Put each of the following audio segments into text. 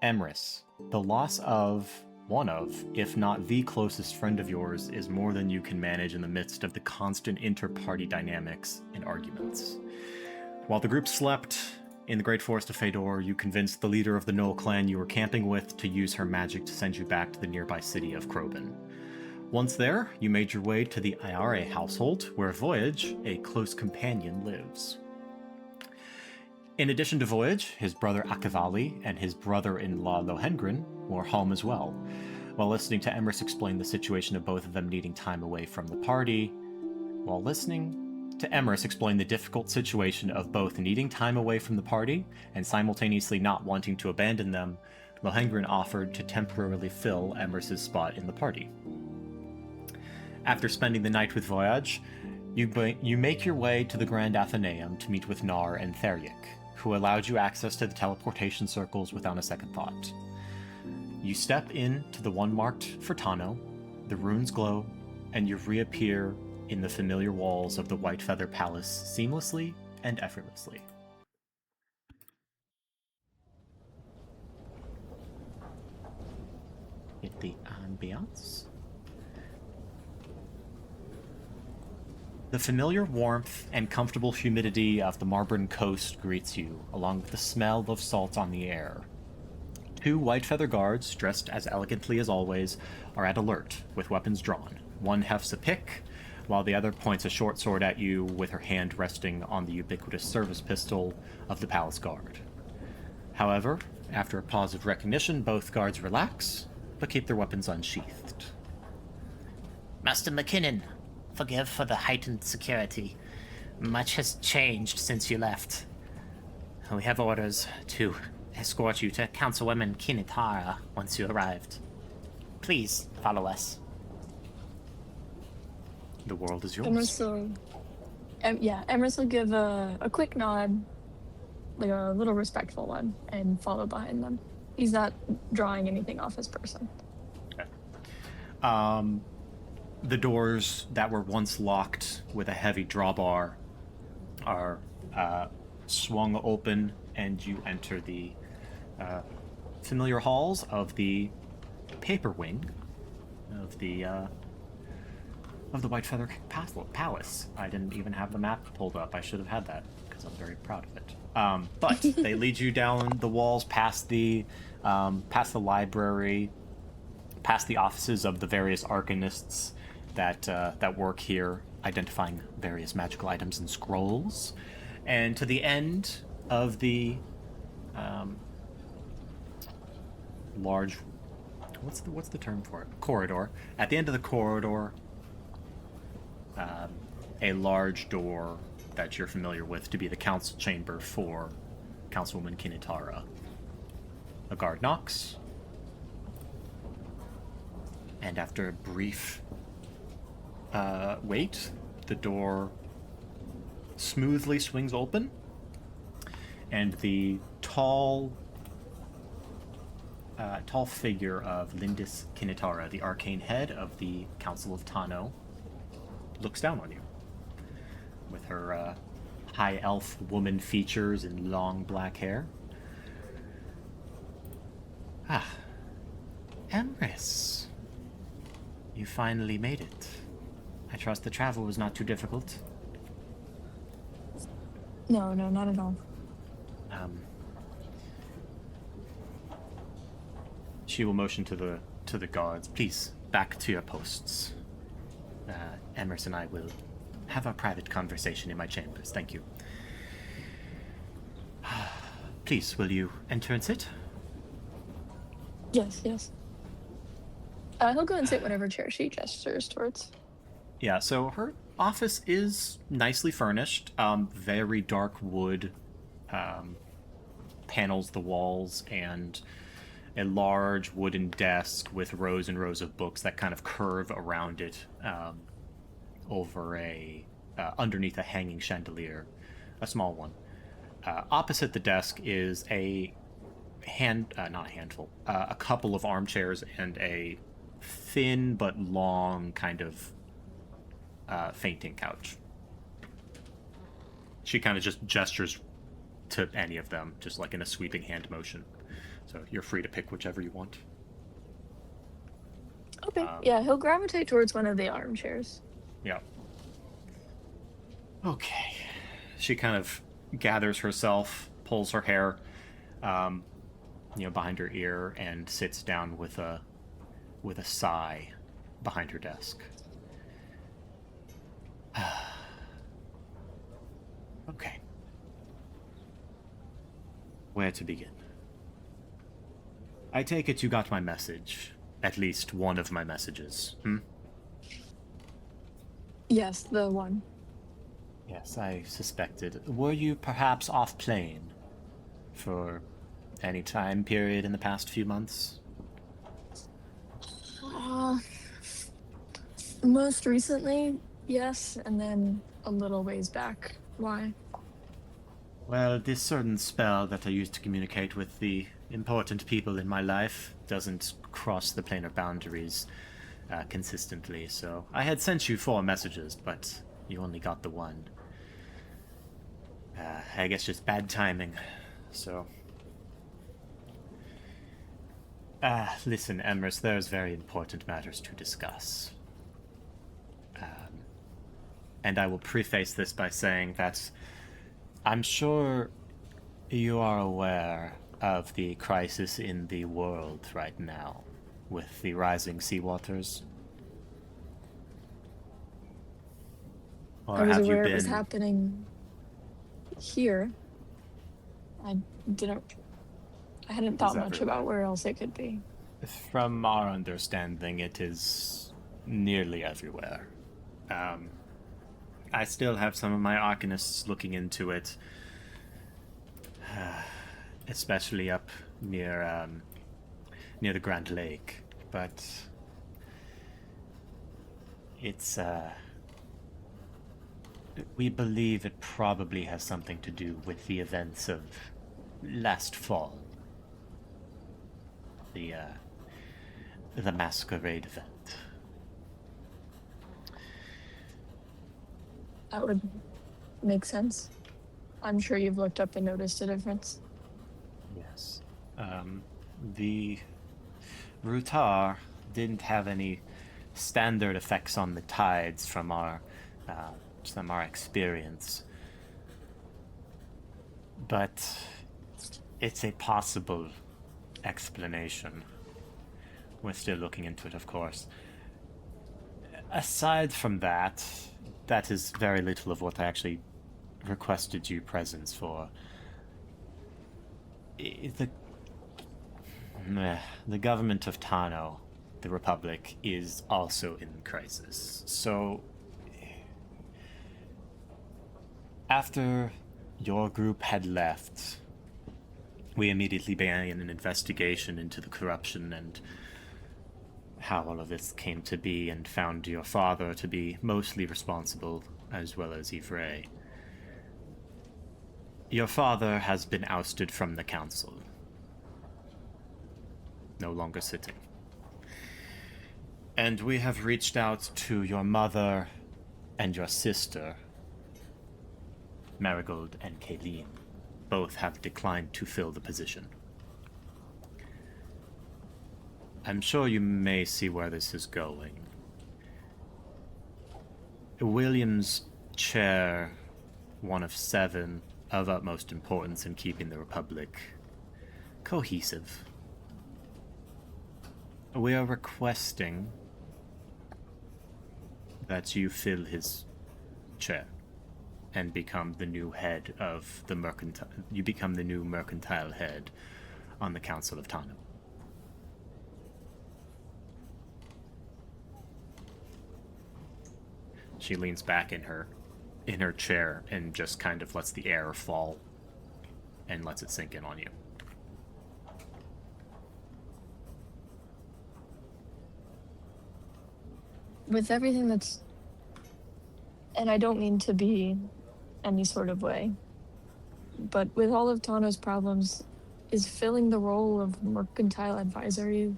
Emrys, the loss of one of, if not the closest friend of yours, is more than you can manage in the midst of the constant inter-party dynamics and arguments. While the group slept in the Great Forest of Fador, you convinced the leader of the Knoll clan you were camping with to use her magic to send you back to the nearby city of Krobin. Once there, you made your way to the Iare household, where Voyage, a close companion, lives. In addition to Voyage, his brother Akavali and his brother-in-law Lohengrin were home as well. While listening to Emrys explain the situation of both of them needing time away from the party, while listening to Emrys explain the difficult situation of both needing time away from the party and simultaneously not wanting to abandon them, Lohengrin offered to temporarily fill Emrys' spot in the party. After spending the night with Voyage, you make your way to the Grand Athenaeum to meet with Nar and Theriak, who allowed you access to the teleportation circles without a second thought. You step into the one marked for Tano, the runes glow, and you reappear in the familiar walls of the White Feather Palace seamlessly and effortlessly. Hit the ambiance. The familiar warmth and comfortable humidity of the Marburn coast greets you, along with the smell of salt on the air. Two white feather guards, dressed as elegantly as always, are at alert, with weapons drawn. One hefts a pick, while the other points a short sword at you, with her hand resting on the ubiquitous service pistol of the palace guard. However, after a pause of recognition, both guards relax, but keep their weapons unsheathed. Master McKinnon, forgive for the heightened security. Much has changed since you left. We have orders to escort you to Councilwoman Kinitara once you arrived. Please follow us. The world is yours. Emrys will give a quick nod, like a little respectful one, and follow behind them. He's not drawing anything off his person. Okay. The doors that were once locked with a heavy drawbar are swung open, and you enter the familiar halls of the paper wing of the White Feather Palace. I didn't even have the map pulled up. I should have had that because I'm very proud of it. But they lead you down the walls, past the library, past the offices of the various arcanists that work here, identifying various magical items and scrolls, and to the end of the large, what's the term for it? Corridor. At the end of the corridor, a large door that you're familiar with to be the council chamber for Councilwoman Kinitara. A guard knocks, and after a brief wait, the door smoothly swings open, and the tall figure of Lindis Kinitara, the arcane head of the Council of Tano, looks down on you with her high elf woman features and long black hair. Ah, Emrys, you finally made it. I trust the travel was not too difficult. No, not at all. She will motion to the guards. Please, back to your posts. Emrys and I will have our private conversation in my chambers. Thank you. Please, will you enter and sit? Yes. He'll go and sit whatever chair she gestures towards. Yeah, so her office is nicely furnished. Very dark wood panels the walls, and a large wooden desk with rows and rows of books that kind of curve around it over underneath a hanging chandelier, a small one. Opposite the desk is a couple of armchairs and a thin but long kind of fainting couch. She kind of just gestures to any of them, just like in a sweeping hand motion. So you're free to pick whichever you want. Okay. Yeah, he'll gravitate towards one of the armchairs. Yeah. Okay. She kind of gathers herself, pulls her hair, behind her ear, and sits down with a sigh behind her desk. Okay. Where to begin? I take it you got my message. At least one of my messages, Yes, the one. Yes, I suspected. Were you perhaps off plane for any time period in the past few months? Most recently, yes, and then a little ways back. Why? Well, this certain spell that I use to communicate with the important people in my life doesn't cross the planar boundaries consistently, so I had sent you 4 messages, but you only got the one. I guess just bad timing, so... listen, Emrys, there's very important matters to discuss. And I will preface this by saying that I'm sure you are aware of the crisis in the world right now with the rising seawaters. Or I was have aware you it was been happening here. I hadn't thought much everywhere. about where else it could be. From our understanding, it is nearly everywhere. I still have some of my arcanists looking into it, especially up near the Grand Lake. But it's we believe it probably has something to do with the events of last fall. The masquerade event. That would make sense. I'm sure you've looked up and noticed a difference. Yes. The Rutar didn't have any standard effects on the tides from our experience. But it's a possible explanation. We're still looking into it, of course. Aside from that, that is very little of what I actually requested you presents for. The government of Tano, the Republic, is also in crisis. So, after your group had left, we immediately began an investigation into the corruption and how all of this came to be, and found your father to be mostly responsible, as well as Ivray. Your father has been ousted from the council. No longer sitting. And we have reached out to your mother and your sister, Marigold and Kayleen. Both have declined to fill the position. I'm sure you may see where this is going. William's chair, one of 7, of utmost importance in keeping the Republic cohesive. We are requesting that you fill his chair and become the new head of the mercantile. You become the new mercantile head on the Council of Tano. She leans back in her chair and just kind of lets the air fall and lets it sink in on you. With everything that's... And I don't mean to be any sort of way, but with all of Tano's problems, is filling the role of mercantile advisory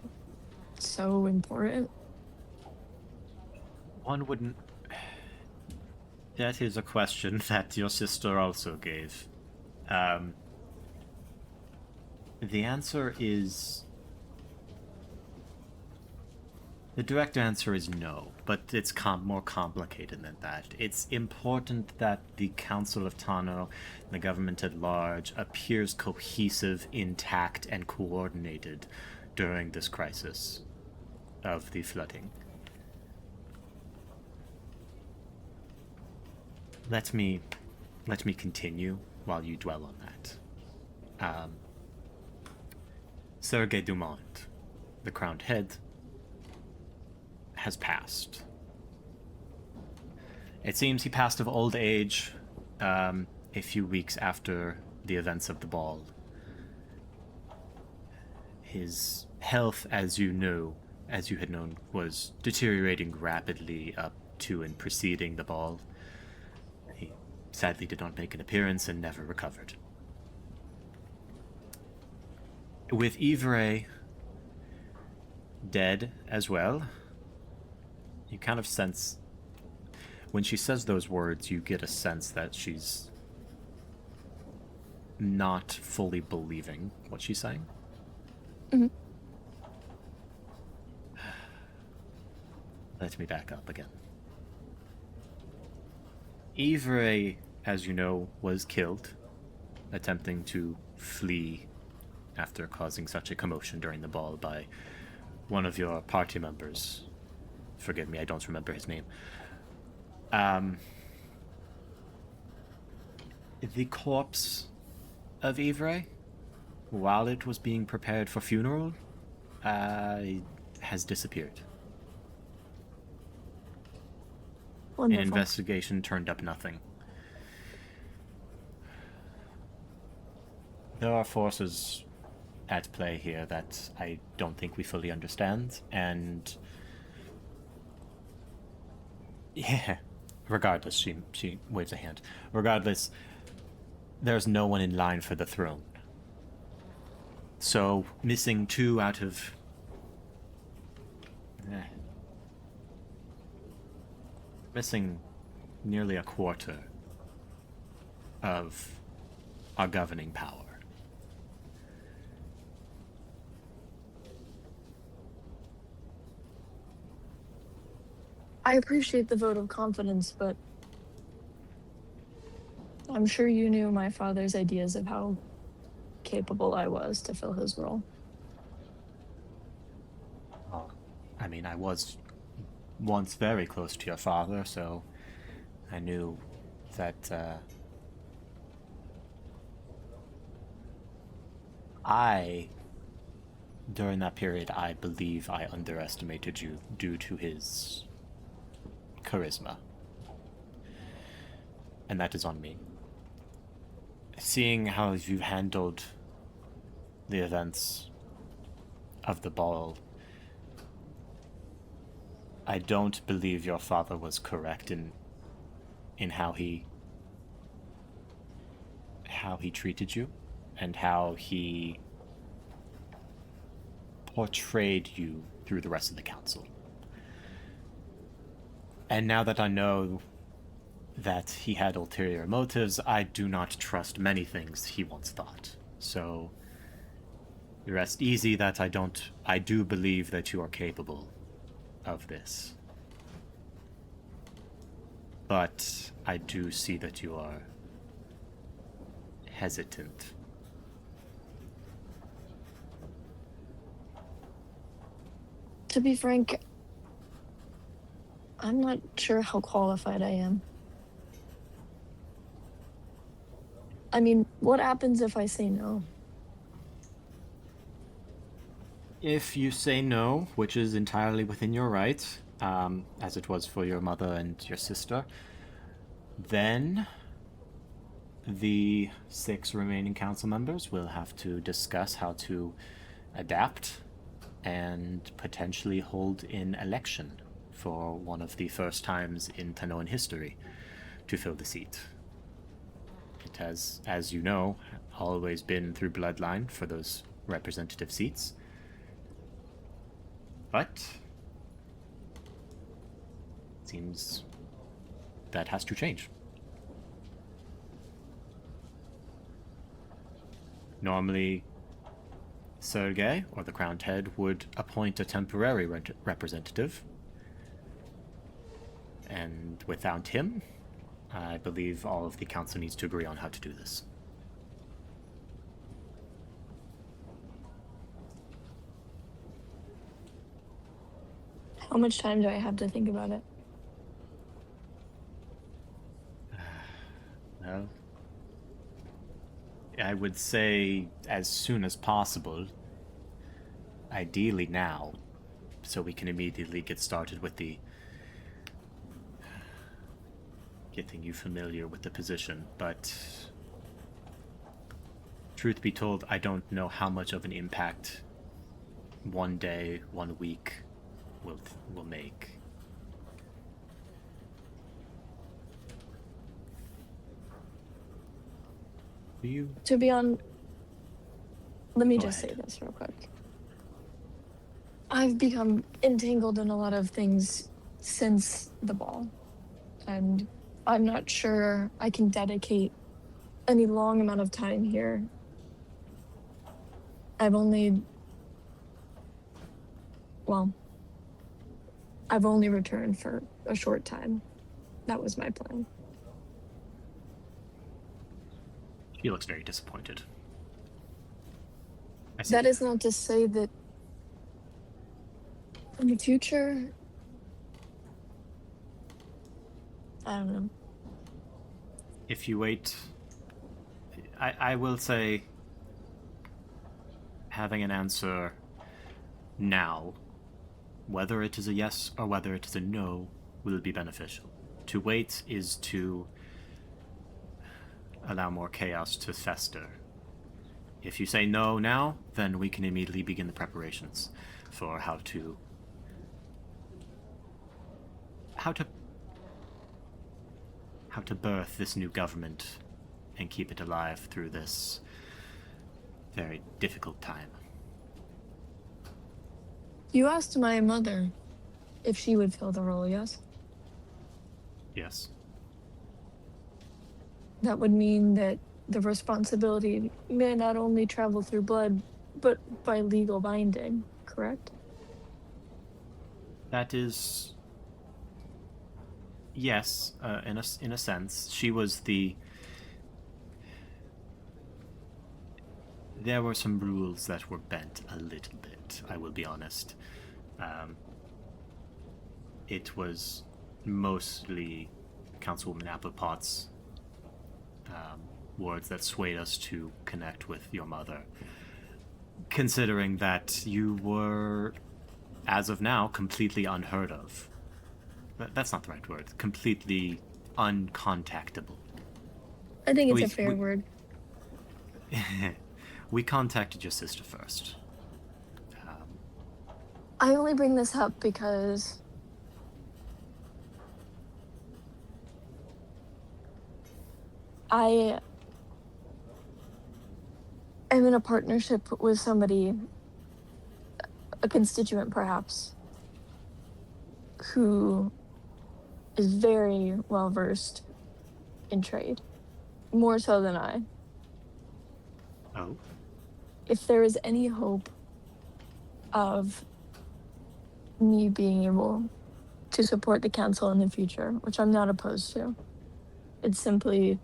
so important? One wouldn't... That is a question that your sister also gave. The answer is... The direct answer is no, but it's more complicated than that. It's important that the Council of Tano, the government at large, appears cohesive, intact, and coordinated during this crisis of the flooding. Let me continue while you dwell on that. Sergei Dumont, the crowned head, has passed. It seems he passed of old age a few weeks after the events of the ball. His health, as you had known, was deteriorating rapidly up to and preceding the ball. He sadly did not make an appearance and never recovered. With Ivre dead as well, you kind of sense, when she says those words, you get a sense that she's not fully believing what she's saying. Mm-hmm. Let me back up again. Ivre, as you know, was killed, attempting to flee after causing such a commotion during the ball by one of your party members. Forgive me, I don't remember his name. The corpse of Ivre, while it was being prepared for funeral, has disappeared. Wonderful. An investigation turned up nothing. There are forces at play here that I don't think we fully understand, and yeah, regardless, she waves a hand. Regardless, there's no one in line for the throne. So, missing 2 out of... missing nearly a quarter of our governing power. I appreciate the vote of confidence, but I'm sure you knew my father's ideas of how capable I was to fill his role. Oh, I mean, I was once very close to your father, so I knew that, during that period, I believe I underestimated you due to his charisma. And that is on me. Seeing how you handled the events of the ball, I don't believe your father was correct in how he treated you and how he portrayed you through the rest of the council. And now that I know that he had ulterior motives, I do not trust many things he once thought. So you rest easy that I do believe that you are capable of this. But I do see that you are hesitant. To be frank, I'm not sure how qualified I am. I mean, what happens if I say no? If you say no, which is entirely within your right, as it was for your mother and your sister, then the 6 remaining council members will have to discuss how to adapt and potentially hold an election for one of the first times in Tanoan history to fill the seat. It has, as you know, always been through bloodline for those representative seats. But it seems that has to change. Normally, Sergei, or the Crowned Head, would appoint a temporary representative. And without him, I believe all of the council needs to agree on how to do this. How much time do I have to think about it? Well, I would say as soon as possible. Ideally now, so we can immediately get started with the getting you familiar with the position, but truth be told, I don't know how much of an impact 1 day, 1 week will make. Do you? To be on, let me Go just ahead. say this real quick. I've become entangled in a lot of things since the ball, and I'm not sure I can dedicate any long amount of time here. I've only returned for a short time. That was my plan. He looks very disappointed. I see. That is not to say that in the future, I don't know. If you wait, I will say having an answer now, whether it is a yes or whether it is a no, will be beneficial. To wait is to allow more chaos to fester. If you say no now, then we can immediately begin the preparations for how to birth this new government and keep it alive through this very difficult time. You asked my mother if she would fill the role, yes? Yes. That would mean that the responsibility may not only travel through blood, but by legal binding, correct? That is... Yes, in a sense. She was the... There were some rules that were bent a little bit, I will be honest. It was mostly Councilwoman Applepot's words that swayed us to connect with your mother. Considering that you were, as of now, completely unheard of. That's not the right word. Completely uncontactable. I think it's a fair word. We contacted your sister first. I only bring this up because I am in a partnership with somebody, a constituent perhaps, who is very well versed in trade, more so than I. Oh? If there is any hope of me being able to support the council in the future, which I'm not opposed to, it's simply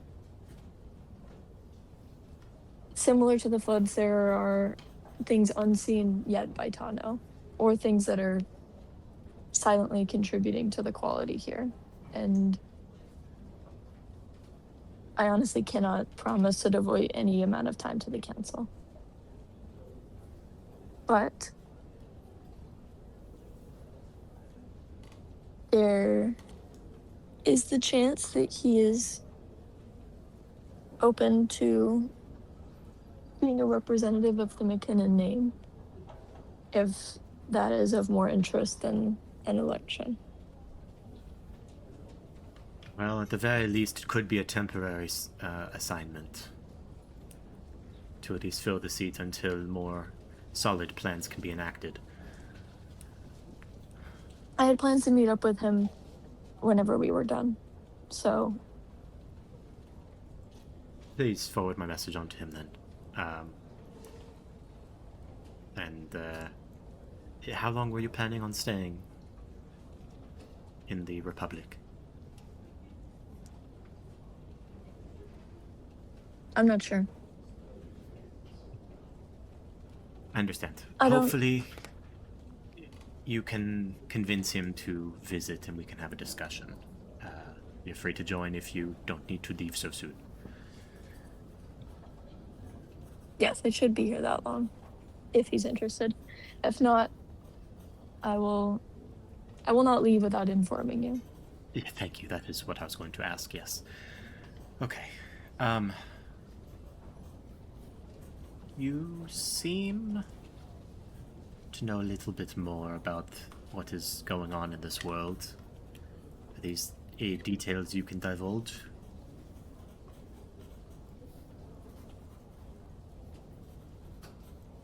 similar to the floods. There are things unseen yet by Tano, or things that are silently contributing to the quality here. And I honestly cannot promise to devote any amount of time to the council. But there is the chance that he is open to being a representative of the McKinnon name, if that is of more interest than an election. Well, at the very least, it could be a temporary assignment to at least fill the seat until more solid plans can be enacted. I had plans to meet up with him whenever we were done, so... Please forward my message on to him then. And how long were you planning on staying in the Republic? I'm not sure. I understand. I don't- Hopefully, you can convince him to visit and we can have a discussion. You're free to join if you don't need to leave so soon. Yes, I should be here that long, if he's interested. If not, I will not leave without informing you. Yeah, thank you. That is what I was going to ask, yes. Okay. You seem to know a little bit more about what is going on in this world. Are these details you can divulge?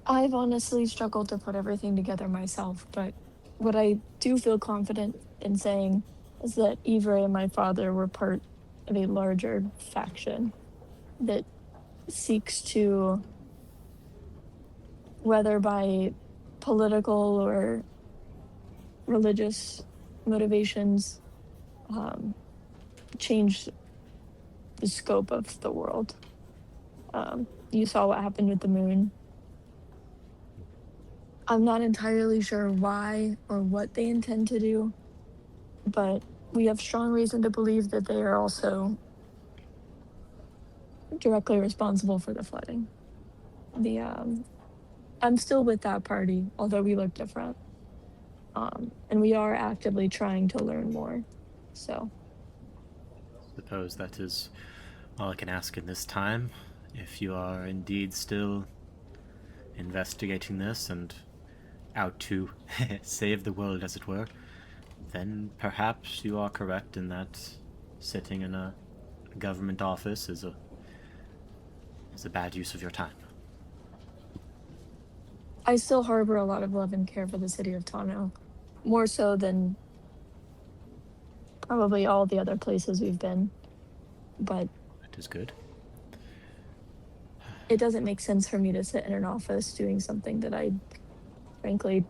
I've honestly struggled to put everything together myself, but what I do feel confident in saying is that Ivre and my father were part of a larger faction that seeks to, whether by political or religious motivations, change the scope of the world. You saw what happened with the moon. I'm not entirely sure why or what they intend to do, but we have strong reason to believe that they are also directly responsible for the flooding. I'm still with that party, although we look different. And we are actively trying to learn more. So, Suppose that is all I can ask in this time. If you are indeed still investigating this and out to save the world, as it were, then perhaps you are correct in that sitting in a government office is a bad use of your time. I still harbor a lot of love and care for the city of Tano, more so than probably all the other places we've been. But That is good. it doesn't make sense for me to sit in an office doing something that I frankly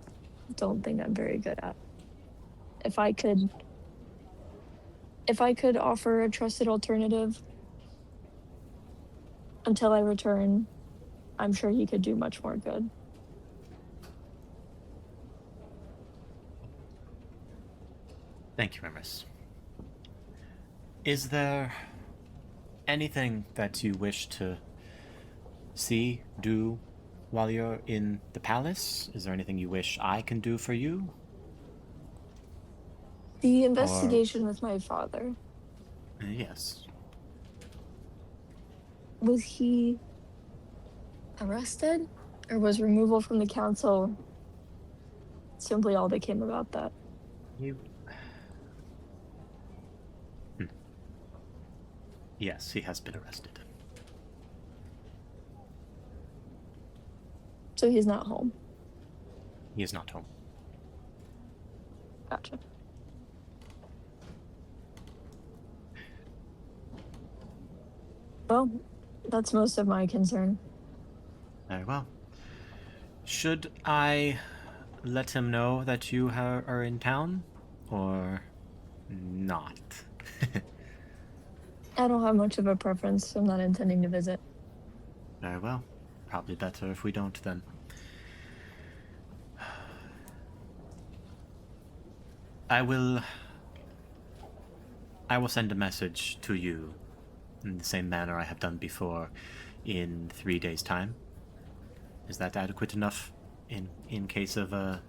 don't think I'm very good at. If I could offer a trusted alternative until I return, I'm sure he could do much more good. Thank you, Emrys. Is there anything that you wish to see, do, while you're in the palace? Is there anything you wish I can do for you? The investigation with my father, Yes. was he arrested? Or was removal from the council simply all that came about that? You... Yes, he has been arrested. So he's not home. He is not home. Gotcha. Well, that's most of my concern. Very well. Should I let him know that you are in town, or not? I don't have much of a preference. I'm not intending to visit. Very well. Probably better if we don't, then. I will send a message to you in the same manner I have done before in 3 days' time. Is that adequate enough in case of a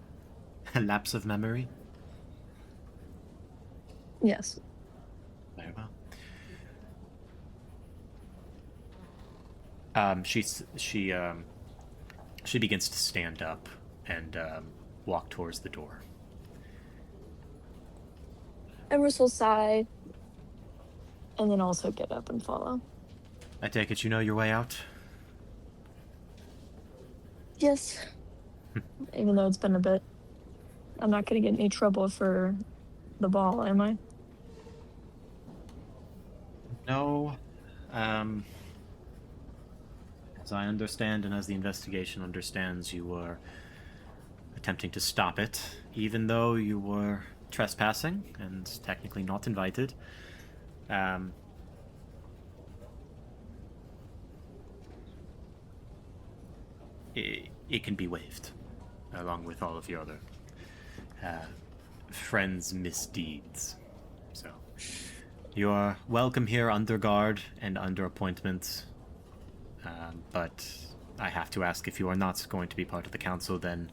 lapse of memory? Yes. Very well. She begins to stand up and walk towards the door. Emrys will sigh and then also get up and follow. I take it you know your way out? Yes. Even though it's been a bit. I'm not going to get in any trouble for the ball, am I? No. As I understand and as the investigation understands, you were attempting to stop it, even though you were trespassing and technically not invited. It can be waived, along with all of your other friends' misdeeds. So, you are welcome here under guard and under appointment. But I have to ask, if you are not going to be part of the council, then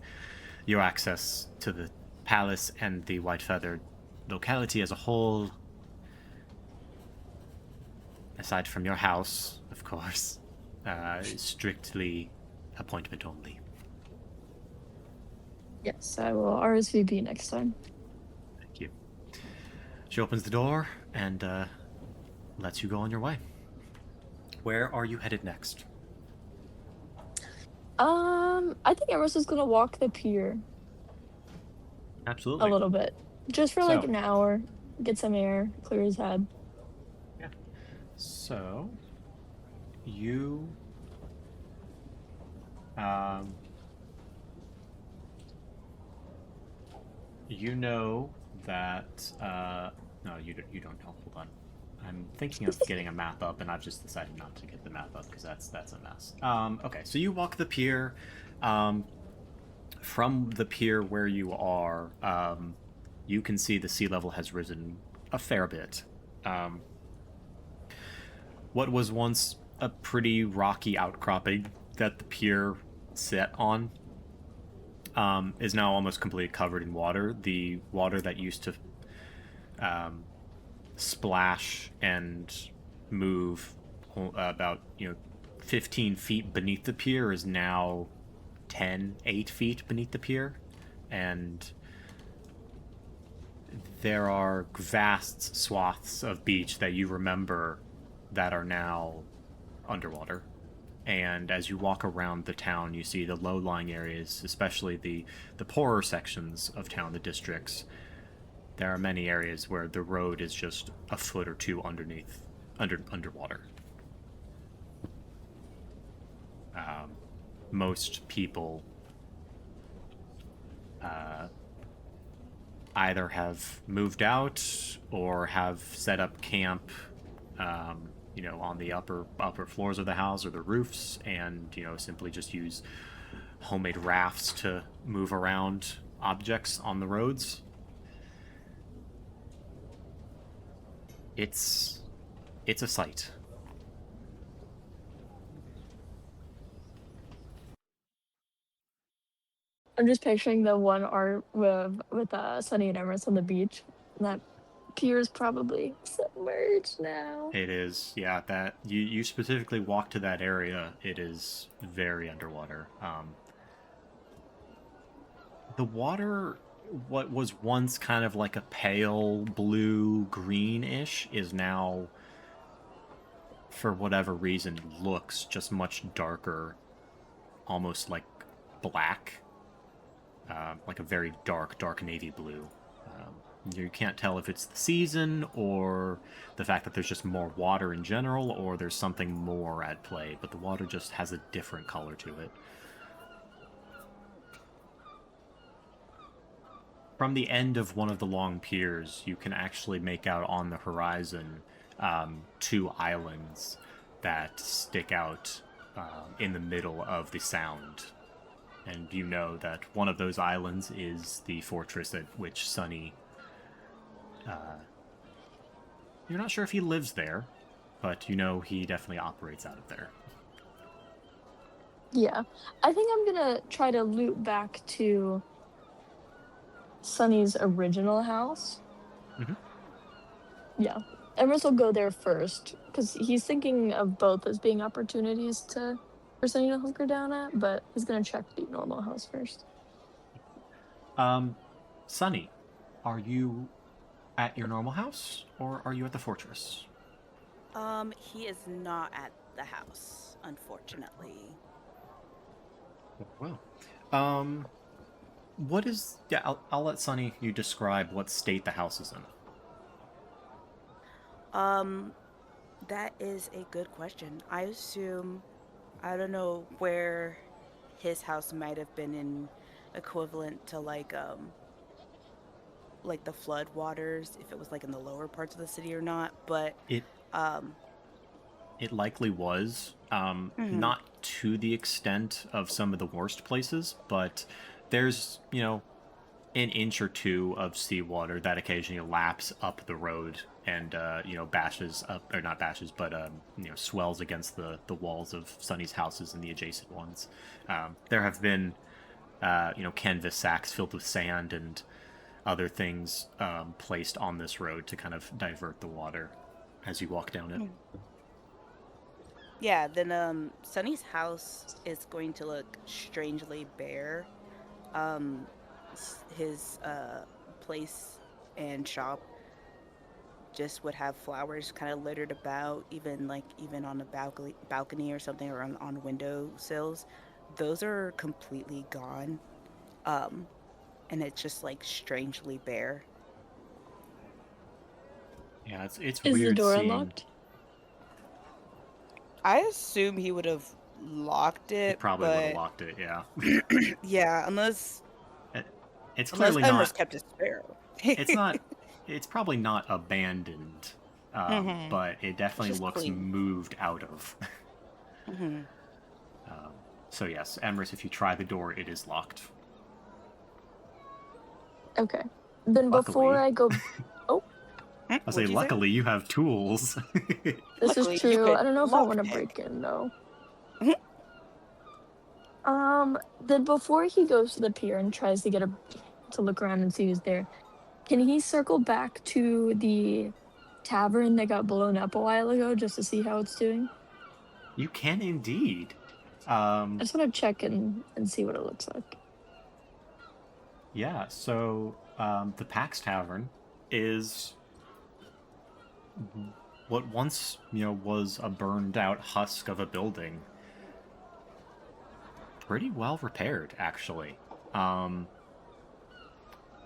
your access to the palace and the White Feather locality as a whole, aside from your house, of course, is strictly appointment only. Yes, I will RSVP next time. Thank you. She opens the door and lets you go on your way. Where are you headed next? I think Emrys is gonna walk the pier Absolutely. a little bit, just for like So- an hour, get some air, clear his head. Yeah. So, you you know that no, you don't know. Hold on. I'm thinking of getting a map up, and I've just decided not to get the map up because that's a mess. Okay, so you walk the pier. From the pier where you are, you can see the sea level has risen a fair bit. What was once a pretty rocky outcropping that the pier set on is now almost completely covered in water. The water that used to splash and move about 15 feet beneath the pier is now 8 feet beneath the pier, and there are vast swaths of beach that you remember that are now underwater. And as you walk around the town, you see the low-lying areas, especially the poorer sections of town, the districts. There are many areas where the road is just a foot or two underwater. Most people either have moved out or have set up camp, on the upper floors of the house or the roofs, and simply just use homemade rafts to move around objects on the roads. It's a sight. I'm just picturing the one art with Sunny and Emrys on the beach. And that pier is probably submerged now. It is, yeah. That you specifically walk to that area. It is very underwater. The water, what was once kind of like a pale blue greenish, is now, for whatever reason, looks just much darker, almost like black, like a very dark navy blue. You can't tell if it's the season or the fact that there's just more water in general, or there's something more at play, but the water just has a different color to it. From the end of one of the long piers, you can actually make out on the horizon two islands that stick out in the middle of the sound. And you know that one of those islands is the fortress at which Sunny... you're not sure if he lives there, but you know he definitely operates out of there. Yeah. I think I'm gonna try to loop back to Sunny's original house. Mhm. Yeah. Emrys will go there first, because he's thinking of both as being opportunities for Sunny to hunker down at, but he's gonna check the normal house first. Sunny, are you at your normal house, or are you at the fortress? He is not at the house, unfortunately. Well, what is... Yeah, I'll let Sunny, you describe what state the house is in. That is a good question. I assume, I don't know where his house might have been in equivalent to like the flood waters, if it was like in the lower parts of the city or not. But It um, it likely was, mhm. not to the extent of some of the worst places, but there's an inch or two of seawater that occasionally laps up the road and bashes up, or not bashes, but swells against the walls of Sunny's houses and the adjacent ones. There have been canvas sacks filled with sand and other things placed on this road to kind of divert the water as you walk down it. Yeah, then Sunny's house is going to look strangely bare. His place and shop just would have flowers kind of littered about, even on a balcony or something, or on window sills. Those are completely gone. Um, and it's just like strangely bare. Yeah, it's Is the weird door seeing. unlocked? I assume he would have locked He it, probably would have but locked it. Yeah, yeah, unless It- it's unless clearly Emrys not. kept his sparrow. It's not. It's probably not abandoned, Hmm. but it It's definitely just looks clean. moved out of. Hmm. um, so yes, Emrys, if you try the door, it is locked. Okay. Then before Luckily, I go, oh, I say What'd you say? luckily you have tools. this is Luckily, you true. could I don't know if I want to lockpick. break in though. Then before he goes to the pier and tries to to look around and see who's there, can he circle back to the tavern that got blown up a while ago just to see how it's doing? You can indeed. I just want to check and see what it looks like. Yeah, so the Pax Tavern is what once, was a burned out husk of a building. Pretty well repaired, actually. Um,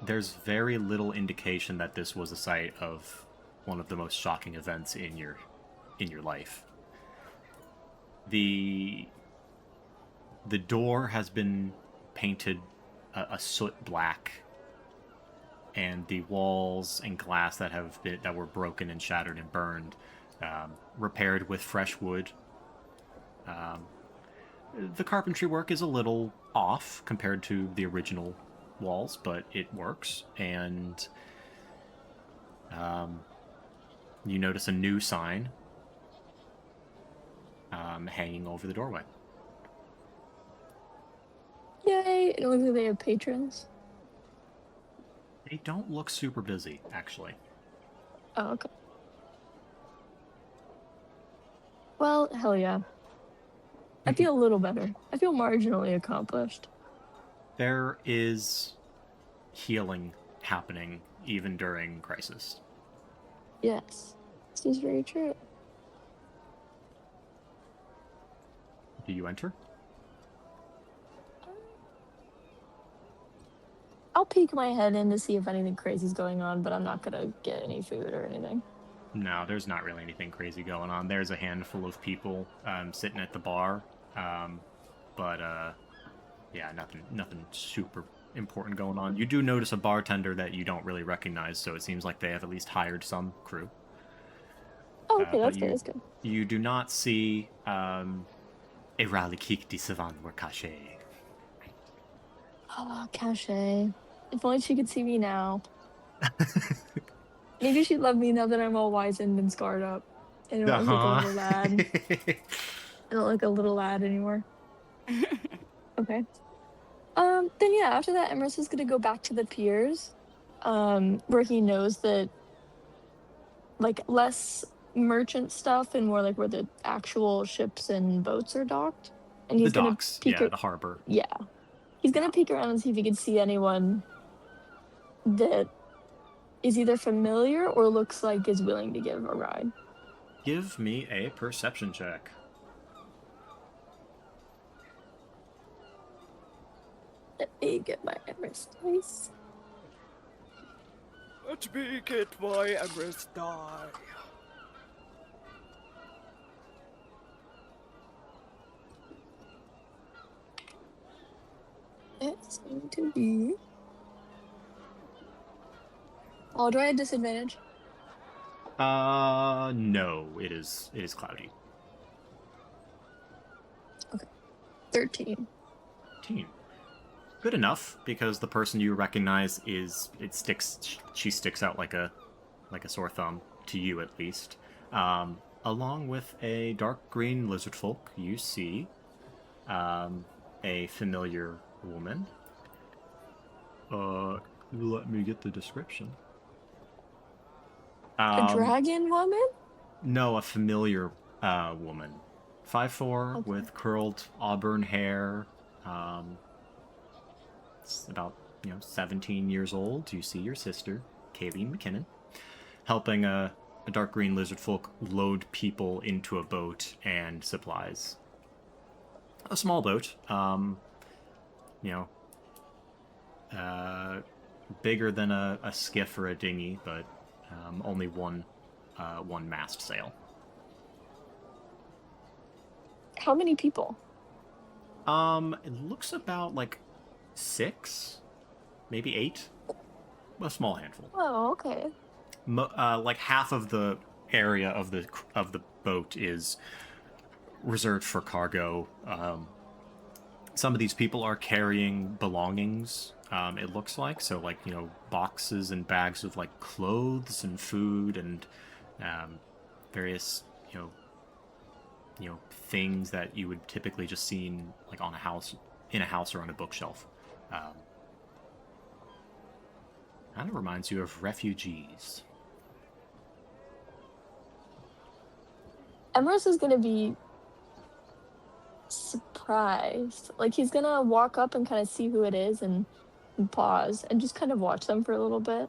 there's very little indication that this was a site of one of the most shocking events in your life. The the door has been painted a soot black, and the walls and glass that were broken and shattered and burned, repaired with fresh wood. Um, the carpentry work is a little off compared to the original walls, but it works. And um, you notice a new sign hanging over the doorway. Yay! It looks like they have patrons. They don't look super busy, actually. Oh, okay. Well, hell yeah. I feel a little better. I feel marginally accomplished. There is healing happening even during crisis. Yes, this is very true. Do you enter? I'll peek my head in to see if anything crazy is going on, but I'm not gonna get any food or anything. No, there's not really anything crazy going on. There's a handful of people sitting at the bar, um, but yeah, nothing super important going on. You do notice a bartender that you don't really recognize, so it seems like they have at least hired some crew. Oh, okay, But that's good. That's good. you do not see a rally kick di savan or cache. Oh, Cache. If only she could see me now. Maybe she'd love me now that I'm all wizened and scarred up. I don't look like a Uh-huh. little lad. I don't look like a little lad anymore. Okay. Then yeah, after that, Emrys is gonna go back to the piers, where he knows that like less merchant stuff and more like where the actual ships and boats are docked. And The he's gonna docks, peek yeah, it. the harbor. Yeah, he's Yeah. gonna peek around and see if he can see anyone that is either familiar or looks like is willing to give a ride. Give me a perception check. Let me get my Emrys dice. Let me get my Emrys die. It's going to be. Oh, do I have disadvantage? No, it is cloudy. Okay. 13. Team. Good enough, because the person you recognize she sticks out like a sore thumb, to you at least. Along with a dark green lizard folk, you see a familiar woman. Let me get the description. A dragon woman? No, a familiar woman. 5'4", Okay. with curled auburn hair. It's about 17 years old. You see your sister, Kayleen McKinnon, helping a dark green lizard folk load people into a boat and supplies. A small boat, bigger than a skiff or a dinghy, but only one mast sail. How many people? It looks about like 6, maybe 8, a small handful. Oh, okay. Like half of the area of the boat is reserved for cargo. Some of these people are carrying belongings. It looks like so, like boxes and bags of like clothes and food and various things that you would typically just see in a house or on a bookshelf. Kind of reminds you of refugees. Emrys is gonna be surprised. Like, he's gonna walk up and kind of see who it is and pause and just kind of watch them for a little bit.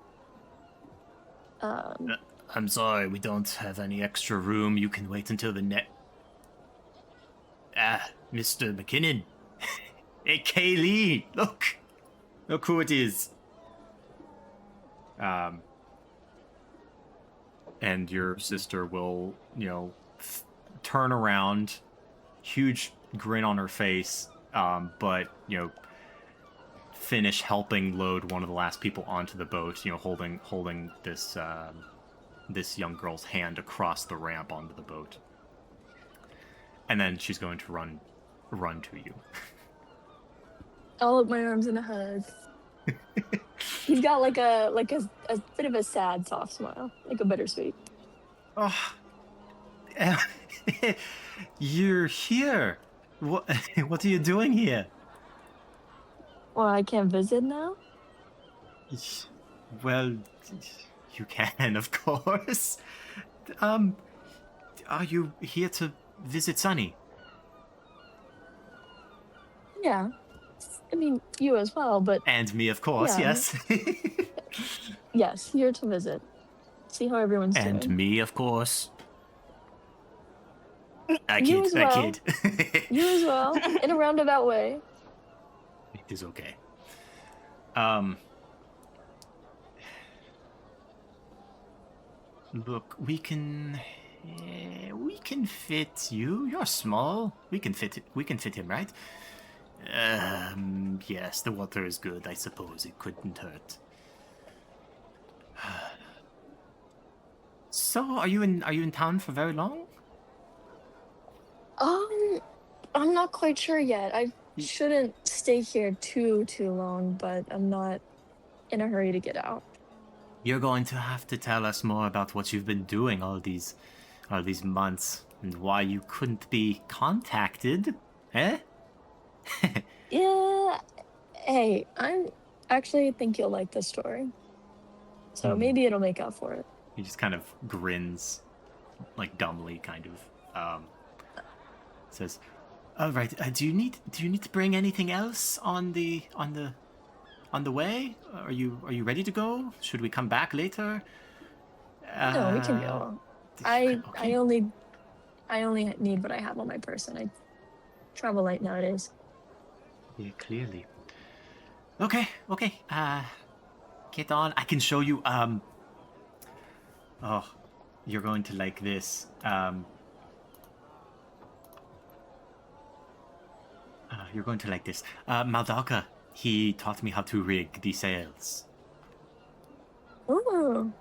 I'm sorry, we don't have any extra room. You can wait until the next. Mr. McKinnon. Hey, Kaylee, look who it is. And your sister will, turn around, huge grin on her face, but, finish helping load one of the last people onto the boat, holding this young girl's hand across the ramp onto the boat. And then she's going to run to you. I'll up my arms in a hug. He's got like a bit of a sad, soft smile, like a bittersweet. Oh, you're here. What are you doing here? Well, I can't visit now. Well, you can, of course. Are you here to visit Sunny? Yeah. I mean, you as well, but And me, of course, yeah. yes. Yes, here to visit. See how everyone's doing. And me, of course. I You kid, as I well. kid. You as well, in a roundabout way. It is okay. Look, we can fit you. You're small. We can fit him, right? Yes, the water is good. I suppose it couldn't hurt. So, are you in town for very long? I'm not quite sure yet. I shouldn't stay here too long, but I'm not in a hurry to get out. You're going to have to tell us more about what you've been doing all these months and why you couldn't be contacted, eh? Yeah. Hey, I actually think you'll like this story. So maybe it'll make up for it. He just kind of grins, like dumbly, kind of. Says, "All right. Do you need to bring anything else on the way? Are you ready to go? Should we come back later?" No, we can go. Okay. I only need what I have on my person. I travel light nowadays. Yeah, clearly. Okay. Get on. I can show you. Oh, you're going to like this. You're going to like this. Maldaka, He taught me how to rig the sails. Oh,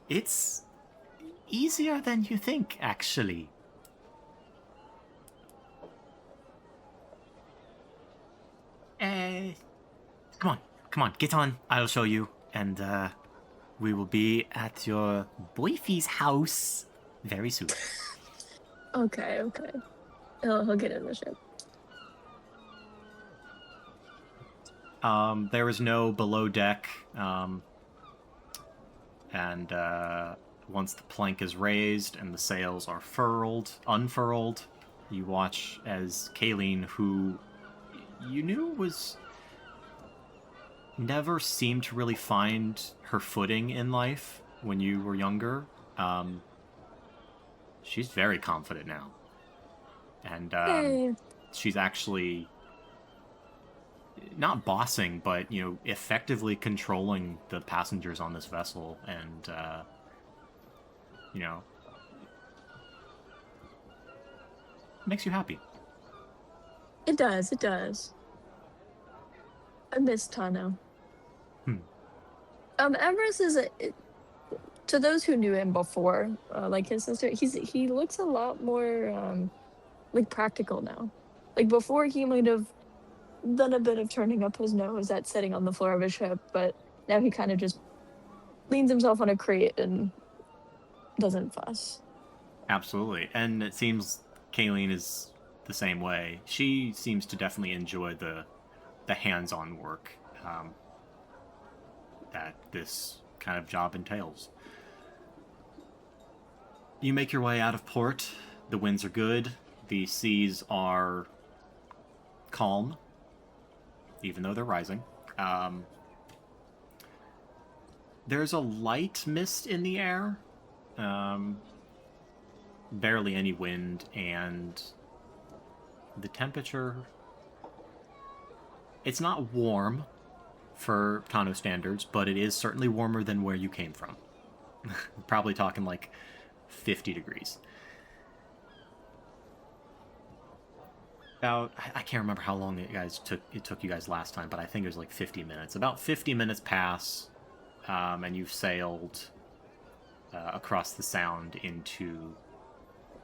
It's easier than you think, actually. Come on, get on. I'll show you. And, we will be at your boyfie's house very soon. okay. He'll get in the ship. There is no below deck, and once the plank is raised and the sails are unfurled, you watch as Kayleen, who you knew was never seemed to really find her footing in life when you were younger, she's very confident now. And Hey. she's actually not bossing, but, effectively controlling the passengers on this vessel, and, makes you happy. It does. I miss Tano. Emrys is to those who knew him before, like his sister. He looks a lot more like practical now. Like before, he might have done a bit of turning up his nose at sitting on the floor of a ship, but now he kind of just leans himself on a crate and doesn't fuss. Absolutely. And it seems Kayleen is the same way. She seems to definitely enjoy the hands-on work that this kind of job entails. You make your way out of port. The winds are good. The seas are calm, even though they're rising. There's a light mist in the air. Barely any wind, and the temperature... It's not warm for Tano standards, but it is certainly warmer than where you came from. Probably talking like 50 degrees. About, I can't remember how long it took you guys last time, but I think it was like 50 minutes. About 50 minutes pass, and you've sailed across the Sound into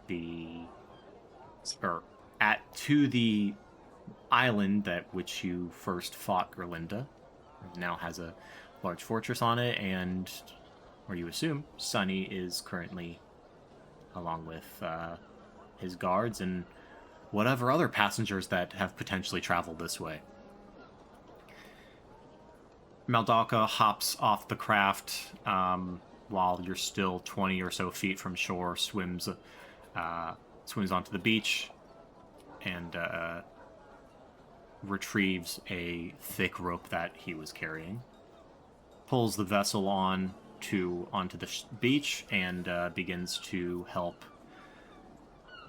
the island that which you first fought Gerlinda. It now has a large fortress on it, and where you assume Sunny is currently, along with his guards and whatever other passengers that have potentially traveled this way. Maldaka hops off the craft while you're still 20 or so feet from shore, swims onto the beach, and retrieves a thick rope that he was carrying, pulls the vessel onto the beach, and begins to help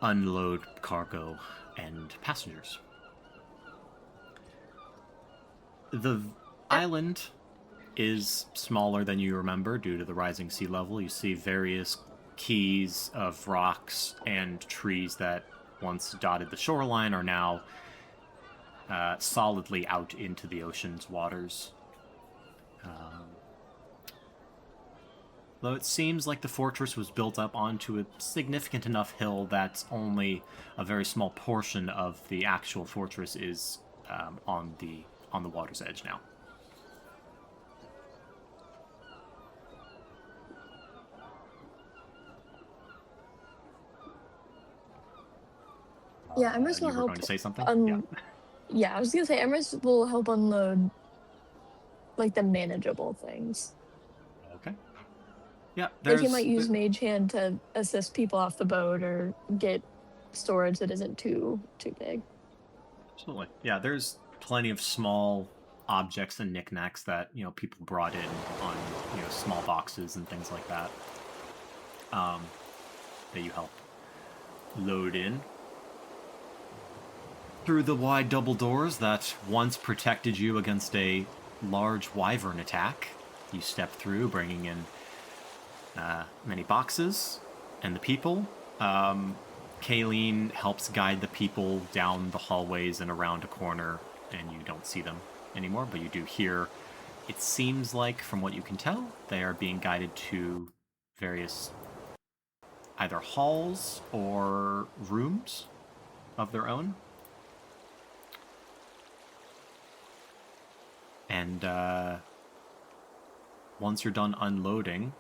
unload cargo and passengers. The island is smaller than you remember due to the rising sea level. You see various keys of rocks and trees that once dotted the shoreline are now solidly out into the ocean's waters. Though it seems like the fortress was built up onto a significant enough hill that only a very small portion of the actual fortress is on the water's edge now. Yeah, Emrys will you were help. going to say something? Yeah, I was gonna say Emrys will help unload like the manageable things. Okay. Yeah, Like he might use Mage Hand to assist people off the boat or get storage that isn't too big. Absolutely. Yeah, there's plenty of small objects and knickknacks that, people brought in on, small boxes and things like that. That you help load in. Through the wide double doors that once protected you against a large wyvern attack, you step through, bringing in many boxes and the people. Kayleen helps guide the people down the hallways and around a corner, and you don't see them anymore, but you do hear, it seems like, from what you can tell, they are being guided to various either halls or rooms of their own. And once you're done unloading,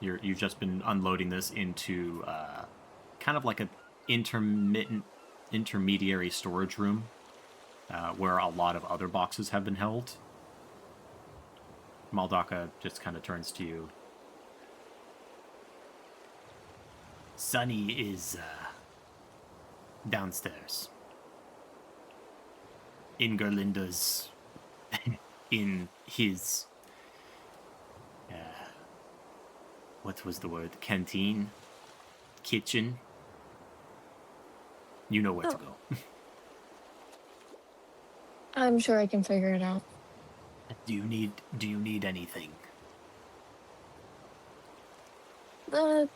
you've just been unloading this into kind of like an intermediary storage room where a lot of other boxes have been held. Maldaka just kind of turns to you. Sunny is downstairs. Ingerlinda's in his what was the word? Canteen? Kitchen? You know where to go. I'm sure I can figure it out. Do you need anything? No,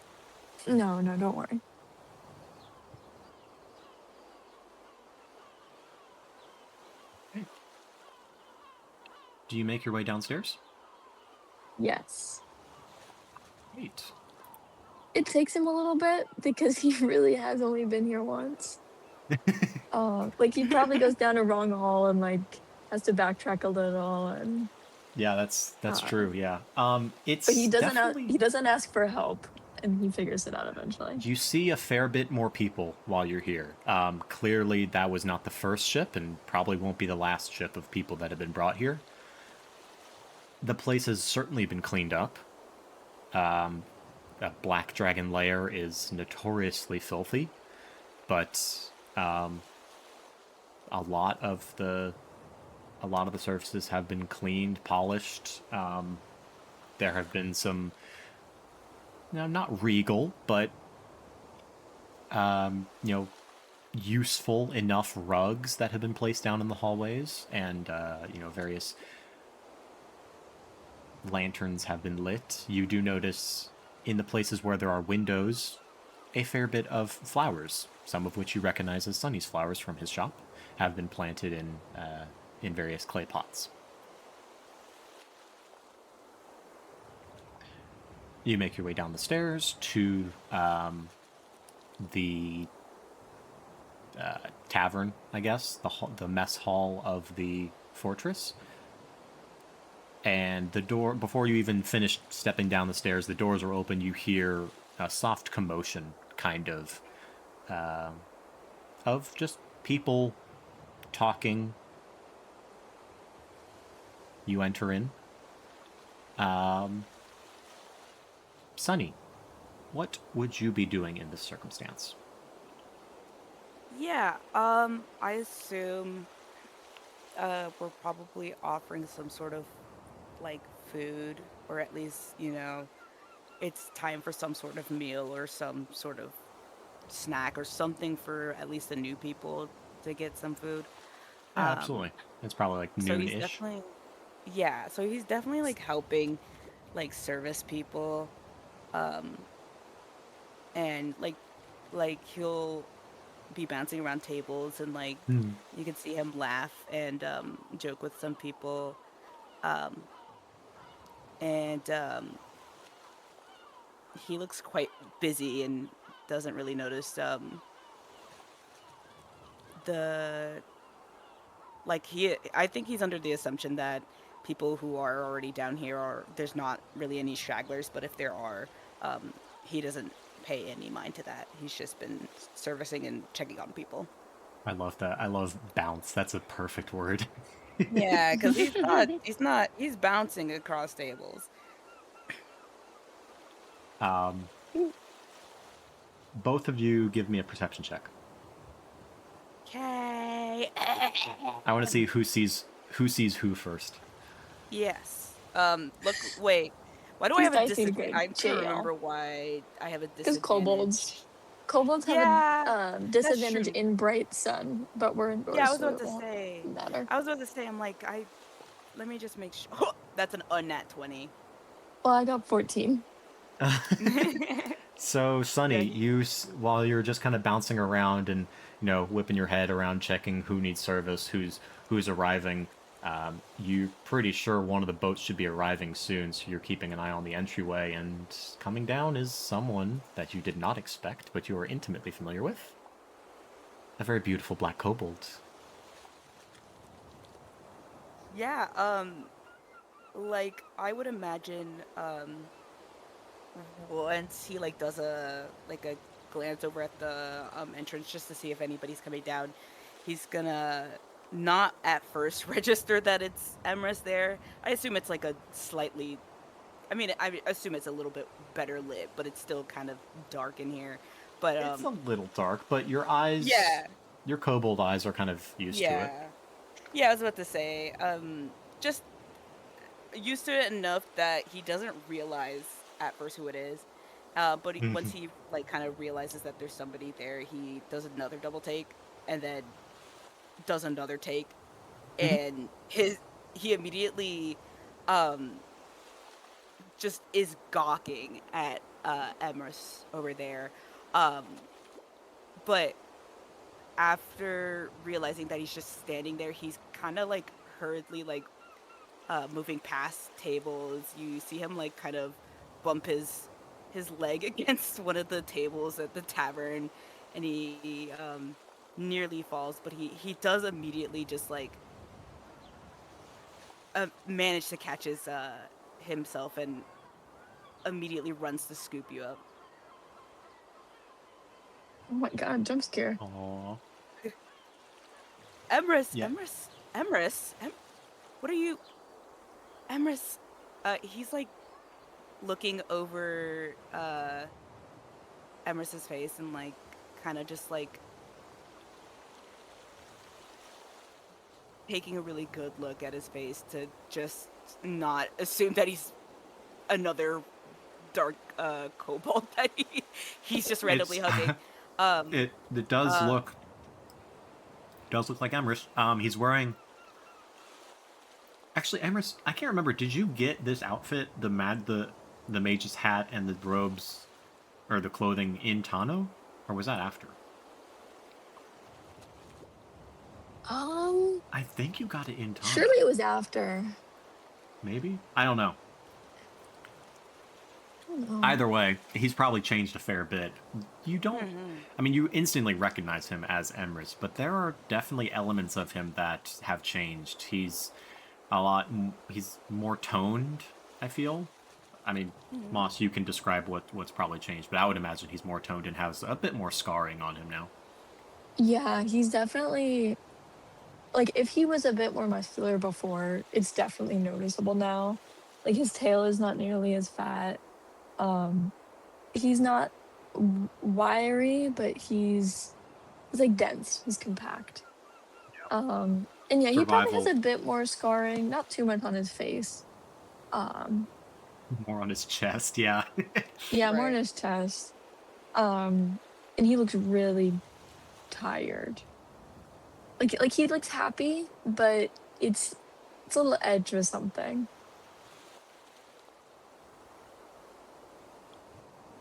don't worry. Do you make your way downstairs? Yes. Great. It takes him a little bit because he really has only been here once. Like he probably goes down a wrong hall and like has to backtrack a little and Yeah, that's true. Yeah. It's but he doesn't definitely... he doesn't ask for help and he figures it out eventually. You see a fair bit more people while you're here. Clearly that was not the first ship and probably won't be the last ship of people that have been brought here. The place has certainly been cleaned up. A Black Dragon lair is notoriously filthy, but a lot of the surfaces have been cleaned, polished. There have been some, not regal, but useful enough rugs that have been placed down in the hallways, and various lanterns have been lit. You do notice in the places where there are windows a fair bit of flowers, some of which you recognize as Sunny's flowers from his shop, have been planted in various clay pots. You make your way down the stairs to the tavern, I guess, the mess hall of the fortress. And the door, before you even finish stepping down the stairs, the doors are open. You hear a soft commotion, kind of just people talking. You enter in. Sunny, what would you be doing in this circumstance? Yeah, I assume we're probably offering some sort of like food, or at least, it's time for some sort of meal or some sort of snack or something for at least the new people to get some food. Yeah, absolutely. It's probably like So noon-ish. he's definitely, yeah, so he's definitely like helping like service people, and like he'll be bouncing around tables and like you can see him laugh and joke with some people, and he looks quite busy and doesn't really notice I think he's under the assumption that people who are already down here there's not really any stragglers, but if there are, he doesn't pay any mind to that. He's just been servicing and checking on people. I love that. I love bounce. That's a perfect word. Yeah, because he's bouncing across tables. Both of you give me a perception check. Okay. I want to see who sees who first. Yes. Wait. Why do I have a disadvantage? I'm trying to jail. remember why I have a Because disadvantage. kobolds have Yeah, a disadvantage true. in bright sun, but we're indoors. Yeah, I was so about it to won't say. matter. I'm like, let me just make sure. That's an unnat 20. Well, I got 14. So, Sonny, Yeah, while you're just kind of bouncing around and whipping your head around, checking who needs service, who's arriving, you're pretty sure one of the boats should be arriving soon. So you're keeping an eye on the entryway, and coming down is someone that you did not expect, but you are intimately familiar with. A very beautiful black kobold. yeah. Like I would imagine, once he like does a glance over at the entrance just to see if anybody's coming down, he's gonna not at first register that it's Emrys there. I assume it's like a slightly, I mean, I assume it's a little bit better lit, but it's still kind of dark in here. But It's a little dark, but yeah, your kobold eyes are kind of used to it. yeah, yeah. I was about to say, just used to it enough that he doesn't realize at first who it is. But once he like kind of realizes that there's somebody there, he does another double take and then does another take, and he immediately um just is gawking at Emrys over there. Um, but after realizing that he's just standing there, he's kind of like hurriedly like moving past tables. You see him like kind of bump his leg against one of the tables at the tavern, and he nearly falls. But he does immediately just like manage to catch his himself and immediately runs to scoop you up. Oh my god, jump scare. Aww. Emrys, Yeah. Emrys, Emrys, what are you, Emrys? He's like looking over Emrys's face and like kind of just like taking a really good look at his face to just not assume that he's another dark kobold that he's just randomly It's hugging. Um, it uh, does look like Emrys. He's wearing. Actually, Emrys, I can't remember. Did you get this outfit, the mage's hat and the robes, or the clothing in Tano, or was that after? Um, I think you got it in Tano. Surely it was after. Maybe, I don't know. I don't know. Either way, he's probably changed a fair bit. You don't. mhm. I mean, you instantly recognize him as Emrys, but there are definitely elements of him that have changed. He's more toned, I feel. I mean, Mhm. Moss, you can describe what's probably changed, but I would imagine he's more toned and has a bit more scarring on him now. Yeah, he's definitely like if he was a bit more muscular before, it's definitely noticeable now. Like his tail is not nearly as fat. Um, he's not wiry, but he's like dense. He's compact. And yeah, he probably has Survival a bit more scarring, not too much on his face. Um, more on his chest, yeah. yeah, more on Right. his chest. And he looks really tired. Like he looks happy, but it's a little edge or something.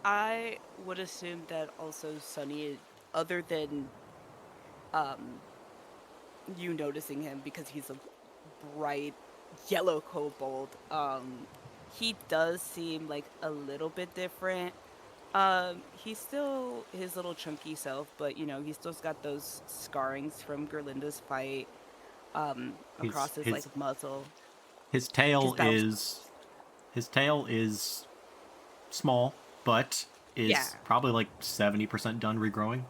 I would assume that also Sunny, other than um you noticing him because he's a bright yellow kobold, he does seem like a little bit different. He's still his little chunky self, but you know, he's still got those scarrings from Gerlinda's fight He's across his like muzzle. his His tail battle is his tail is small, but Yeah. is probably like 70% done regrowing.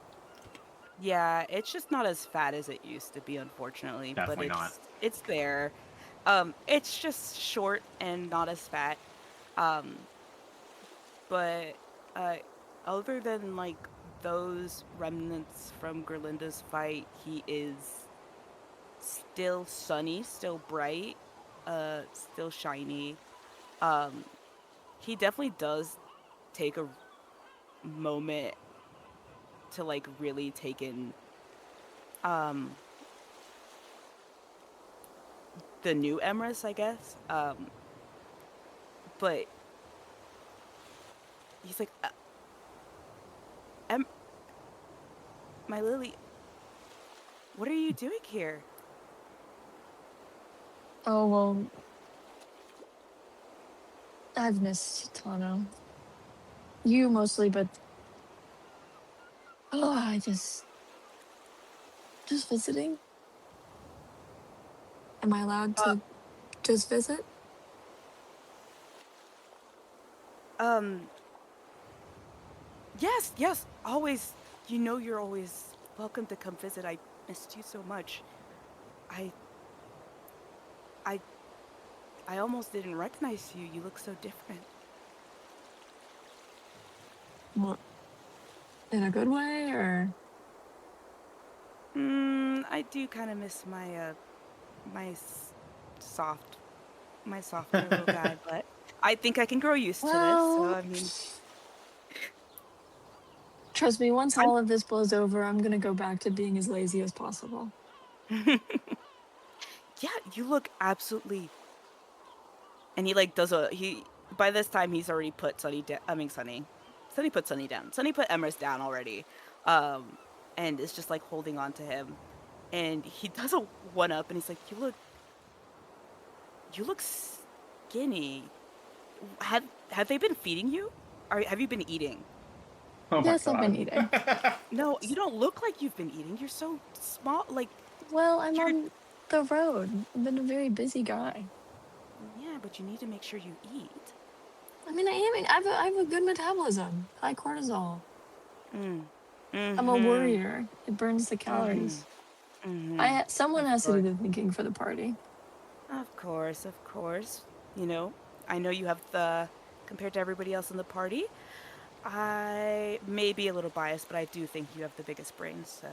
Yeah, it's just not as fat as it used to be, unfortunately, but Definitely not. it's there. It's just short and not as fat. Um, but uh other than like those remnants from Gerlinda's fight, he is still sunny, still bright, still shiny. Um, he definitely does take a moment to like really take in um the new Emrys, I guess. But he's like, my Lily, what are you doing here? Oh, well, I've missed Tano. You mostly, but oh, I just visiting. Am I allowed Uh, to just visit? um, yes, yes, always. You know you're always welcome to come visit. I missed you so much. I, I, I almost didn't recognize you. You look so different. What, in a good way, or? I do kind of miss my soft, my softer little guy, but I think I can grow used to this. So Well, I mean, trust me, once I'm. all of this blows over, I'm gonna go back to being as lazy as possible. Yeah, you look absolutely. And he like does a he. By this time, he's already put Sunny down. I mean, Sunny put Sunny down. Sunny put Emrys down already, um, and is just like holding on to him. And he does a 1-up, and he's like, you look skinny. Have they been feeding you? Or have you been eating? Oh my Yes, I've been god. eating. No, you don't look like you've been eating. You're so small. Like Well, I'm you're. on the road. I've been a very busy guy. Yeah, but you need to make sure you eat. I mean, I am. I have a good metabolism, high cortisol. Mm. I'm a Mm-hmm. warrior. It burns the Mm-hmm. calories. Mm-hmm. Someone Of has to do course. the thinking for the party. Of course, of course. You know, I know you have compared to everybody else in the party, I may be a little biased, but I do think you have the biggest brains, so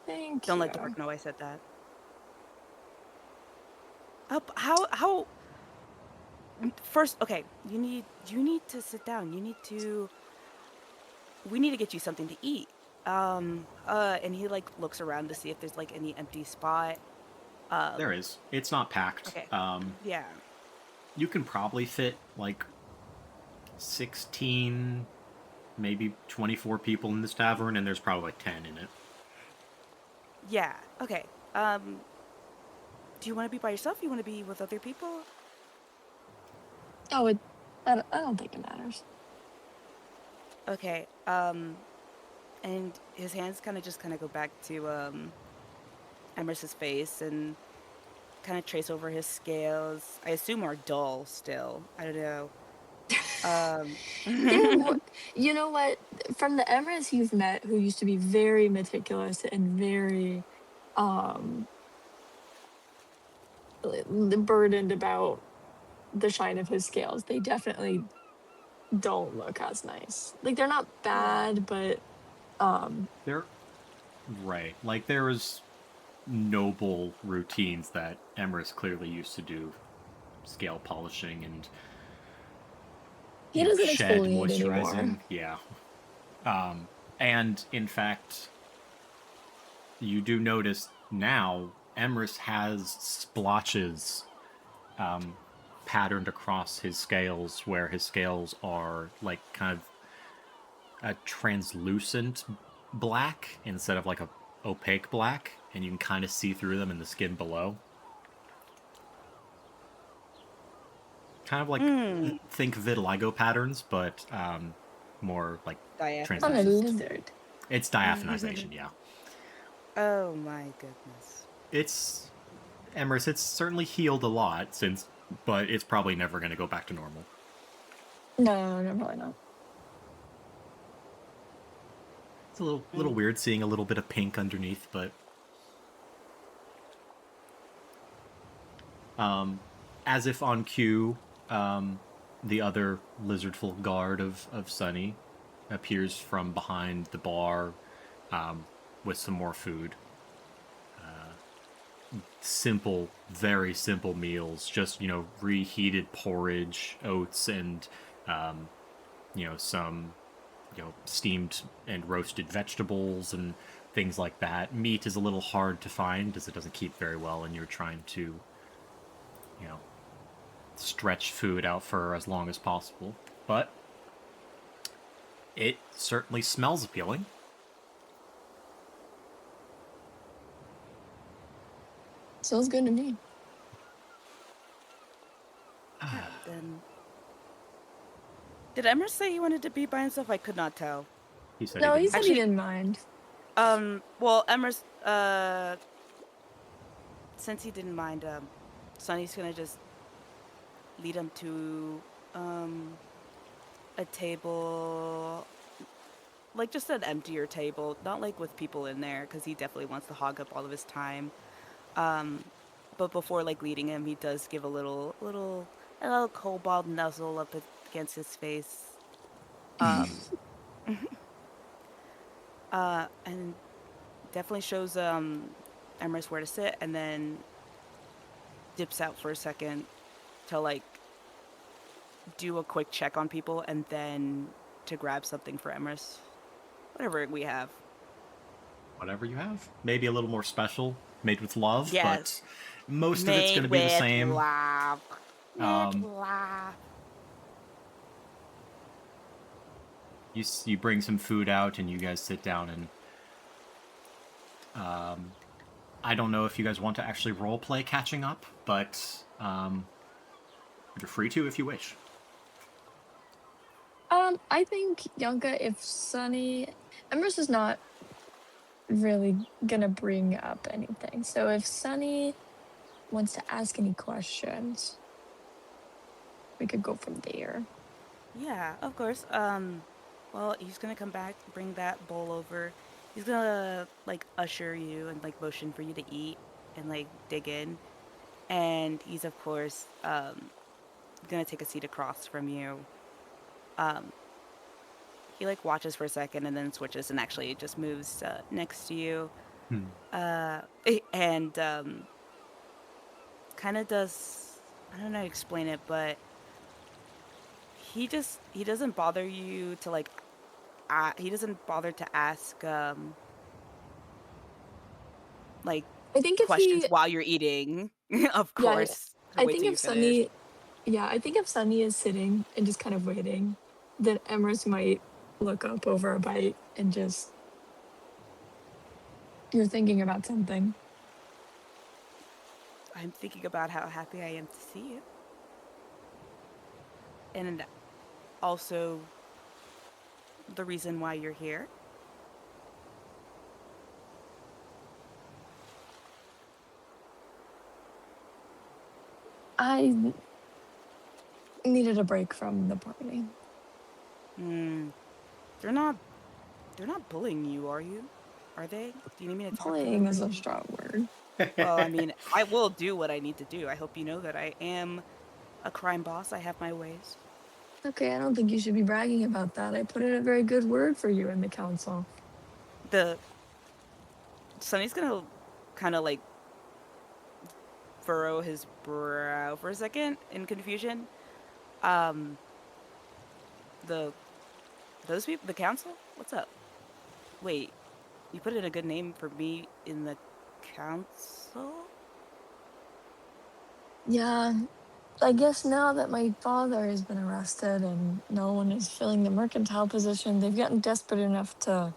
Thank don't you. let Dark know I said that. How first, okay, you need to sit down. You need to we need to get you something to eat. And he like looks around to see if there's like any empty spot. There Um, is. It's not packed. okay. Yeah. You can probably fit like 16, maybe 24 people in this tavern, and there's probably like 10 in it. Yeah. Okay. Um, do you want to be by yourself? You want to be with other people? Oh, I don't think it matters. Okay. And his hands kind of go back to Emers's face and kind of trace over his scales. I assume are dull still. I don't know. Um, They're more. You know what? From the Emrys you've met, who used to be very meticulous and very um burdened about the shine of his scales, they definitely don't look as nice. Like they're not yeah. bad, but um They're right. Like there was noble routines that Emrys clearly used to do, scale polishing and he doesn't shed exfoliate anymore. moisturizing. Yeah. Um, and in fact, you do notice now Emrys has splotches um, patterned across his scales, where his scales are like kind of a translucent black instead of like a opaque black, and you can kind of see through them in the skin below. Kind of like Mm. think vitiligo patterns, but more like On a translucent. Diaphanized. lizard. It's diaphanization, yeah. Oh my goodness. It's Emrys. It's certainly healed a lot since, but it's probably never going to go back to normal. No, no, probably not. It's a little Mm. weird seeing a little bit of pink underneath, but as if on cue, the other lizardful guard of Sunny appears from behind the bar with some more food. Simple, very simple meals. Just reheated porridge, oats, and some steamed and roasted vegetables and things like that. Meat is a little hard to find as it doesn't keep very well, and you're trying to you know stretch food out for as long as possible. But it certainly smells appealing. Sounds good to me. Yeah, then. Did Emrys say he wanted to be by himself? I could not tell. He said No, he he didn't. said he Actually, didn't mind. Well, Emrys, since he didn't mind, Sonny's gonna just lead him to, a table, like just an emptier table, not like with people in there, because he definitely wants to hog up all of his time. Um, but before like leading him, he does give a little cobalt nuzzle up against his face. Um, and definitely shows Emrys where to sit, and then dips out for a second to like do a quick check on people, and then to grab something for Emrys, whatever we have. Whatever you have. Maybe a little more special, made with love, but Yes, most of it's going made to be the with same. love. With Um, love. you bring some food out and you guys sit down and I don't know if you guys want to actually role play catching up, but you're free to if you wish. I think Yonka, if Sunny, Emrys is not really gonna bring up anything. So if Sunny wants to ask any questions, we could go from there. Yeah, of course. Well, he's gonna come back, bring that bowl over. He's gonna like usher you and like motion for you to eat and like dig in. And he's of course gonna take a seat across from you. Um, he like watches for a second and then switches and actually just moves next to you. And kind of does, I don't know how to explain it, but he doesn't bother you to like he doesn't bother to ask like I think if questions he, while you're eating. Of yeah, course, to I wait think till if you finish. Sunny, yeah, I think if Sunny is sitting and just kind of waiting, then Emrys might look up over a bite and just, you're thinking about something. I'm thinking about how happy I am to see you, and also the reason why you're here. I needed a break from the party. Hmm. They're not. They're not bullying you, are you? Are they? Do you need me to talk to Bullying them or is a anything? strong word. Well, I mean, I will do what I need to do. I hope you know that I am a crime boss. I have my ways. Okay, I don't think you should be bragging about that. I put in a very good word for you in the council. The Sonny's gonna kind of like furrow his brow for a second in confusion. Um, the those people, the council. What's up? Wait, you put in a good name for me in the council? Yeah, I guess now that my father has been arrested and no one is filling the mercantile position, they've gotten desperate enough to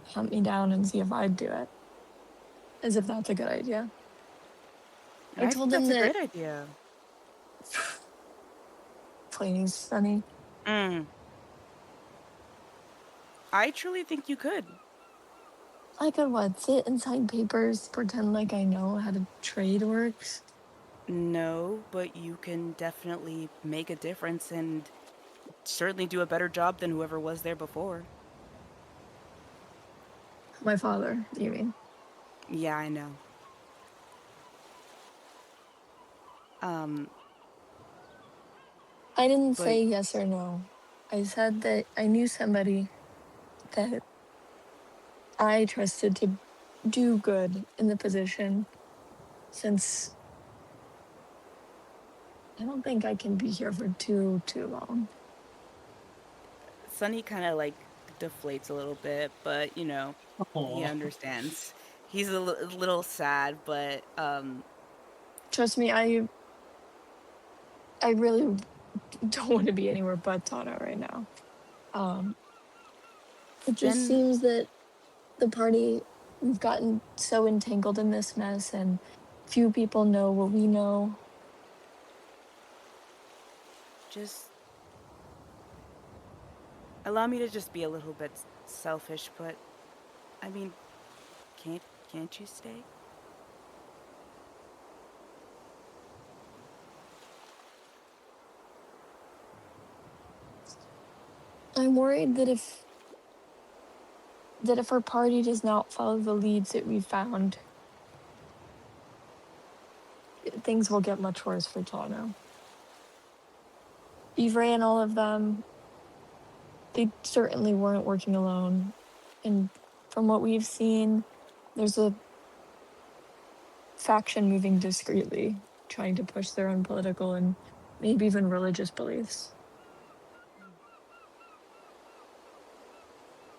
hunt me down and see if I'd do it. As if that's a good idea. I I think told them that's a that great idea. please, Sonny. Mm, I truly think you could. I could what? Sit and sign papers, pretend like I know how to trade works. No, but you can definitely make a difference and certainly do a better job than whoever was there before. My father, you mean? Yeah, I know. Um, I didn't but say yes or no. I said that I knew somebody that I trusted to do good in the position since I don't think I can be here for too long. Sunny kind of like deflates a little bit, but you know, he Aw. understands. He's a little sad, but Trust me, I really don't want to be anywhere but Tano right now. Um, it just then seems that the party We've gotten so entangled in this mess, and few people know what we know. Just allow me to just be a little bit selfish, but I mean, can't can't you stay? I'm worried that if our party does not follow the leads that we found, things will get much worse for Tano. Ivray and all of them, they certainly weren't working alone. And from what we've seen, there's a faction moving discreetly, trying to push their own political and maybe even religious beliefs.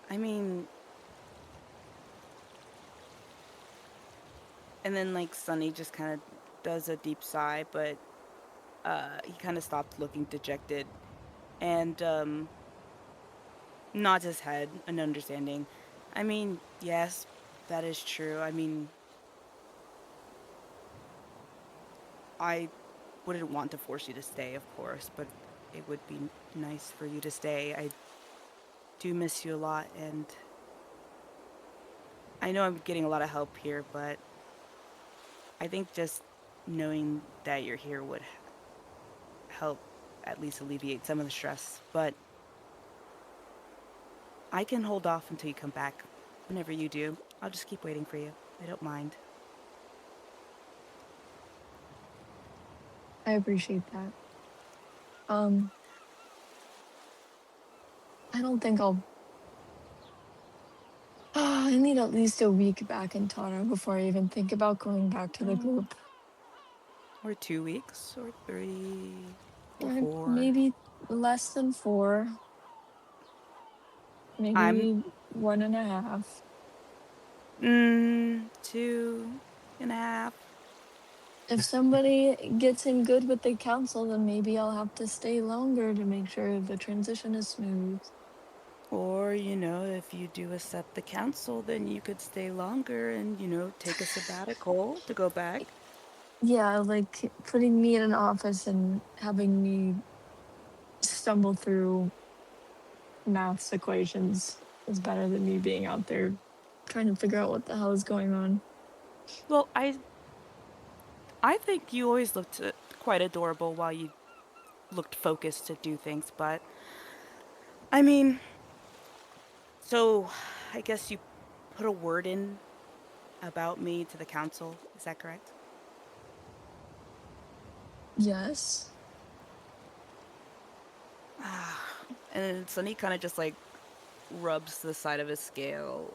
I mean, and then like Sunny just kind of does a deep sigh, but he kind of stopped looking dejected and nods his head in understanding. I mean, yes, that is true. I mean, I wouldn't want to force you to stay, of course, but it would be nice for you to stay. I do miss you a lot, and I know I'm getting a lot of help here, but I think just knowing that you're here would help at least alleviate some of the stress. But I can hold off until you come back. Whenever you do, I'll just keep waiting for you. I don't mind. I appreciate that. Um, I don't think I'll. I need at least a week back in Tano before I even think about going back to the Oh, group. or 2 weeks, or 3, or Or 4. maybe less than 4, I'm maybe 1.5. 2 and a half. If somebody gets in good with the council, then maybe I'll have to stay longer to make sure the transition is smooth. Or, if you do accept the council, then you could stay longer and, take a sabbatical to go back. Yeah, like putting me in an office and having me stumble through maths equations is better than me being out there trying to figure out what the hell is going on. Well, I think you always looked quite adorable while you looked focused to do things, but I mean, so I guess you put a word in about me to the council. Is that correct? Yes. And then Sunny kind of just like rubs the side of his scale,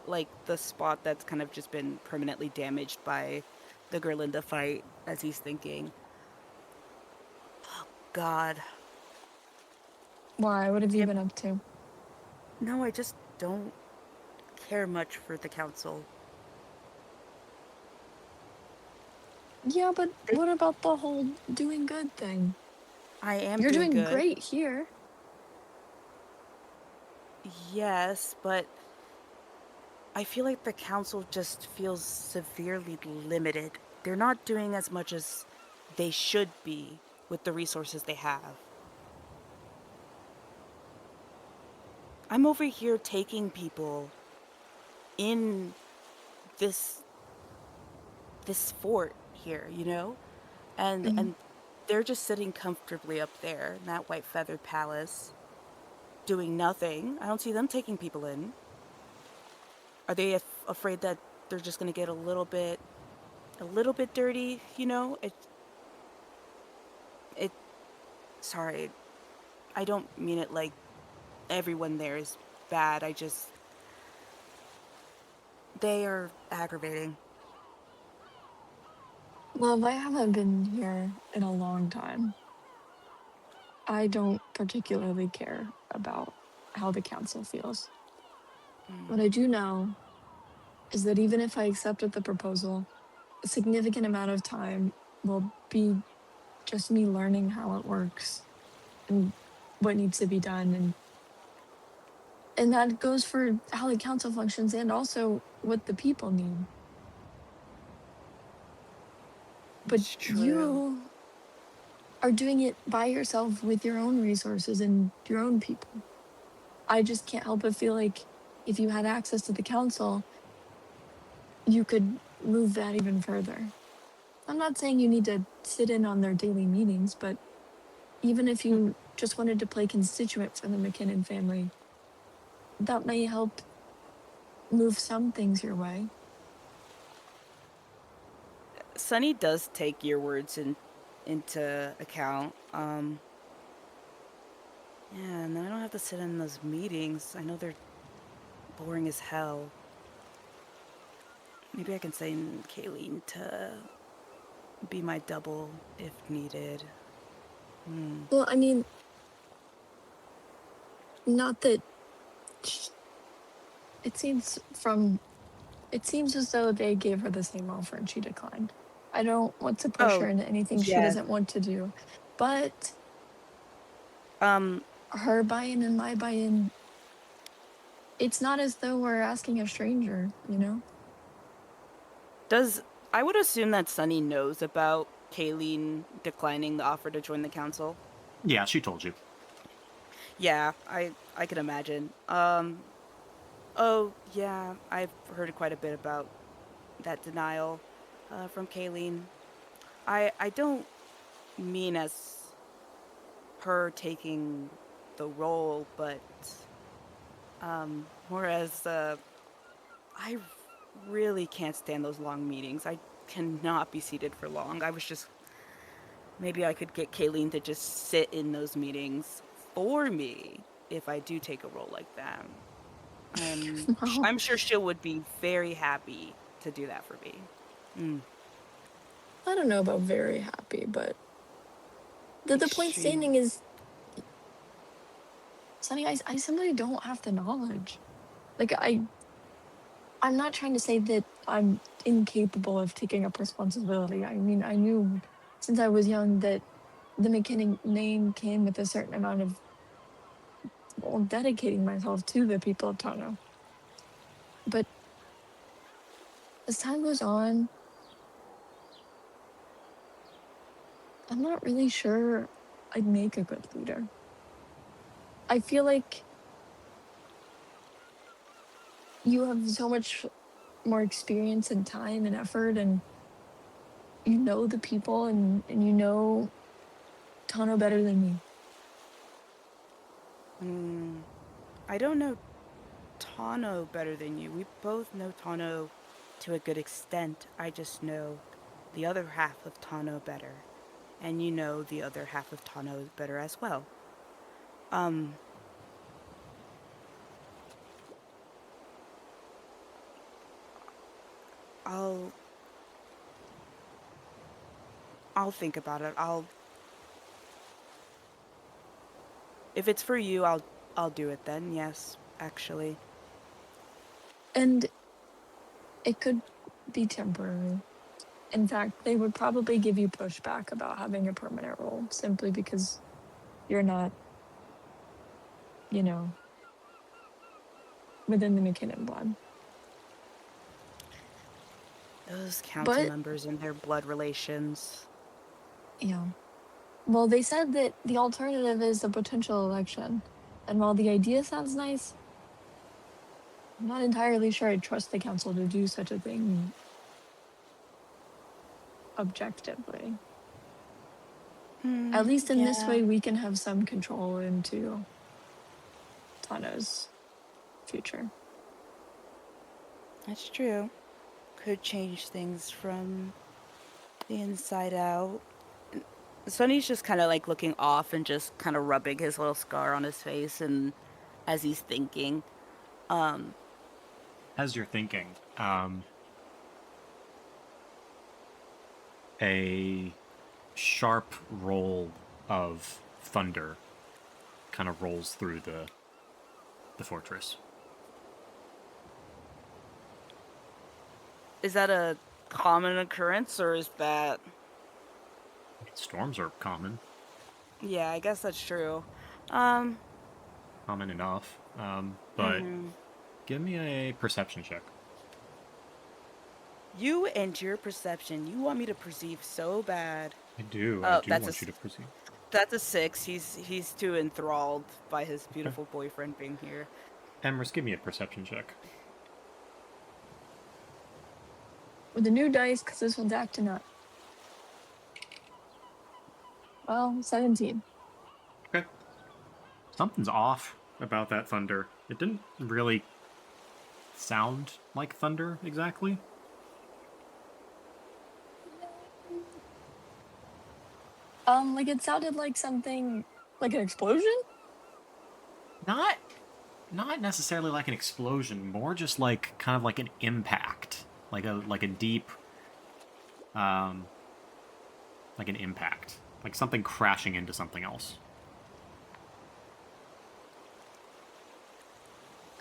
like the spot that's kind of just been permanently damaged by the Gerlinda fight as he's thinking, God, Why? What have you can't, been up to? no, I just don't care much for the council. Yeah, but They, what about the whole doing good thing? I am You're doing doing good, great here. yes, but I feel like the council just feels severely limited. They're not doing as much as they should be with the resources they have. I'm over here taking people in this fort here, And Mhm. and they're just sitting comfortably up there in that white feathered palace, doing nothing. I don't see them taking people in. Are they afraid that they're just going to get a little bit dirty, It sorry. I don't mean it like everyone there is bad. They are aggravating. Love, I haven't been here in a long time. I don't particularly care about how the council feels. Mm. What I do know is that even if I accepted the proposal, a significant amount of time will be just me learning how it works and what needs to be done. And And that goes for how the council functions and also what the people need. But It's true. you are doing it by yourself with your own resources and your own people. I just can't help but feel like if you had access to the council, you could move that even further. I'm not saying you need to sit in on their daily meetings, but even if you just wanted to play constituent for the McKinnon family, that may help move some things your way. Sunny does take your words into account. Yeah, and then I don't have to sit in those meetings. I know they're boring as hell. Maybe I can send Kayleen to be my double if needed. Well, I mean, not that sh- it seems from it seems as though they gave her the same offer and she declined. I don't want to push Oh, her into anything she yes. doesn't want to do, but Um, her buy-in and my buy-in, it's not as though we're asking a stranger, you know? does I would assume that Sunny knows about Kayleen declining the offer to join the council. Yeah, she told you. Yeah, I can imagine. Oh yeah, I've heard quite a bit about that denial from Kayleen. I don't mean as her taking the role, but more as I really can't stand those long meetings. I cannot be seated for long. I was just maybe I could get Kayleen to just sit in those meetings for me if I do take a role like that. Well, I'm sure she would be very happy to do that for me. Mm. I don't know about very happy, but the point Extreme. standing is, Sonny, I simply don't have the knowledge. Like I'm not trying to say that I'm incapable of taking up responsibility. I mean, I knew since I was young that the McKinnon name came with a certain amount of, well, dedicating myself to the people of Tano. But as time goes on, I'm not really sure I'd make a good leader. I feel like you have so much more experience and time and effort, and you know the people, and you know Tano better than me. Mm. I don't know Tano better than you. We both know Tano to a good extent. I just know the other half of Tano better. And you know the other half of Tano better as well. Um, I'll I'll think about it. If it's for you, I'll do it then. Yes, actually. And it could be temporary. In fact, they would probably give you pushback about having a permanent role simply because you're not, you know, within the McKinnon blood. Those council But, members and their blood relations. you know, well, they said that the alternative is a potential election. And while the idea sounds nice, I'm not entirely sure I trust the council to do such a thing objectively. At least in this Yeah, way, we can have some control into Tano's future. that's true. Could change things from the inside out. Sonny's just kind of like looking off and just kind of rubbing his little scar on his face and as he's thinking. Um, As you're thinking, a sharp roll of thunder kind of rolls through the fortress. is that a common occurrence or is that Storms are common, yeah, I guess that's true. common enough. but give me a perception check. You and your perception. You want me to perceive so bad. I do That's want you to perceive. That's a 6. He's too enthralled by his beautiful boyfriend being here. Emrys, give me a perception check. With the new dice, because this one's acting up. Well, 17. Okay. Something's off about that thunder. It didn't really sound like thunder exactly. Like it sounded like something, like an explosion? Not necessarily like an explosion, more just like kind of like an impact. Like a deep like an impact. Like something crashing into something else.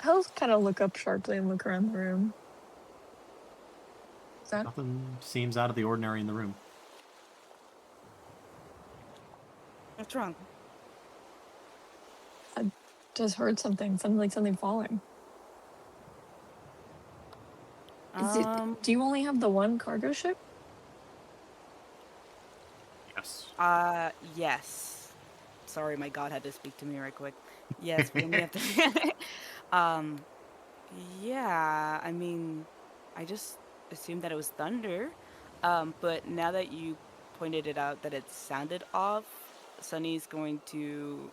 I'll kind of look up sharply and look around the room. Is that Nothing seems out of the ordinary in the room. What's wrong? just heard something? Sounded like something falling. Do you only have the one cargo ship? Yes. Yes. Sorry, my god had to speak to me right quick. Yes, we only have to. Yeah. I mean, I just assumed that it was thunder. But now that you pointed it out that it sounded off, Sunny's going to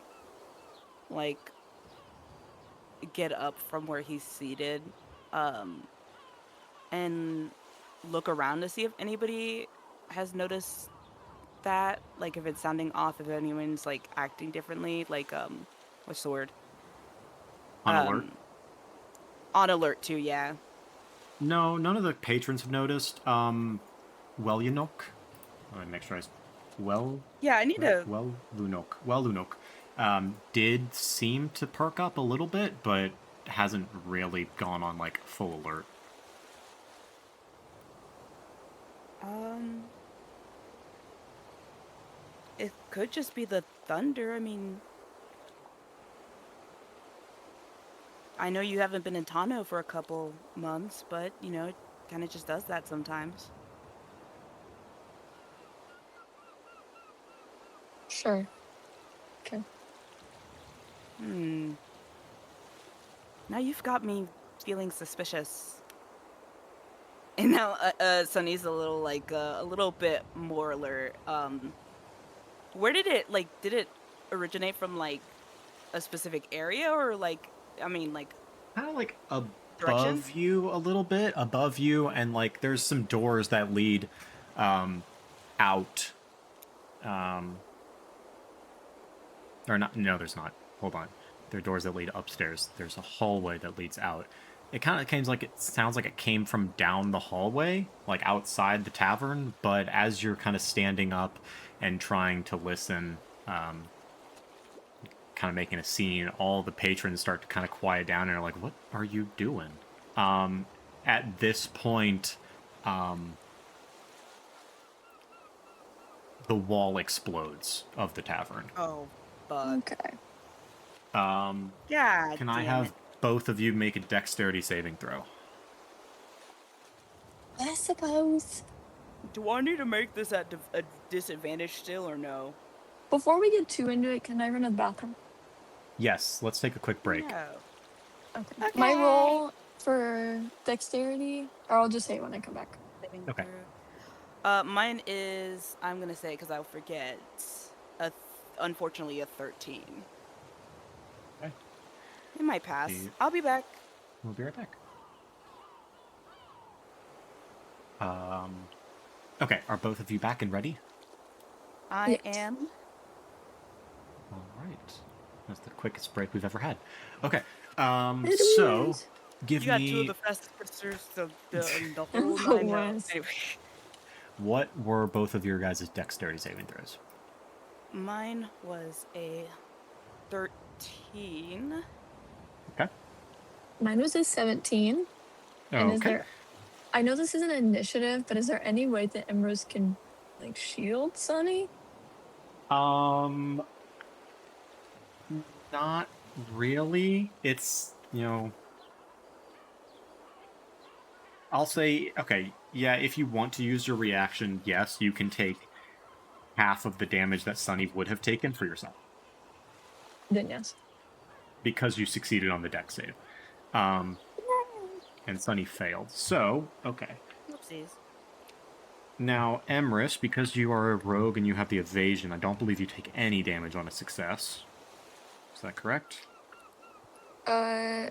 like get up from where he's seated, and look around to see if anybody has noticed that, like if it's sounding off, if anyone's like acting differently, like what's the word? On alert? On alert too, yeah. No, none of the patrons have noticed. Lunok. Let me make sure Yeah, I need to. Lunok. Did seem to perk up a little bit, but hasn't really gone on like full alert. It could just be the thunder. I mean, I know you haven't been in Tano for a couple months, but you know, it kind of just does that sometimes. Sure. Okay. Now you've got me feeling suspicious. And now Sunny's a little like a little bit more alert. Where did it originate from, like a specific area, or like, I mean, like Kind of like direction? above you a little bit, above you, and like there's some doors that lead out. Or not, no, there's not. Hold on. There are doors that lead upstairs. There's a hallway that leads out. It kind of sounds like it came from down the hallway, like outside the tavern, but as you're kind of standing up and trying to listen, kind of making a scene, all the patrons start to kind of quiet down and are like, what are you doing? At this point, the wall explodes of the tavern. Oh, bug. Okay. Yeah. Can I have both of you make a dexterity saving throw? I suppose. Do I need to make this at a disadvantage still, or no? Before we get too into it, can I run to the bathroom? Yes, let's take a quick break. No. Okay. My roll for dexterity, or I'll just say it when I come back. Okay. Mine is, I'm gonna say, because I'll forget, unfortunately a 13. Okay. It might pass. I'll be back. We'll be right back. Okay, are both of you back and ready? I am. All right. That's the quickest break we've ever had. Okay. It So is. give You got me two of the fastest sisters of the whole The nine yards. worst. Anyway. what were both of your guys' dexterity saving throws? Mine was a 13. Okay. Mine was a 17. And is Okay. there... I know this is an initiative, but is there any way that Emrys can, like, shield Sunny? Not really. It's you know, I'll say, okay, yeah, if you want to use your reaction, yes, you can take half of the damage that Sunny would have taken for yourself. Then yes. Because you succeeded on the deck save. And Sunny failed. So, okay. Oopsies. Now, Emrys, because you are a rogue and you have the evasion, I don't believe you take any damage on a success. Is that correct? I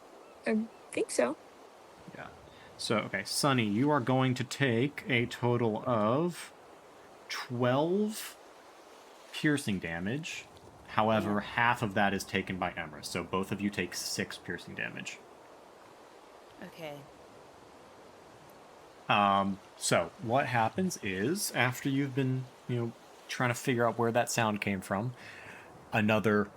think so. Yeah. So, okay, Sunny, you are going to take a total of 12 piercing damage. However, half of that is taken by Emrys, so both of you take 6 piercing damage. Okay. So what happens is, after you've been, trying to figure out where that sound came from, another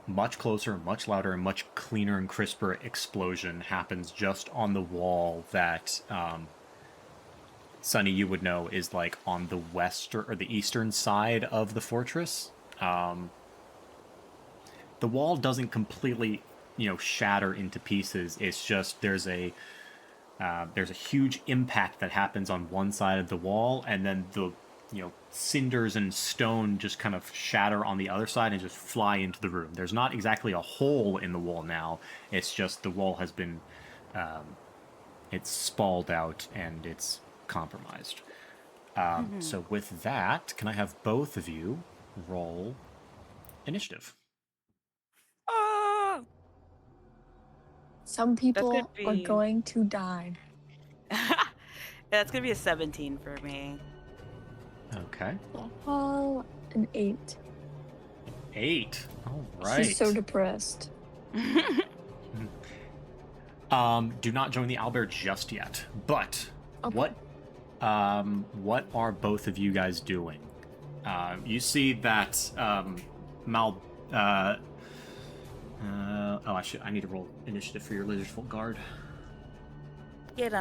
much closer, much louder, and much cleaner and crisper explosion happens just on the wall that, Sunny, you would know is like on the western or the eastern side of the fortress. The wall doesn't completely, shatter into pieces. It's just there's a huge impact that happens on one side of the wall, and then the cinders and stone just kind of shatter on the other side and just fly into the room. There's not exactly a hole in the wall now. It's just the wall has been it's spalled out and it's compromised. So with that, can I have both of you roll initiative? Oh! Some people are be- going to die. That's gonna be a 17 for me. Okay. Oh, an 8. 8. All right. She's so depressed. Do not join the owlbear just yet. But Okay. what are both of you guys doing? You see that I need to roll initiative for your Lizardfolk Guard. Get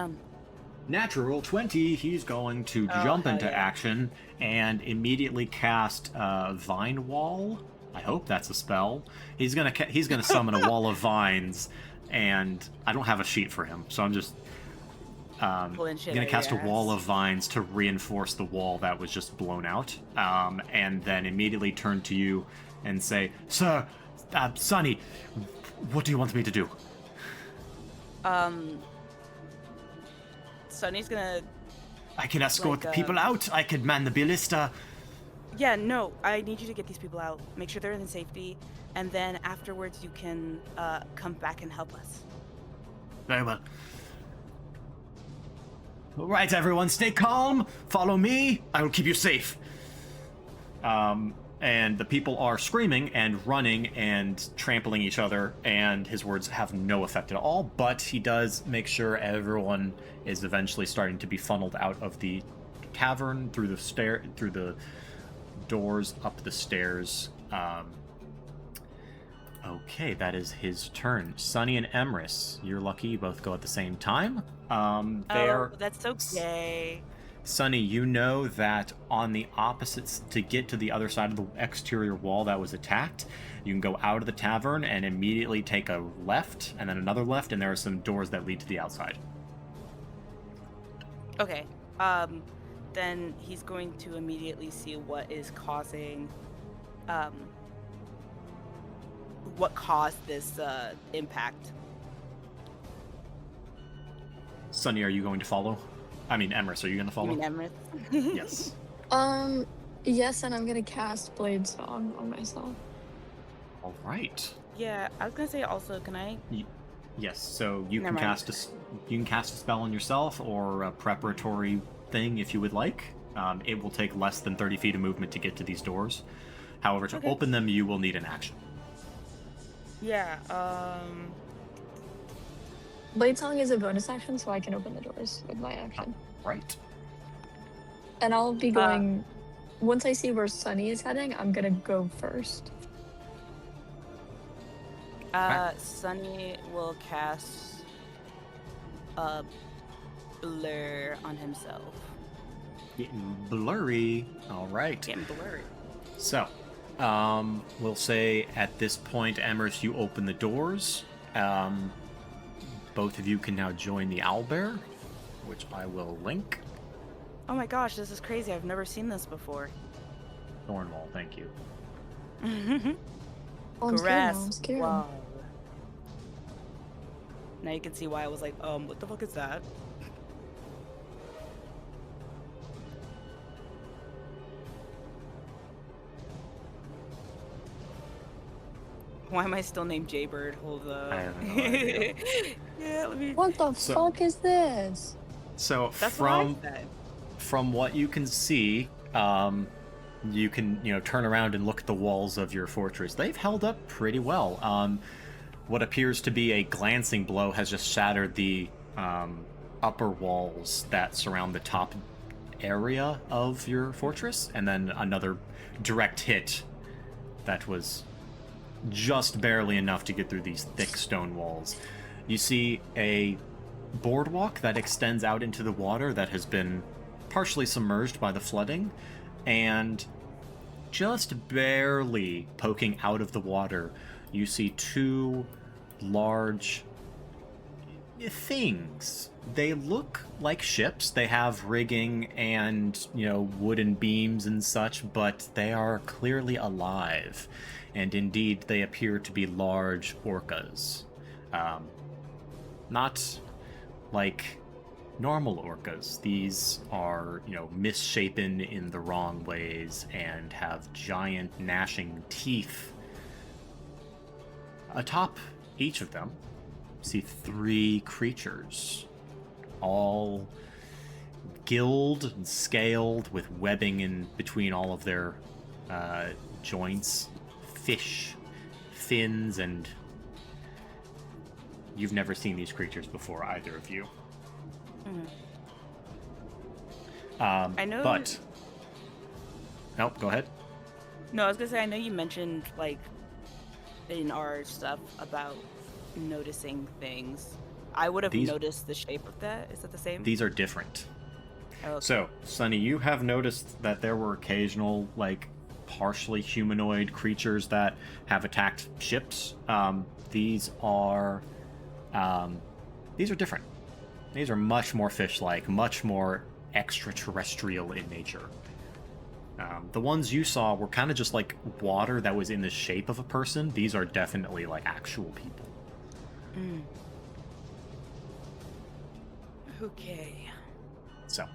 Natural 20, he's going to jump hell into yeah. action and immediately cast Vine Wall. I hope that's a spell. He's gonna summon a wall of vines, and I don't have a sheet for him, so I'm just gonna cast a wall of vines to reinforce the wall that was just blown out, and then immediately turn to you and say, "Sir, Sunny, what do you want me to do?" Sunny's gonna... I can escort Like, people out. I could man the ballista. Yeah, no, I need you to get these people out. Make sure they're in safety, and then afterwards you can come back and help us. Very well. All right, everyone, stay calm. Follow me. I will keep you safe. And the people are screaming and running and trampling each other, and his words have no effect at all, but he does make sure everyone is eventually starting to be funneled out of the cavern through the doors, up the stairs. Okay, that is his turn. Sunny and Emrys, you're lucky you both go at the same time. That's so gay. Sunny, you know that on the opposites, to get to the other side of the exterior wall that was attacked, you can go out of the tavern and immediately take a left, and then another left, and there are some doors that lead to the outside. Okay. Then he's going to immediately see what is causing, what caused this impact. Sunny, are you going to follow? I mean, Emrys, are you going to follow? You mean Emrys? Yes. Yes, and I'm gonna cast Blade Song on myself. All right. Yeah, I was gonna say also, can I? Yes. So you Never can mind. cast a spell on yourself or a preparatory thing if you would like. It will take less than 30 feet of movement to get to these doors. However, to open them, you will need an action. Yeah. Blade Song is a bonus action, so I can open the doors with my action. Right. And I'll be going... once I see where Sunny is heading, I'm gonna go first. Sunny will cast a blur on himself. Getting blurry. All right. Getting blurry. So, we'll say at this point, Emrys, you open the doors. both of you can now join the owlbear, which I will link. Oh my gosh, this is crazy. I've never seen this before. Thornwall, thank you. Oh, I'm scared now. I'm scared. Wow. Now you can see why I was like, what the fuck is that? Why am I still named Jaybird? Hold up. I have no idea. Yeah, let me. What the fuck is this? So That's what I said. from what you can see, you can turn around and look at the walls of your fortress. They've held up pretty well. What appears to be a glancing blow has just shattered the upper walls that surround the top area of your fortress, and then another direct hit that was just barely enough to get through these thick stone walls. You see a boardwalk that extends out into the water that has been partially submerged by the flooding, and just barely poking out of the water, you see two large things. They look like ships. They have rigging and, wooden beams and such, but they are clearly alive. And indeed, they appear to be large orcas. Not like normal orcas. These are, misshapen in the wrong ways and have giant gnashing teeth. Atop each of them, you see 3 creatures, all gilled and scaled with webbing in between all of their joints, fish, fins, and you've never seen these creatures before, either of you. I know. But no, go ahead. No, I was gonna say, I know you mentioned like in our stuff about noticing things. I would have noticed the shape of that. Is that the same? These are different. Oh, okay. So, Sunny, you have noticed that there were occasional, partially humanoid creatures that have attacked ships. These are different. These are much more fish-like, much more extraterrestrial in nature. The ones you saw were kind of just like water that was in the shape of a person. These are definitely like actual people. Okay. So,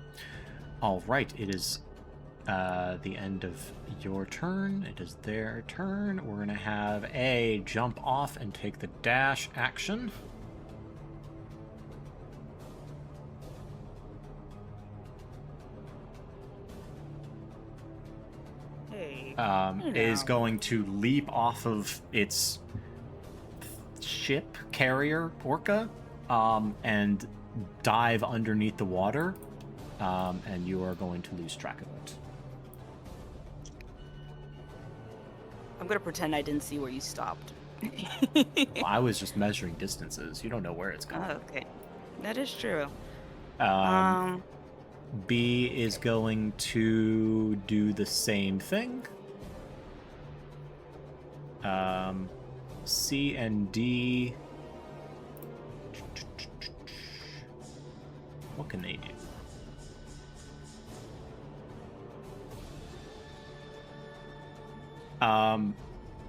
all right, it is the end of your turn. It is their turn. We're going to have A jump off and take the dash action. Hey. Is going to leap off of its ship carrier orca and dive underneath the water, and you are going to lose track of it. I'm gonna pretend I didn't see where you stopped. Well, I was just measuring distances. You don't know where it's going. Oh, okay. That is true. B is going to do the same thing. C and D. What can they do?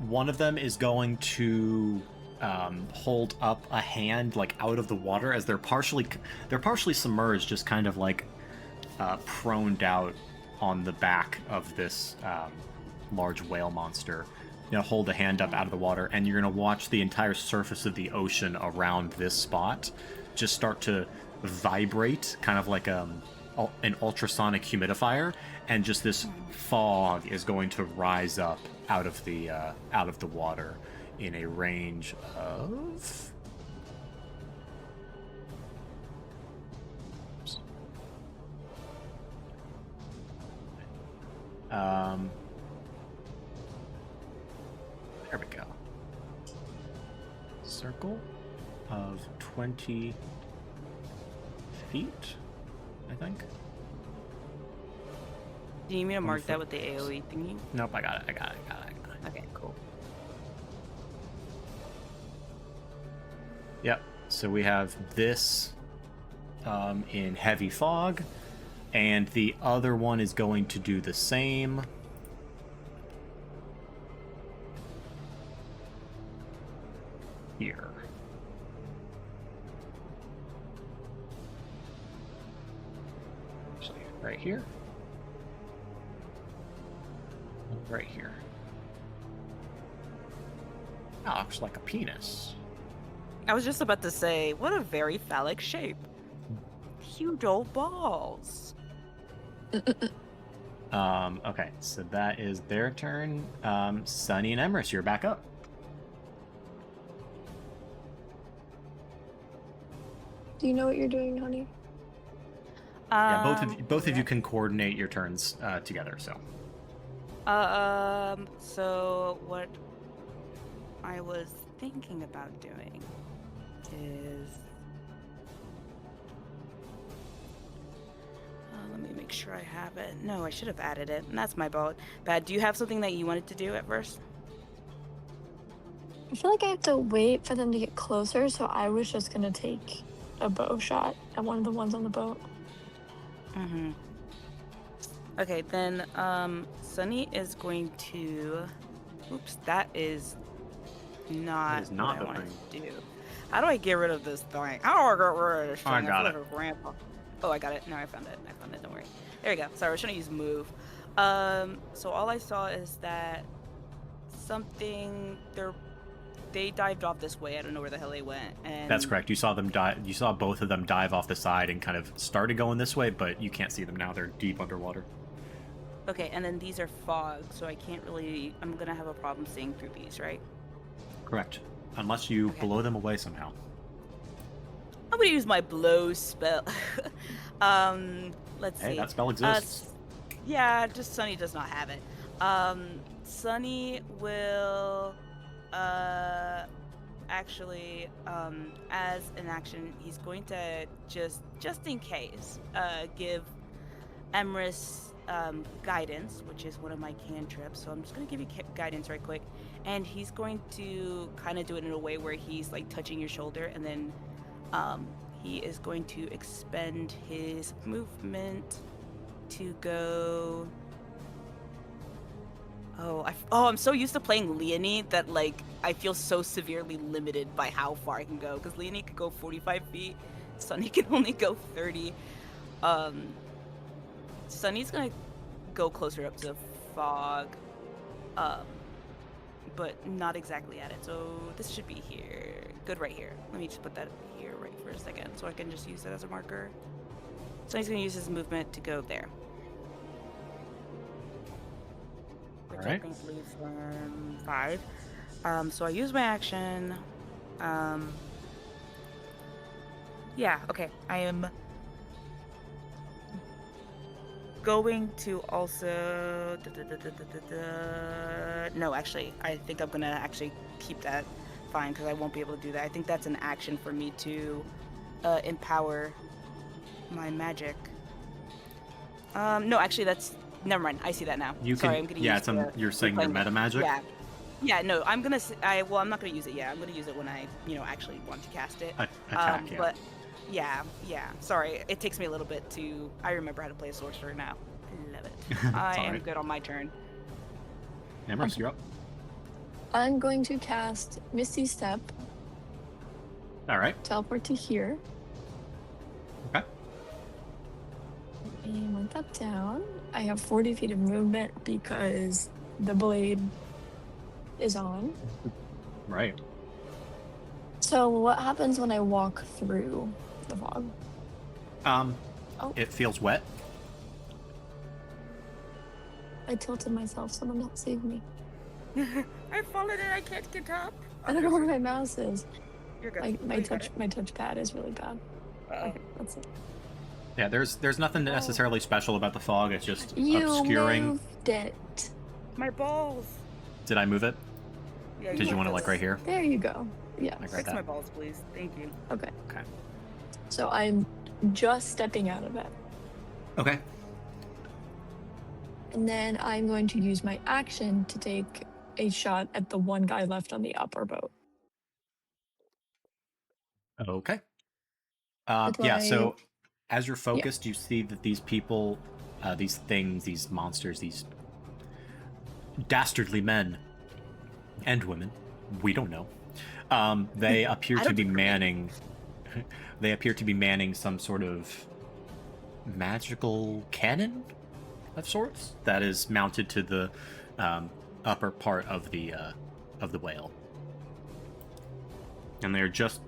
One of them is going to hold up a hand out of the water as they're partially submerged, just kind of proned out on the back of this large whale monster. Hold a hand up out of the water, and you're going to watch the entire surface of the ocean around this spot just start to vibrate, kind of like an ultrasonic humidifier, and just this fog is going to rise up out of the water in a range of... there we go. Circle of 20 feet, I think. Do you need me to mark that with the AoE thingy? Nope, I got it. Okay, cool. Yep. So we have this in heavy fog, and the other one is going to do the same. Here. Actually, right here. Right here. Oh, looks like a penis. I was just about to say, what a very phallic shape. Huge old balls. Okay, so that is their turn. Sunny and Emrys, you're back up. Do you know what you're doing, honey? Yeah, both of you can coordinate your turns together. So. So what I was thinking about doing is, let me make sure I have it. No, I should have added it, and that's my bad. Do you have something that you wanted to do at first? I feel like I have to wait for them to get closer, so I was just gonna take a bow shot at one of the ones on the boat. Mm-hmm. Okay, then Sunny is going to. Oops, that is not what I wanted to do. How do I get rid of this thing? How do I get rid of this thing? I got it. Grandpa. Oh, I got it. No, I found it. Don't worry. There we go. Sorry, I was trying to use move. So all I saw is that they dived off this way. I don't know where the hell they went. And That's correct. You saw them dive. You saw both of them dive off the side and kind of started going this way, but you can't see them now. They're deep underwater. Okay, and then these are fog, so I can't really. I'm gonna have a problem seeing through these, right? Correct. Unless you blow them away somehow. I'm gonna use my blow spell. Let's see. Hey, that spell exists. Yeah, just Sunny does not have it. Sunny will actually as an action, he's going to just in case give Emrys guidance, which is one of my cantrips. So I'm just gonna give you guidance right quick, and he's going to kind of do it in a way where he's like touching your shoulder, and then he is going to expend his movement to go. I'm so used to playing Leonie that like I feel so severely limited by how far I can go, because Leonie could go 45 feet, Sunny can only go 30. Sunny's gonna go closer up to fog, but not exactly at it. So this should be here. Good, right here. Let me just put that here right for a second, so I can just use that as a marker. Sunny's gonna use his movement to go there. Which All right. I think leaves him 5. So I use my action. Yeah, okay. I am going to also. No, actually, I think I'm gonna actually keep that fine, because I won't be able to do that. I think that's an action for me to empower my magic. No, actually, that's. Never mind. I see that now. You Sorry, can. I'm gonna Yeah, use you're saying your meta magic. Yeah. Yeah. No, I'm gonna. I'm not gonna use it. Yeah, I'm gonna use it when I, actually want to cast it. Attack. Yeah. But yeah. Sorry, it takes me a little bit to. I remember how to play a sorcerer now. I love it. I am good on my turn. Emrys, you're up. I'm going to cast Misty Step, All right. teleport to here, Okay. and with that down, I have 40 feet of movement because the blade is on. Right. So what happens when I walk through the fog? It feels wet. I tilted myself. Someone else save me. I've fallen and I can't get up. I don't know where my mouse is. You're good. My touchpad is really bad. Okay, that's it. Yeah, there's nothing necessarily special about the fog. It's just You obscuring. moved it. My balls. Did I move it? Yeah, Did you want it like right here? There you go. Yeah. Like right Fix my that. balls, please. Thank you. Okay. Okay. So I'm just stepping out of it. Okay. And then I'm going to use my action to take a shot at the one guy left on the upper boat. Okay. With Yeah, my so as you're yeah. focused, you see that these people, these things, these monsters, these dastardly men and women, we don't know, they appear I to don't be discriminate. manning. They appear to be manning some sort of magical cannon of sorts that is mounted to the upper part of the whale, and they're just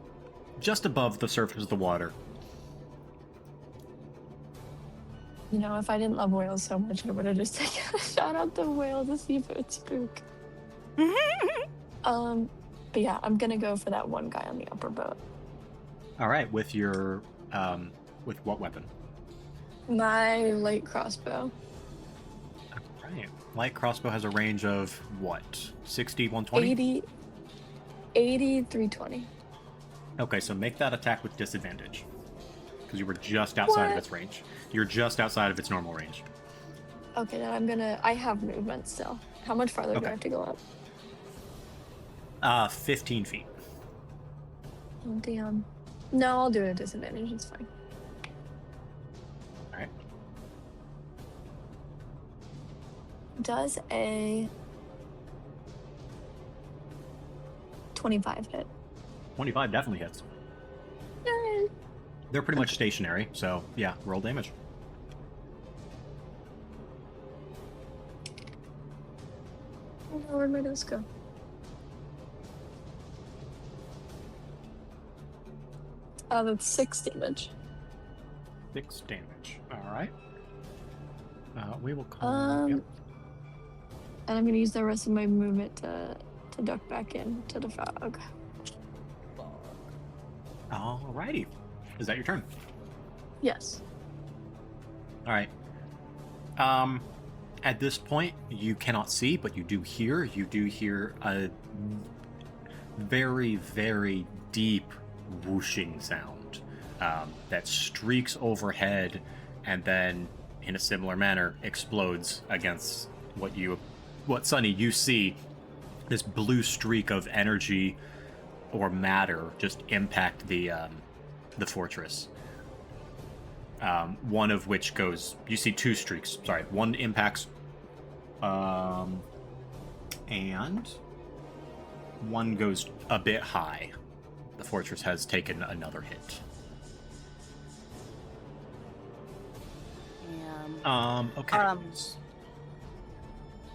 above the surface of the water. You know, if I didn't love whales so much, I would have just taken a shot at the whale to see if it would spook. But yeah, I'm gonna go for that one guy on the upper boat. All right, with your with what weapon? My light crossbow. All right, light crossbow has a range of what? 60, 120? 80, 320. Okay, so make that attack with disadvantage because you were just outside of What? its range. You're just outside of its normal range. Okay, then I have movement still. How much farther do I Okay. have to go up? 15 feet. Oh, damn. No, I'll do it at disadvantage. It's fine. All right. Does a 25 hit? 25 definitely hits. Yay. They're pretty much stationary, so yeah, roll damage. Oh, no, where'd my dice go? That's 6 damage. 6 damage. All right. We will call. And I'm gonna use the rest of my movement to duck back in to the fog. All righty. Is that your turn? Yes. All right. At this point, you cannot see, but you do hear. You do hear a very, very deep whooshing sound that streaks overhead and then, in a similar manner, explodes against what Sunny, you see this blue streak of energy or matter just impact the fortress. One of which goes. You see two streaks. Sorry, one impacts, and one goes a bit high. The fortress has taken another hit. Yeah. Okay. I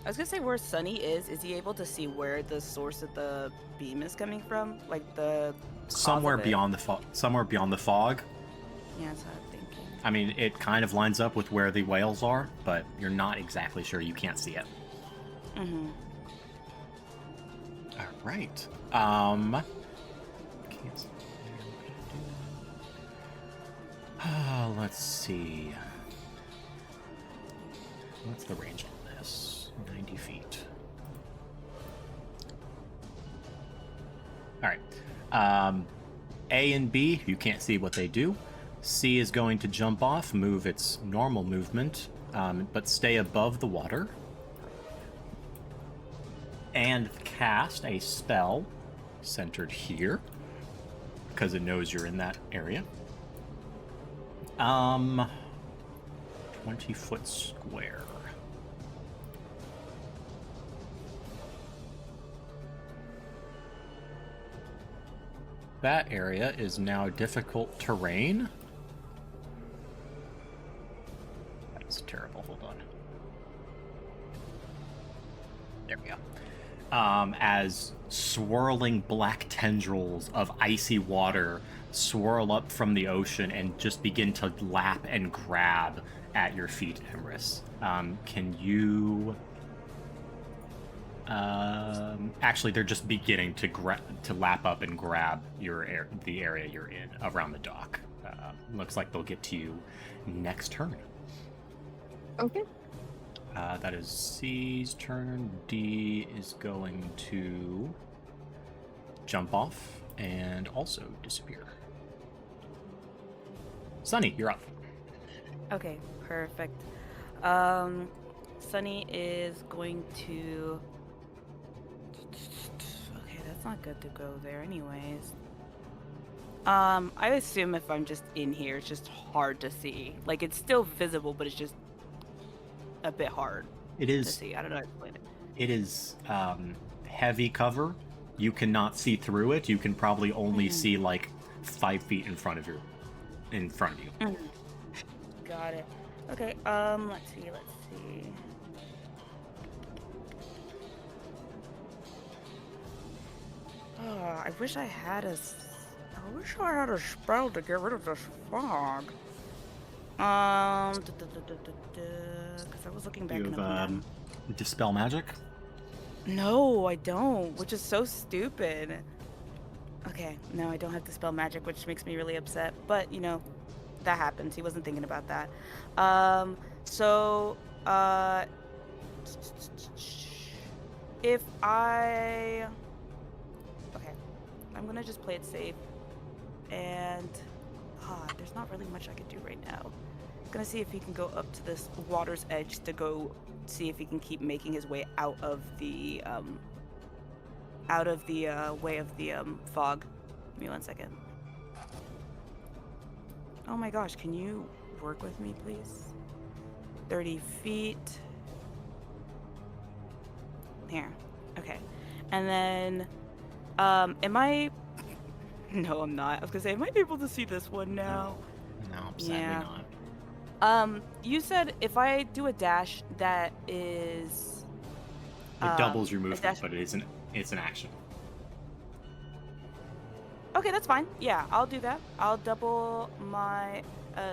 was gonna say where Sunny is. Is he able to see where the source of the beam is coming from? Like the somewhere beyond the fog. Somewhere beyond the fog. Yeah, that's what I'm thinking. I mean, it kind of lines up with where the whales are, but you're not exactly sure. You can't see it. Mm-hmm. All right. Let's see. What's the range on this? 90 feet. All right. A and B, you can't see what they do. C is going to jump off, move its normal movement, but stay above the water. And cast a spell centered here, because it knows you're in that area. 20-foot square. That area is now difficult terrain. That's terrible. Hold on. There we go. As swirling black tendrils of icy water swirl up from the ocean and just begin to lap and grab at your feet, Emrys. Can you... actually, they're just beginning to lap up and grab the area you're in around the dock. Looks like they'll get to you next turn. Okay. That is C's turn. D is going to jump off and also disappear. Sunny, you're up. Okay, perfect. Sunny is going to... Okay, that's not good to go there anyways. I assume if I'm just in here, it's just hard to see. Like, it's still visible, but it's just a bit hard It to is. see. I don't know how to explain it. It is heavy cover. You cannot see through it. You can probably only see like 5 feet in front of you. Got it. Okay. Let's see. Oh, I wish I had a spell to get rid of this fog. Because I was looking back You in the have map. dispel magic. No, I don't, which is so stupid. Okay, no, I don't have dispel magic, which makes me really upset. But you know, that happens. He wasn't thinking about that. So, if I, okay, I'm gonna just play it safe, and there's not really much I could do right now. I'm gonna see if he can go up to this water's edge to go see if he can keep making his way out of the way of the fog. Give me 1 second. Oh my gosh, can you work with me, please? 30 feet. Here. Okay. And then, am I... No, I'm not. I was gonna say, am I able to see this one now? No, sadly Yeah. not. You said if I do a dash, that is... It doubles your a movement, dash- but it's an action. Okay, that's fine. Yeah, I'll do that. I'll double my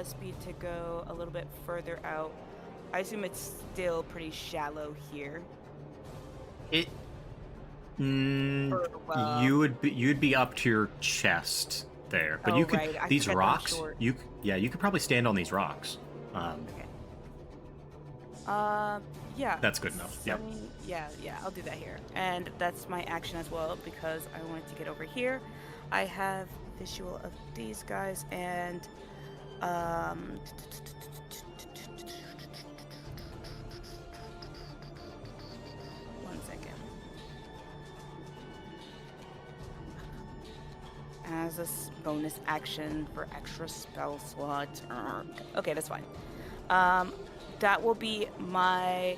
speed to go a little bit further out. I assume it's still pretty shallow here. It. Well, You'd be up to your chest there, but Oh, you could right. I these forgot that I'm rocks. short. You could probably stand on these rocks. Okay. Yeah. That's good enough. Yep. Yeah, I'll do that here. And that's my action as well because I wanted to get over here. I have visual of these guys and 1 second. As a bonus action for extra spell slots. Okay, that's fine. That will be my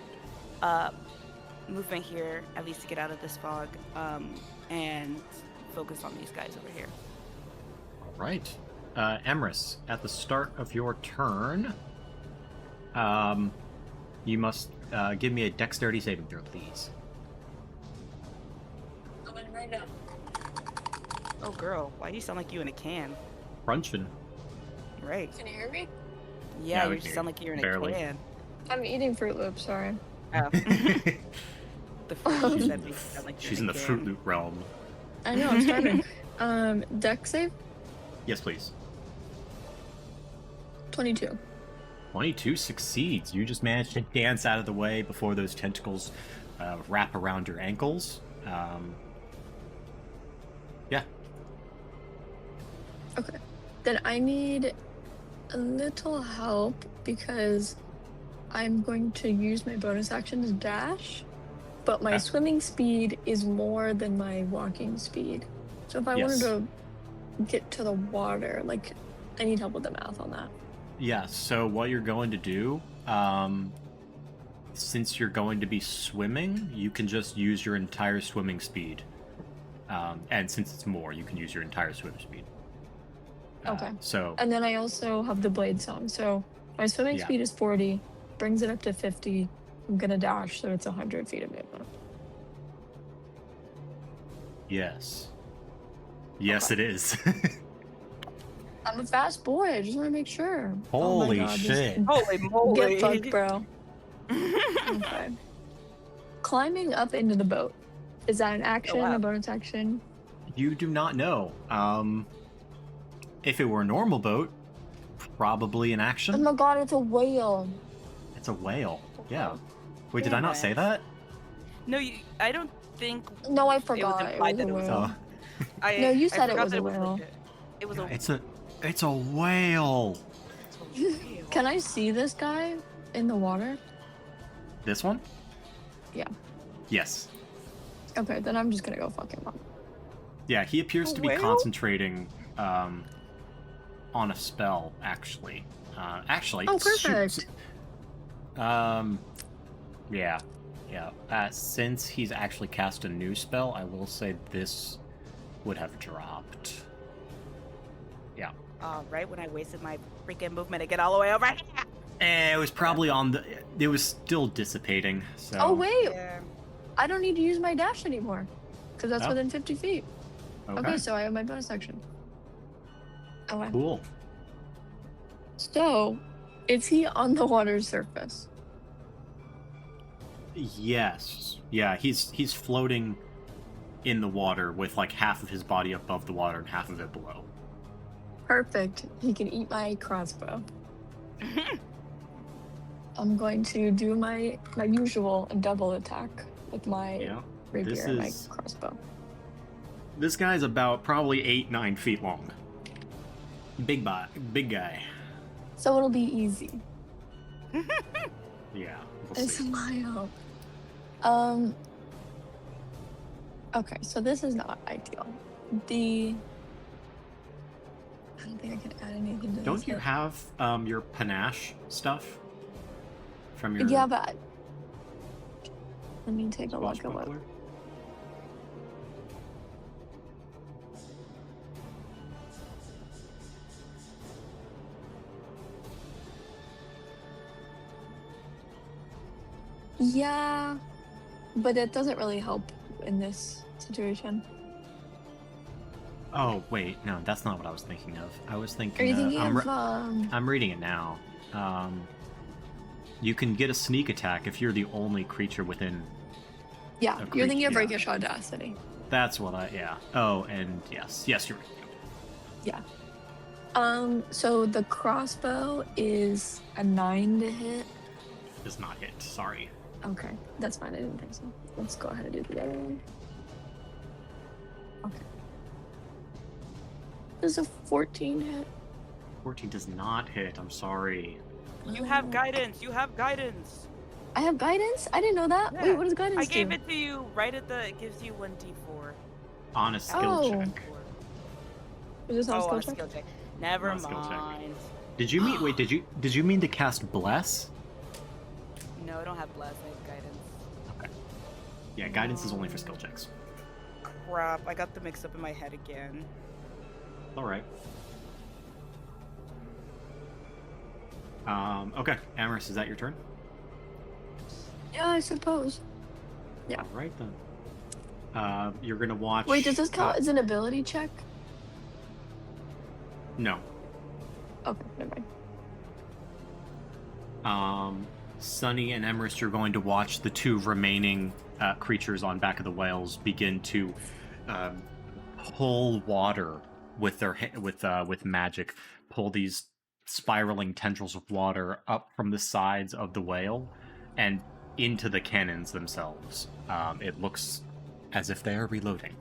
movement here, at least to get out of this fog, and focus on these guys over here. All right, Emrys. At the start of your turn, you must give me a dexterity saving throw, please. Going right now. Oh, girl, why do you sound like you in a can? Crunching. Right. Can you hear me? Yeah, we you can just sound like you're in barely. a can. I'm eating Fruit Loops, sorry. Oh. The fruit you said makes you sound like you're She's in the a Fruit can. Loop realm. I know, I'm starving. Dex save? Yes, please. 22. 22 succeeds. You just managed to dance out of the way before those tentacles wrap around your ankles. Yeah. Okay. Then I need a little help because I'm going to use my bonus action to dash, but my Okay. swimming speed is more than my walking speed. So if I Yes. wanted to get to the water, like, I need help with the math on that. Yeah, so what you're going to do, since you're going to be swimming, you can just use your entire swimming speed. And since it's more, you can use your entire swim speed. Okay. So, And then I also have the blade song. So my swimming Yeah. speed is 40, brings it up to 50. I'm going to dash, so it's 100 feet of movement. yes. Yes, Okay. it is. I'm a fast boy. I just want to make sure. Holy oh my God, shit. Holy moly. Get fucked, bro. Okay. Climbing up into the boat. Is that an action, wow. a bonus action? You do not know. If it were a normal boat, probably an Oh action. my God, it's a whale. It's a whale. Yeah. Wait, did Damn I not it. say that? No, I don't think No, I it was forgot. It implied was a that it was whale. I No, you I said it forgot was that a whale. legit. It was Yeah, a it's a whale. whale. Can I see this guy in the water? This one? Yeah. Yes. Okay, then I'm just gonna go fuck him up. Yeah, he appears A to be whale? concentrating on a spell, actually. Oh, perfect. Yeah. Since he's actually cast a new spell, I will say this would have dropped. Yeah. Right when I wasted my freaking movement to get all the way over here. It was probably on the. It was still dissipating. So. Oh, wait. Yeah. I don't need to use my dash anymore. Because that's Oh. within 50 feet. Okay. Okay, so I have my bonus action. Okay. Cool. So, is he on the water's surface? Yes. Yeah, he's floating in the water with like half of his body above the water and half of it below. Perfect. He can eat my crossbow. I'm going to do my usual double attack with my Yeah. rapier and my crossbow. This guy's about probably 8-9 feet long. Big guy. So it'll be easy. Yeah. We'll see. SWhile. Okay, so this is not ideal. I don't think I can add anything to this. Don't you yet. have your panache stuff from your? Yeah, but let me take a look at what. Swashbuckler? Yeah, but it doesn't really help in this situation. Oh wait, no, that's not what I was thinking of. I was thinking. Are you thinking I'm, of I'm reading it now. You can get a sneak attack if you're the only creature within. Yeah, a you're thinking of creature, Rakish Audacity. That's what I. Yeah. Oh, and yes, you're right. Yeah. So the crossbow is a 9 to hit. Does not hit. Sorry. Okay, that's fine. I didn't think so. Let's go ahead and do the other one. Okay. Does a 14 hit? 14 does not hit. I'm sorry. You have guidance. You have guidance. I have guidance? I didn't know that. Yeah. Wait, what does guidance I do? gave it to you right at the. It gives you 1d4. On a skill Oh. check. Is this not Oh, a on a skill skill check? check. Never On a skill check. mind. Did you mean? Wait, did you mean to cast bless? No, I don't have bless. I have guidance. Okay. Yeah, guidance is only for skill checks. Crap! I got them mixed up in my head again. All right. Okay, Emrys, is that your turn? Yeah, I suppose. Yeah. All right then. You're gonna watch. Wait, does this count as an ability check? No. Okay, never mind. Sunny and Emrys, you're going to watch the two remaining creatures on back of the whales begin to pull water with their with magic. Pull these spiraling tendrils of water up from the sides of the whale and into the cannons themselves. It looks as if they are reloading.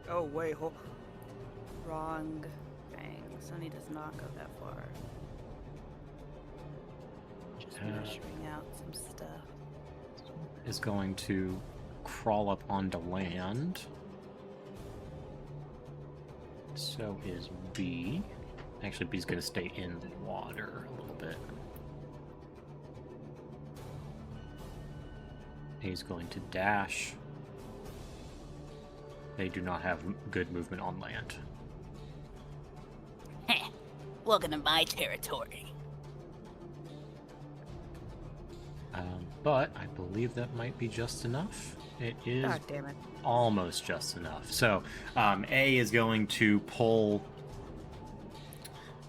Oh wait, wrong thing. Sunny does not go that far. Just measuring out some stuff. Is going to crawl up onto land. So is B. Actually, B's going to stay in the water a little bit. He's going to dash. They do not have good movement on land. Heh. Welcome to my territory. But I believe that might be just enough. It is God damn it. almost just enough. So A is going to pull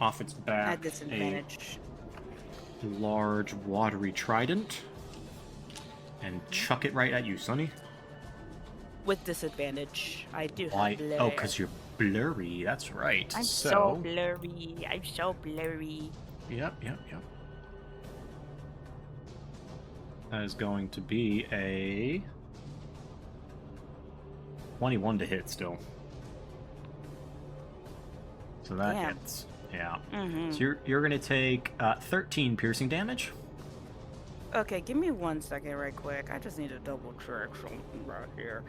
off its back At disadvantage. a large watery trident and chuck it right at you, Sonny. With disadvantage. I do Why? have blur. Oh, because you're blurry. That's right. I'm so blurry. I'm so blurry. Yep. That is going to be a 21 to hit still. So that Damn. hits. Yeah. Mm-hmm. So you're going to take 13 piercing damage. Okay, give me 1 second right quick. I just need to double check something right here.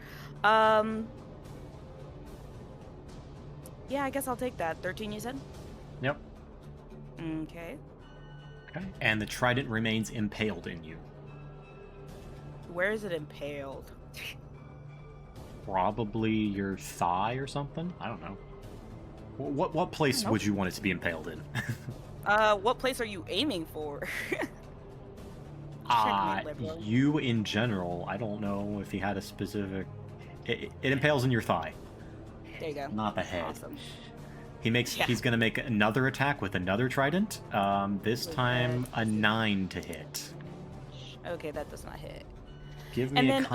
Yeah, I guess I'll take that. 13, you said? Yep. Okay. Okay. And the trident remains impaled in you. Where is it impaled? Probably your thigh or something. I don't know. What place would you want it to be impaled in? What place are you aiming for? Checkmate, liberal. You in general. I don't know if he had a specific. It impales in your thigh, There you go. not the head. Awesome. He's gonna make another attack with another trident. This With time that- a 9 to hit. Okay, that does not hit. Give me And a then,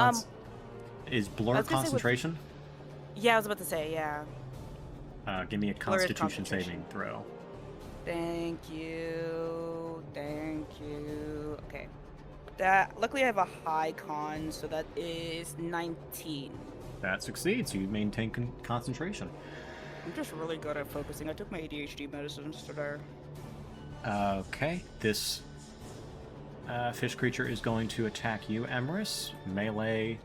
Is blur I was gonna say with- concentration? Yeah, I was about to say, yeah. Give me a Blur is Constitution concentration. saving throw. Thank you. Thank you. Okay. Luckily I have a high con, so that is 19. That succeeds. You maintain concentration. I'm just really good at focusing. I took my ADHD medicines today. Okay, this fish creature is going to attack you, Emrys. Melee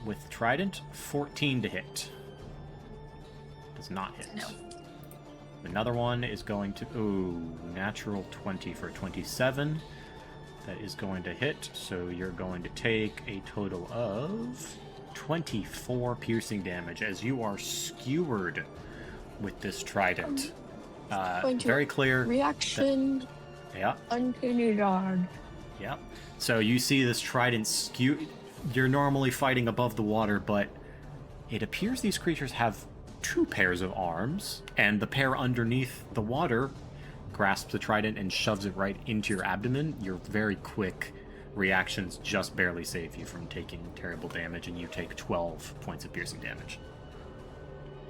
with trident, 14 to hit. Does not hit. No. Another one is going to... Ooh, natural 20 for 27. That is going to hit, so you're going to take a total of 24 piercing damage as you are skewered with this trident. Going to Very clear. Reaction. Yeah. Uncanny dog. Yep. So you see this trident skew. You're normally fighting above the water, but it appears these creatures have 2 pairs of arms, and the pair underneath the water grasps the trident and shoves it right into your abdomen. Your very quick reactions just barely save you from taking terrible damage, and you take 12 points of piercing damage.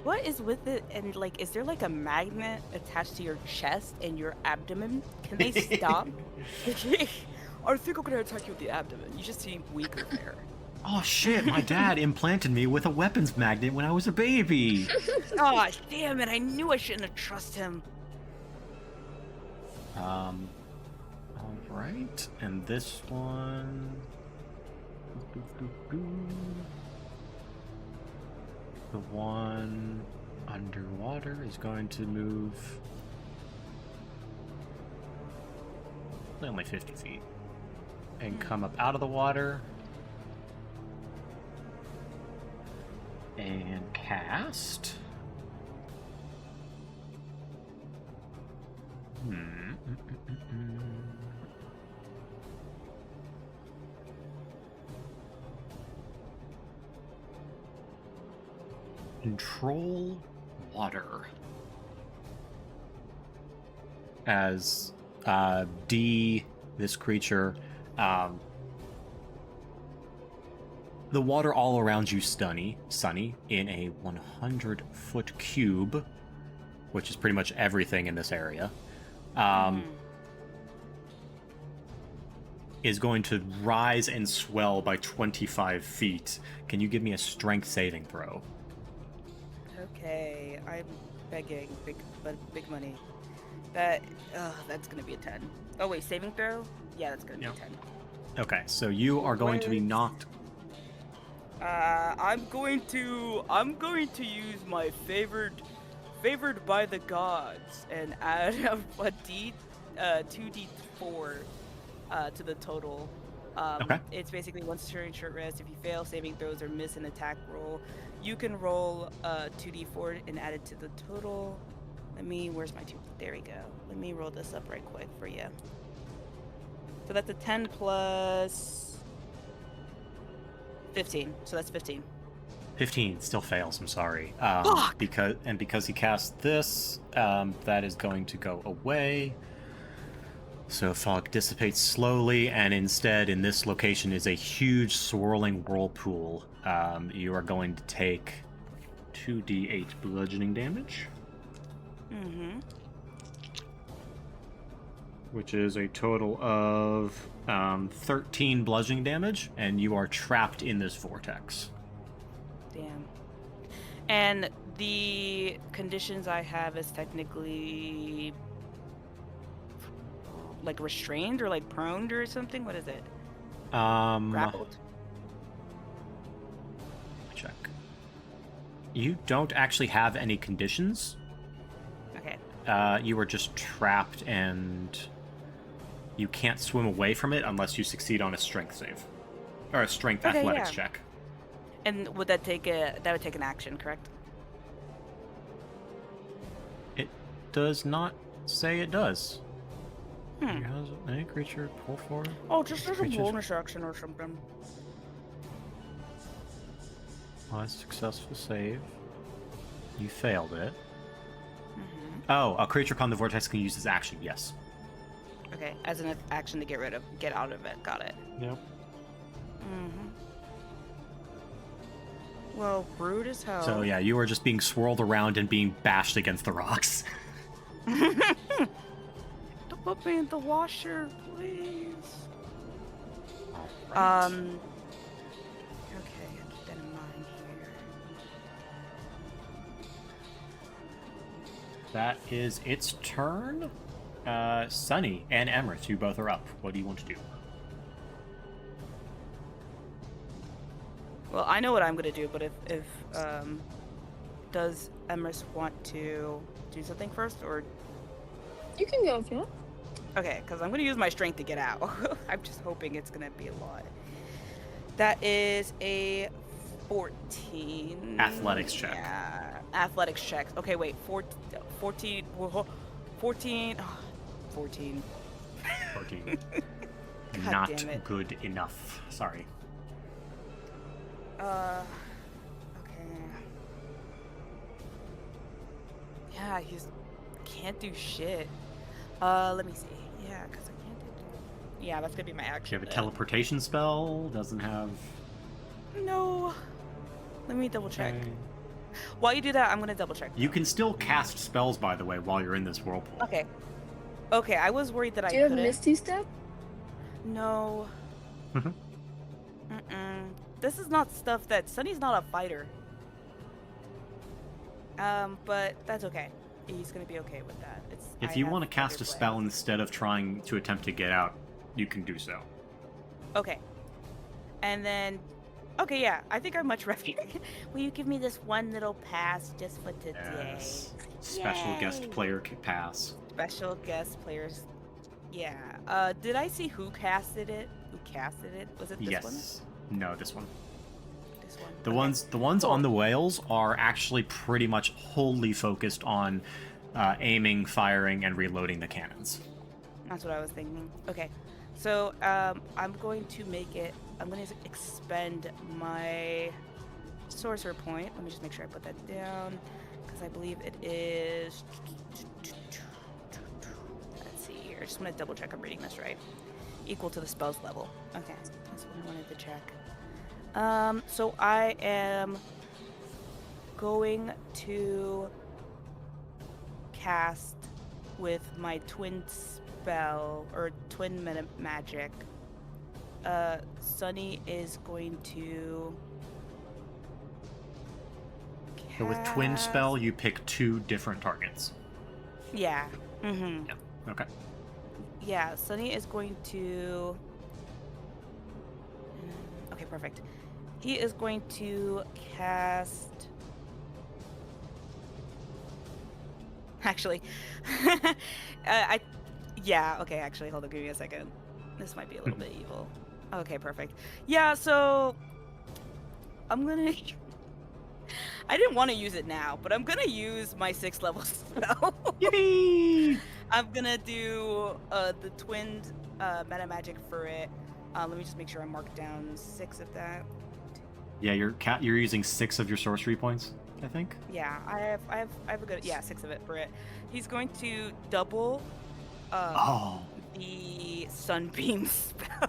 What is with it? And like, is there like a magnet attached to your chest and your abdomen? Can they stop? I think I'm gonna attack you with the abdomen. You just seem weaker there. Oh shit, my dad implanted me with a weapons magnet when I was a baby! Oh, damn it. I knew I shouldn't have trusted him. Alright, and this one... The one underwater is going to move... only 50 feet. And come up out of the water. And cast... Control water. As D, this creature, the water all around you sunny in a 100-foot cube, which is pretty much everything in this area, is going to rise and swell by 25 feet. Can you give me a strength saving throw? Okay, I'm begging. Big money. That's gonna be a 10. Oh wait, saving throw? Yeah, that's gonna be a 10. Okay, so you are going to be knocked... I'm going to use my favored by the gods and add a 2d4 to the total. Okay. It's basically once during short rest. If you fail saving throws or miss an attack roll, you can roll 2d4 and add it to the total. Where's my 2? There we go. Let me roll this up right quick for you. So that's a 10 plus 15. So that's 15. 15 still fails, I'm sorry. Fuck! Because he cast this, that is going to go away. So fog dissipates slowly, and instead in this location is a huge swirling whirlpool. You are going to take 2d8 bludgeoning damage. Mm-hmm. Which is a total of 13 bludgeoning damage, and you are trapped in this vortex. Damn. And the conditions I have is technically like restrained or like prone or something. What is it? Grappled. Grappled. Check. You don't actually have any conditions. Okay. You were just trapped, and you can't swim away from it unless you succeed on a strength save. Or a strength Okay, athletics yeah. check. And would that take an action, correct? It does not say it does. Hmm. Has any creature pull forward? Oh, just as a Creatures- bonus action or something. Successful save. You failed it. Mm-hmm. Oh, a creature caught in the vortex can use its action. Yes. Okay, as an action to get out of it. Got it. Yep. Mm-hmm. Well, rude as hell. So yeah, you are just being swirled around and being bashed against the rocks. Don't put me in the washer, please. Okay, keep that in mind here. That is its turn. Sunny and Emrys, you both are up. What do you want to do? Well, I know what I'm gonna do, but if does Emrys want to do something first, or You can go if you want. okay? Because I'm gonna use my strength to get out. I'm just hoping it's gonna be a lot. That is a 14. Athletics check. Yeah, athletics check. Okay, wait, 14. 14. 14. 14. 14. God Not damn it. good enough. Sorry. Okay. Yeah, he's can't do shit. Let me see. Yeah, because I can't do. Yeah, that's gonna be my Do action. you have a then. teleportation spell? Doesn't have. No. Let me double check. Okay. While you do that, I'm gonna double check. You can still cast spells, by the way, while you're in this whirlpool. Okay. Okay, I was worried that Do I you have couldn't. Misty Step? No. Mhm. This is not stuff that Sunny's not a fighter. But that's okay. He's gonna be okay with that. If I you have want to cast other a spell plans. instead of trying to attempt to get out, you can do so. Okay. And then, okay, yeah, I think I'm much rather. Will you give me this one little pass just for today? Yes. Special guest Yay. player pass. Special guest players. Yeah. Did I see who casted it? Who casted it? Was it this one? Yes. No, this one. This one. The Okay. ones Cool. on the whales are actually pretty much wholly focused on aiming, firing, and reloading the cannons. That's what I was thinking. Okay. So, I'm going to make it. I'm going to expend my sorcerer point. Let me just make sure I put that down, because I believe it is. Let's see here. I just want to double check I'm reading this right. Equal to the spell's level. Okay, that's what I wanted to check. So I am going to cast with my twin spell or twin magic. Sunny is going to. So with twin cast- spell, you pick two different targets. Yeah. Mm-hmm. Yeah. Okay. Yeah, Sunny is going to. Okay, perfect. He is going to cast. Actually, yeah. Okay, actually, hold on. Give me a second. This might be a little bit evil. Okay, perfect. Yeah, so I'm gonna. I didn't want to use it now, but I'm gonna use my 6th level spell. Yippee! I'm gonna do the twin meta magic for it. Let me just make sure I mark down 6 of that. Yeah, you're using 6 of your sorcery points, I think. Yeah, I have a good 6 of it for it. He's going to double Oh. the sunbeam spell,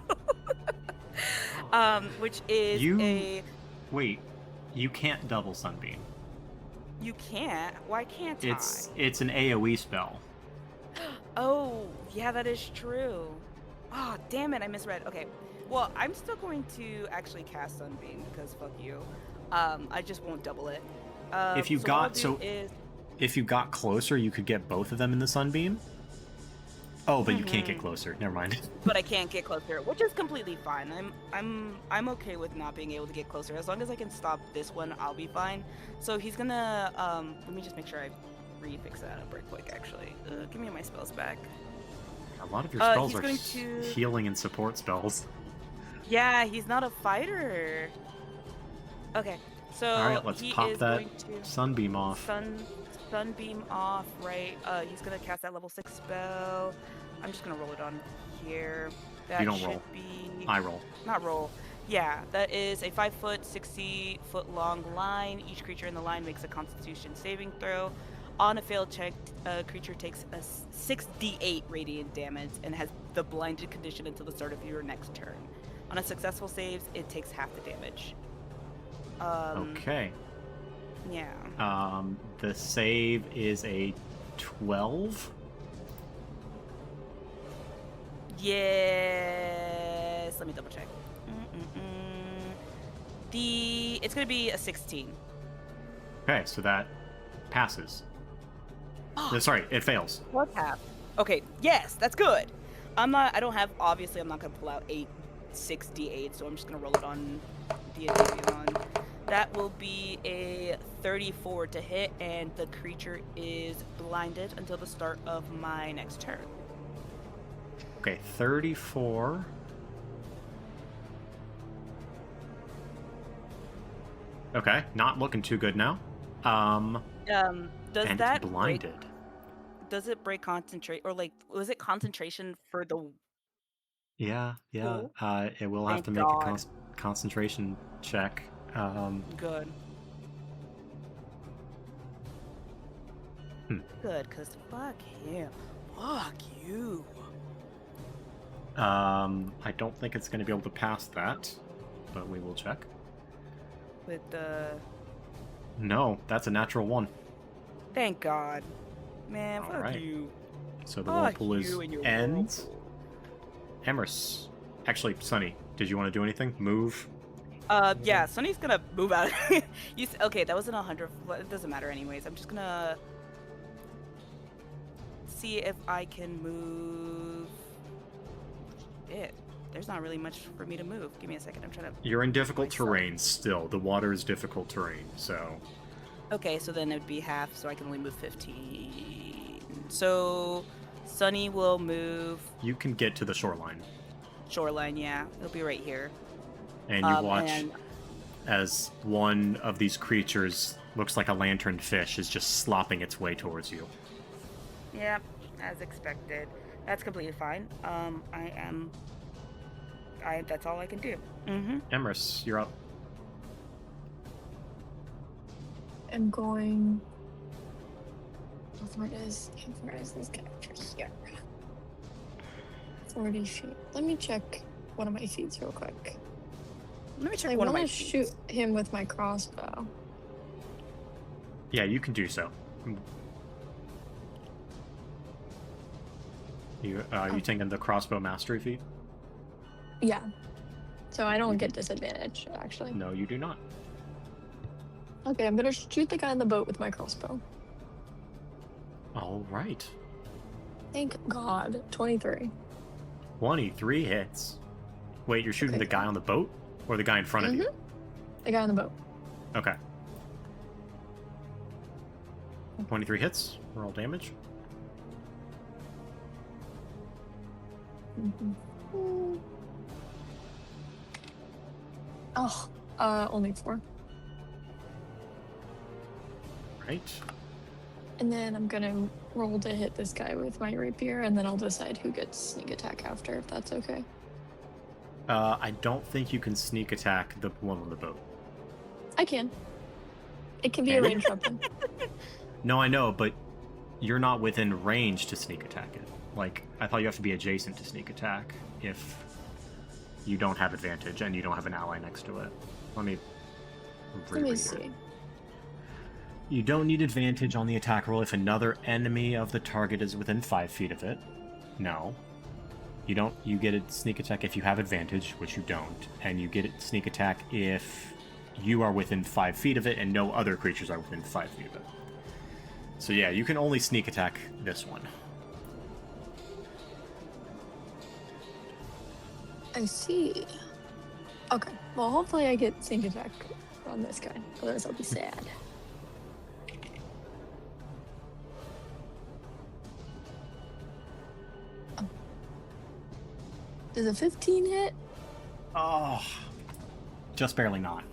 which is Wait, you can't double sunbeam. you can't. Why can't It's an AOE spell. I? Oh, yeah, that is true. Oh, damn it, I misread. Okay, well, I'm still going to actually cast sunbeam because fuck you. I just won't double it. If you so what I'll got do so is, if you got closer, you could get both of them in the sunbeam. Oh, but you can't get closer. Never mind. but I can't get closer, which is completely fine. I'm okay with not being able to get closer. As long as I can stop this one, I'll be fine. So he's gonna let me just make sure I refix that up real quick. Actually, give me my spells back. A lot of your spells he's are going to- healing and support spells. Yeah, he's not a fighter. Okay, so All right, let's he pop is that going to sunbeam off. sunbeam off, right? He's gonna cast that level 6 spell. I'm just gonna roll it on here. That You don't should roll. be I roll. not roll. Yeah, that is a 5-foot, 60-foot long line. Each creature in the line makes a Constitution saving throw. On a failed check, a creature takes a 6d8 radiant damage and has the blinded condition until the start of your next turn. On a successful save, it takes half the damage. Okay. Yeah. The save is a 12. Yes. Let me double check. It's gonna be a 16. Okay, so that passes. Sorry, it fails. What half? Okay. Yes, that's good. I don't have. Obviously, I'm not gonna pull out 6d8, so I'm just gonna roll it on D&D Beyond. That will be a 34 to hit, and the creature is blinded until the start of my next turn. Okay, 34. Okay, not looking too good now. Does and that it's blinded. does it break concentration, or like was it concentration for the? Yeah. Cool. It will have Thank to make God. a concentration check. Good. Good, cause fuck him. Fuck you. I don't think it's going to be able to pass that, but we will check. With the. No, that's a natural 1. Thank God. Man, fuck Alright. you. So the Fuck whirlpool is you and your ends. whirlpool. Emrys. Actually, Sunny, did you want to do anything? Move? Yeah, Sonny's gonna move out. Okay, that wasn't 100. It doesn't matter anyways. I'm just gonna see if I can move it. There's not really much for me to move. Give me a second. I'm trying to. You're in difficult myself. terrain still. The water is difficult terrain, so... Okay, so then it would be half, so I can only move 15. So Sonny will move You can get to the shoreline. shoreline. Yeah, it'll be right here. And you watch and- as one of these creatures looks like a lantern fish is just slopping its way towards you. Yeah, as expected. That's completely fine. That's all I can do. Emrys, you're up. I'm going. Where is this character here? 40 feet. Let me check one of my feats real quick. Let me check I one of want my to feats. shoot him with my crossbow. Yeah, you can do so. You taking the crossbow mastery feat? Yeah. So I don't get disadvantage, actually. No, you do not. Okay, I'm gonna shoot the guy in the boat with my crossbow. All right. Thank God. 23. 23 hits. Wait, you're shooting Okay. the guy on the boat? Or the guy in front of you? The guy on the boat. Okay. 23 hits. Roll damage. Oh, only 4. Right. And then I'm gonna roll to hit this guy with my rapier, and then I'll decide who gets sneak attack after, if that's okay. I don't think you can sneak attack the one on the boat. I can. It can be a Okay. ranged weapon. No, I know, but you're not within range to sneak attack it. Like, I thought you have to be adjacent to sneak attack if you don't have advantage and you don't have an ally next to it. Let me Let reread me it. see. You don't need advantage on the attack roll if another enemy of the target is within 5 feet of it. No. You don't. You get a sneak attack if you have advantage, which you don't, and you get a sneak attack if you are within 5 feet of it and no other creatures are within 5 feet of it. So yeah, you can only sneak attack this one. I see. Okay. Well, hopefully I get sync attack on this guy. Otherwise, I'll be sad. Does a 15 hit? Oh, just barely not.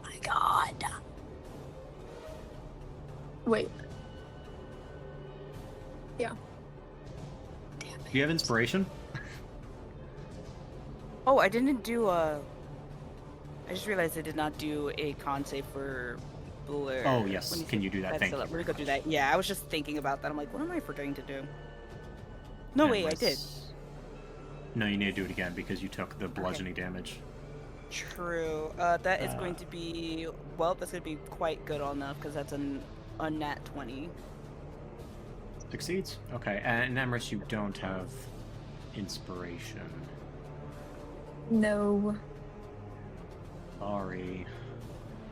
My God. Wait. Yeah. Damn it. Do you have inspiration? Oh, I didn't do a. I just realized I did not do a con save for Blur. Oh, yes. Can you do that? Thank you. We're gonna go do that. Yeah, I was just thinking about that. I'm like, what am I forgetting to do? No, wait, I did. No, you need to do it again because you took the bludgeoning damage. True. That is going to be, well, that's going to be quite good enough because that's a nat 20. Succeeds? Okay, and Emrys, you don't have inspiration. No. Sorry.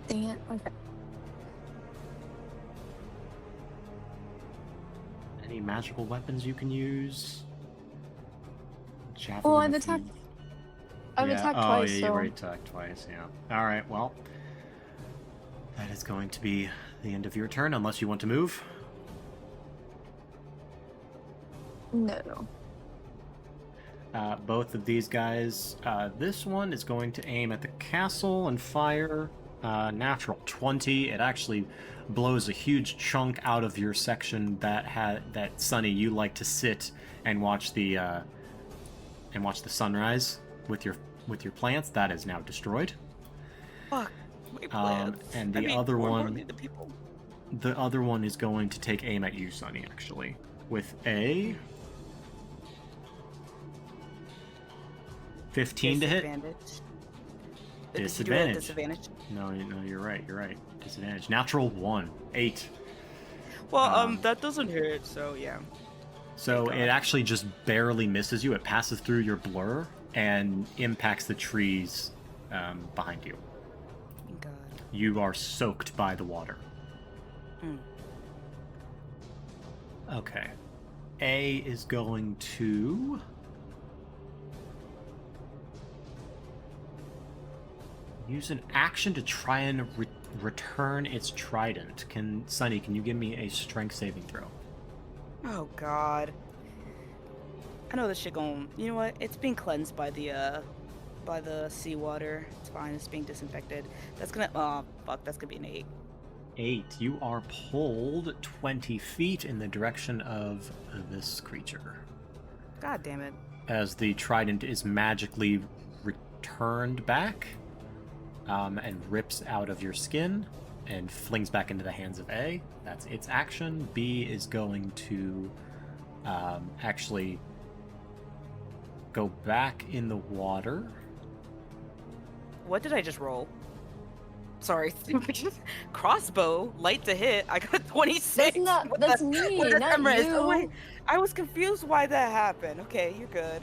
Dang it. Okay. Any magical weapons you can use? Javelin Well, I've of attacked. Heat. I've attacked twice. Yeah, so... you already attacked twice, yeah. Alright, well. That is going to be the end of your turn, unless you want to move. No. Both of these guys, this one is going to aim at the castle and fire. Natural 20. It actually blows a huge chunk out of your section that Sunny, you like to sit and watch the sunrise with your plants. That is now destroyed. Fuck. My plants. And the other one is going to take aim at you, Sunny, actually, with a 15 to hit. Disadvantage. Disadvantage. No, you're right. Disadvantage. Natural 1. 8. Well, that doesn't hurt, so yeah. So it actually just barely misses you. It passes through your blur and impacts the trees behind you. Thank God. You are soaked by the water. Okay. A is going to... use an action to try and return its trident. Sunny, can you give me a strength saving throw? Oh God. I know this shit going. You know what? It's being cleansed by the seawater. It's fine. It's being disinfected. That's gonna. Oh fuck. That's gonna be an 8. 8. You are pulled 20 feet in the direction of this creature. God damn it. As the trident is magically returned back. And rips out of your skin and flings back into the hands of A. That's its action. B is going to actually go back in the water. What did I just roll? Sorry. Crossbow, light to hit. I got 26. That's me, not Emrys? you. Oh, wait. I was confused why that happened. Okay, you're good.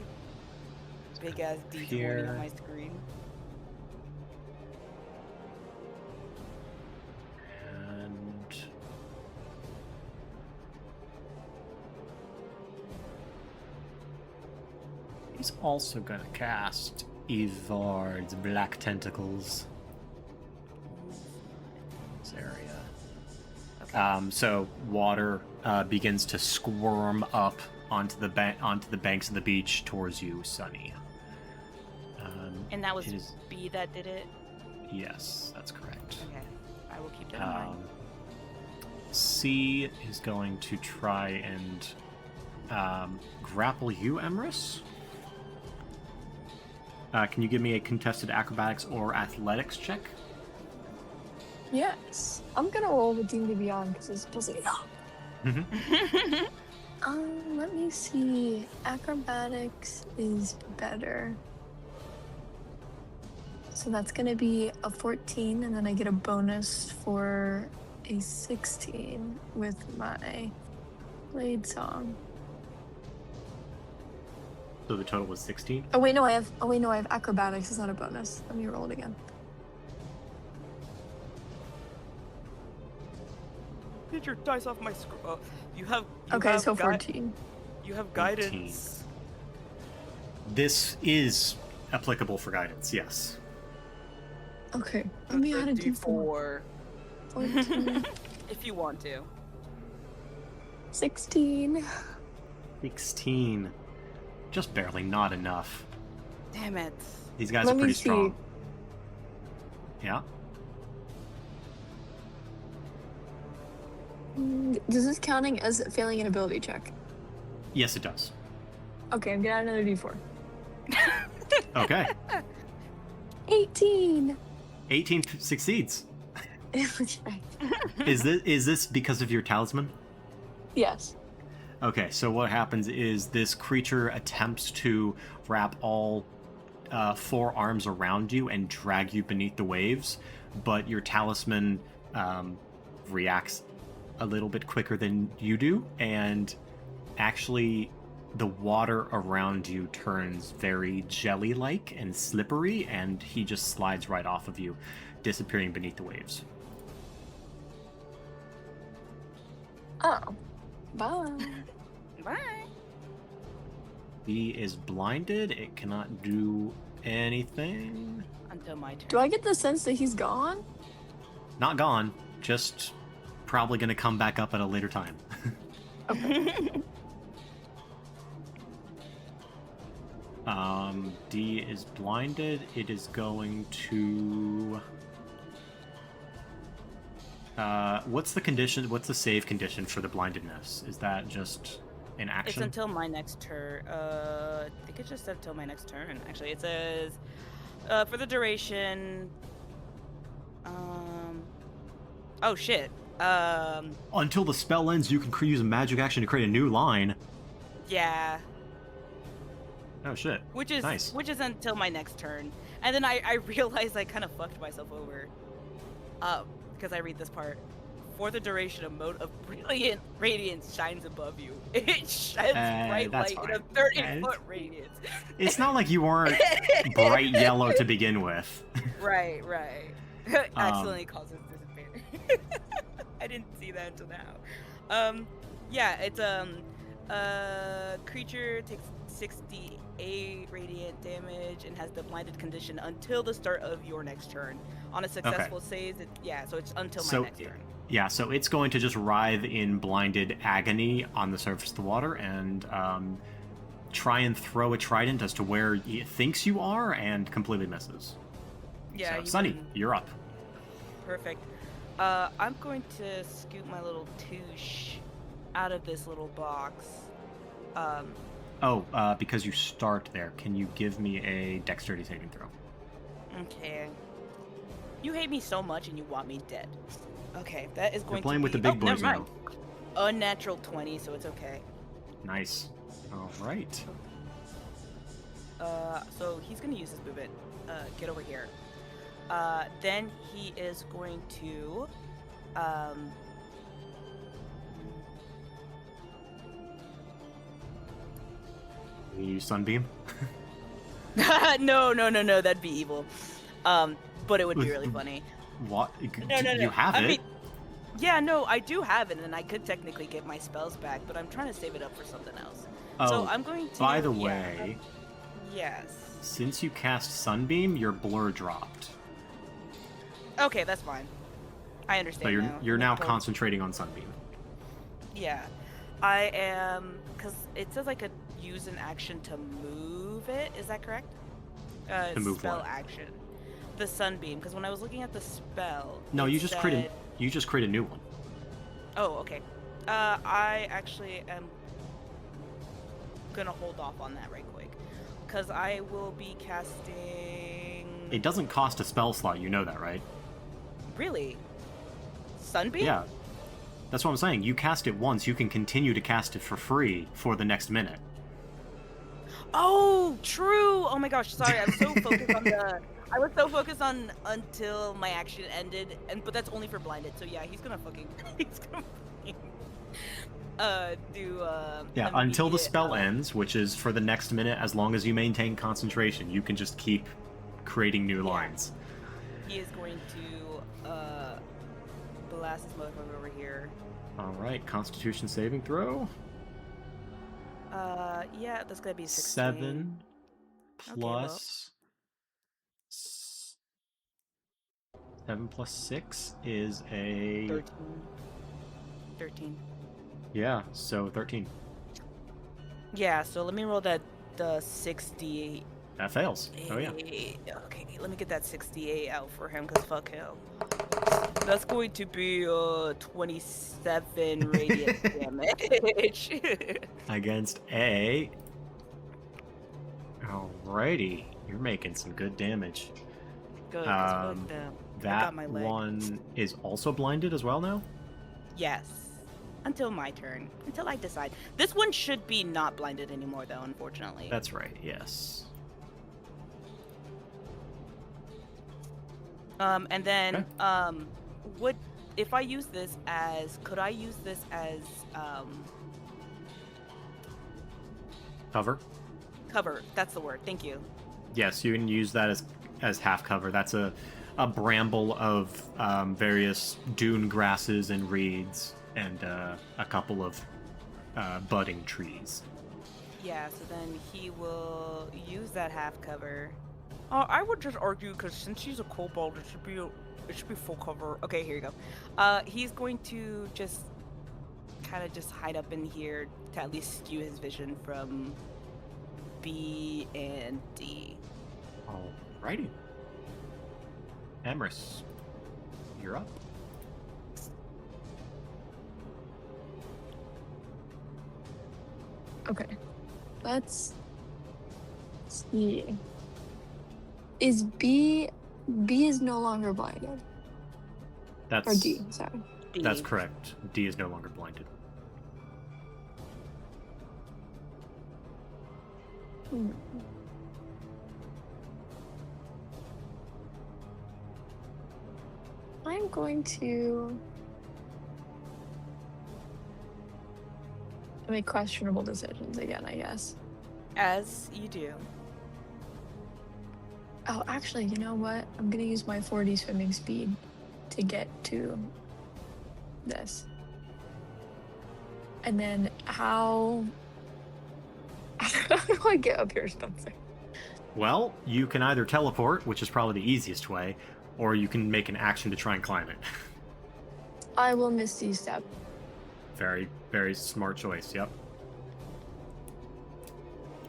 Big ass D20 on my screen. He's also gonna cast Evard's Black Tentacles. This area. Okay. So water begins to squirm up onto the banks of the beach towards you, Sunny. And that was B that did it? Yes, that's correct. Okay. I will keep that in mind. C is going to try and grapple you, Emrys. Can you give me a contested acrobatics or athletics check? Yes. I'm gonna roll with D&D Beyond because it's pussy. Let me see. Acrobatics is better. So that's gonna be a 14, and then I get a bonus for a 16 with my blade song. So the total was 16? Oh wait, no, I have acrobatics. It's not a bonus. Let me roll it again. Get your dice off my scroll. You have. Okay, so 14. You have guidance. This is applicable for guidance, yes. Okay, let me add a D4. 14. If you want to. 16. 16. Just barely, not enough. Damn it. These guys are pretty strong. Yeah? Does this counting as failing an ability check? Yes, it does. Okay, I'm gonna add another D4. Okay. 18. 18 succeeds. Is this because of your talisman? Yes. Okay, so what happens is this creature attempts to wrap all 4 arms around you and drag you beneath the waves, but your talisman reacts a little bit quicker than you do, and actually the water around you turns very jelly-like and slippery, and he just slides right off of you, disappearing beneath the waves. Oh. Bye. Bye. He is blinded. It cannot do anything. Until my turn. Do I get the sense that he's gone? Not gone, just probably going to come back up at a later time. Okay. D is blinded. It is going to... what's the condition? What's the save condition for the blindedness? Is that just an action? It's until my next turn. I think it's just until my next turn. Actually, it says for the duration. Oh shit. Until the spell ends, you can use a magic action to create a new line. Yeah. Oh shit. Which is nice. Which is until my next turn, and then I realized I kind of fucked myself over. Because I read this part. For the duration, a mode of brilliant radiance shines above you. It shines bright light in a 30-foot radius. It's not like you weren't bright yellow to begin with. Right. Accidentally causes disadvantage. I didn't see that until now. Yeah, it's creature takes 68 radiant damage and has the blinded condition until the start of your next turn. On a successful save, so it's until my next turn. Yeah, so it's going to just writhe in blinded agony on the surface of the water and try and throw a trident as to where it thinks you are and completely misses. Yeah, so, Sunny, you're up. Perfect. I'm going to scoot my little touche out of this little box. Because you start there, can you give me a dexterity saving throw? Okay. You hate me so much and you want me dead. Okay, that is going You're playing to with be... the big boys now. Unnatural 20, so it's okay. Nice. All right. So he's going to use his movement. Get over here. Then he is going to... You use Sunbeam? No, that'd be evil. But it would be really funny. What? No. You have it? Yeah, no, I do have it, and I could technically get my spells back, but I'm trying to save it up for something else. So I'm going to... By the way... Yes. Since you cast Sunbeam, your blur dropped. Okay, that's fine. I understand. So you're now concentrating on Sunbeam. Yeah. I am... Because it says I could use an action to move it. Is that correct? To move spell what? action. The Sunbeam, because when I was looking at the spell... No, you just create a new one. Oh, okay. I actually am gonna hold off on that right quick, because I will be casting... It doesn't cost a spell slot, you know that, right? Really? Sunbeam? Yeah. That's what I'm saying. You cast it once, you can continue to cast it for free for the next minute. Oh, true! Oh my gosh, sorry, I was so focused on I was so focused on until my action ended, but that's only for blinded. So yeah, he's gonna fucking do until the spell ends, which is for the next minute. As long as you maintain concentration, you can just keep creating new lines. He is going to blast this motherfucker over here. All right, Constitution saving throw. Yeah, that's gonna be 16. 7. plus 7 plus 6 is a 13. yeah, so 13. Yeah, so let me roll the 68. That fails. Oh yeah. Okay, let me get that 68 out for him, because fuck him. That's going to be 27 radiant damage. Against A. Alrighty, you're making some good damage. Good, because fuck them. I That got my leg. one is also blinded as well now? Yes. Until my turn. Until I decide. This one should be not blinded anymore, though, unfortunately. That's right, yes. And then, Okay. would, if I use this as, could I use this as, Cover? cover? That's the word. Thank you. Yes, you can use that as half cover. That's a bramble of various dune grasses and reeds and a couple of budding trees. Yeah, so then he will use that half cover. I would just argue, because since she's a kobold, it should be full cover. Okay, here you go. He's going to just kind of just hide up in here to at least skew his vision from B and D. Alrighty. Emrys, you're up. Okay. Let's see. Is B is no longer blinded? That's Or D, sorry. D. That's correct. D is no longer blinded. Hmm. I'm going to make questionable decisions again, I guess. As you do. Oh, actually, you know what? I'm gonna use my 40 swimming speed to get to this. And then how do I get up here, Spencer? Well, you can either teleport, which is probably the easiest way, or you can make an action to try and climb it. I will Misty Step. Very, very smart choice, yep.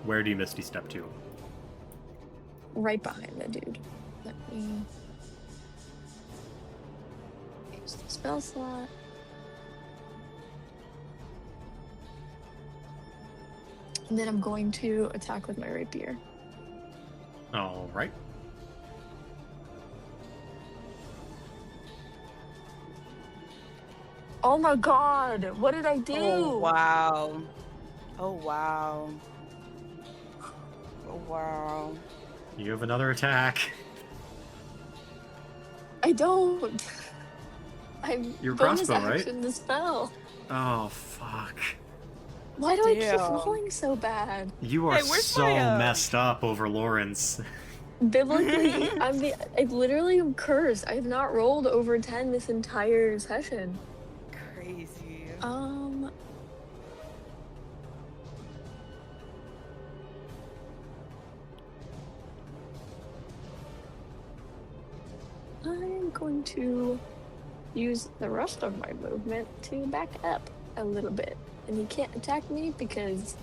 Where do you Misty Step to? Right behind the dude. Let me use the spell slot. And then I'm going to attack with my rapier. Alright. Oh my god! What did I do? Oh, wow. Oh, wow. Oh, wow. You have another attack. I don't. I'm Your bonus crossbow, right? action the spell. Oh, fuck. Why do I keep Damn. rolling so bad? You are Hey, where's so my, messed up over Lawrence. Biblically, I literally am cursed. I have not rolled over 10 this entire session. Crazy. I'm going to use the rest of my movement to back up a little bit. And he can't attack me because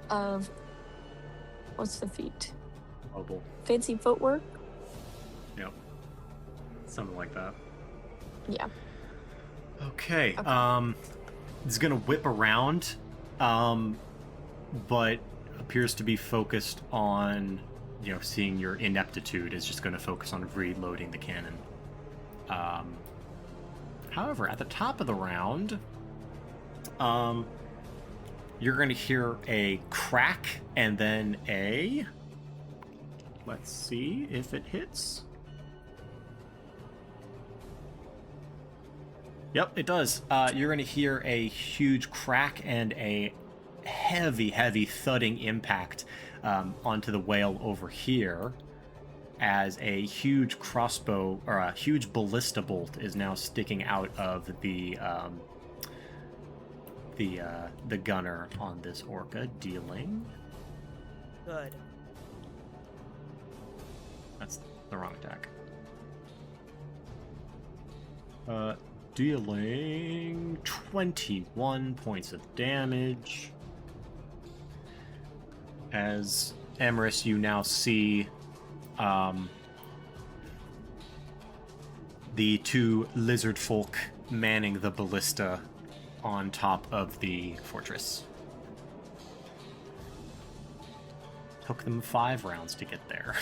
of what's the feat? Mobile. Fancy footwork? Yep. Something like that. Yeah. Okay. Okay. It's gonna whip around, but appears to be focused on, seeing your ineptitude. Is just gonna focus on reloading the cannon. However, at the top of the round, you're gonna hear a crack and then a. Let's see if it hits. Yep, it does. You're going to hear a huge crack and a heavy, heavy thudding impact onto the whale over here as a huge crossbow, or a huge ballista bolt is now sticking out of the gunner on this orca, dealing Good. That's the wrong attack. Dealing 21 points of damage. As Emrys, you now see the two lizard folk manning the ballista on top of the fortress. Took them 5 rounds to get there.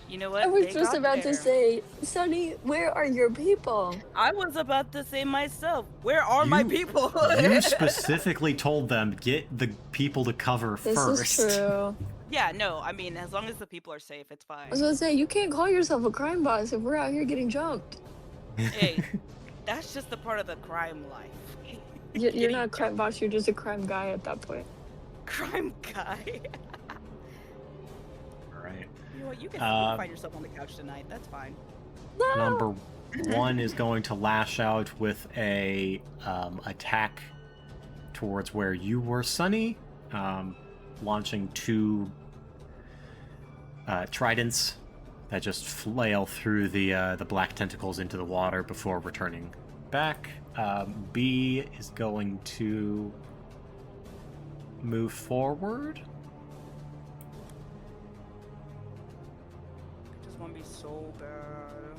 You know what? I was They just got about to there. say, Sonny, where are your people? I was about to say myself, where are my You- people? You specifically told them, get the people to cover This first. is true. Yeah, no, I mean, as long as the people are safe, it's I fine. was gonna say, you can't call yourself a crime boss if we're out here getting jumped. Hey, that's just a part of the crime life. You're Getting not a crime boss, you're just a crime guy at that point. crime guy. Alright. You know what? You can find yourself on the couch tonight. That's fine. No! Number 1 is going to lash out with a attack towards where you were, Sunny, launching 2 tridents that just flail through the black tentacles into the water before returning back. B is going to move forward. I just want to be so bad.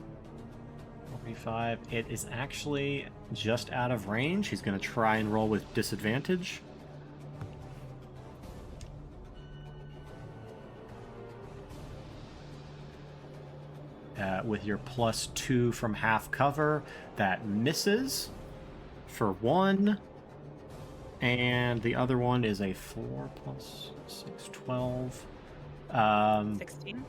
45. It is actually just out of range. He's going to try and roll with disadvantage. With your +2 from half cover, that misses for 1. And the other one is a 4 plus 6, 12. 16?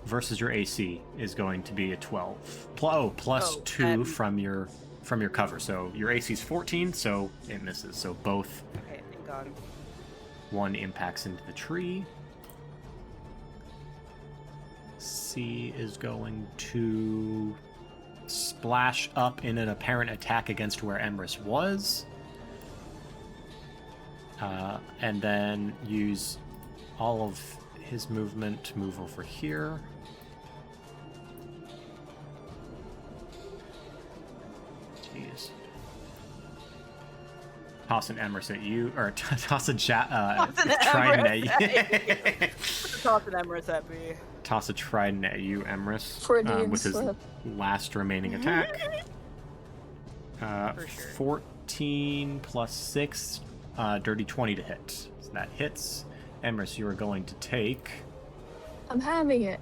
Versus your AC is going to be a 12. Plus 2 from your cover. So your AC is 14, so it misses. So both Okay, thank God. 1 impacts into the tree. C is going to splash up in an apparent attack against where Emrys was. And then use all of his movement to move over here. Jeez. Toss an Emrys at you, or toss a trident at you. Toss an Emrys at me. Toss a trident at you, Emrys, Freudian with his slip. last remaining attack. For sure. 14 plus 6, dirty 20 to hit. So that hits. Emrys, you are going to take... I'm having it.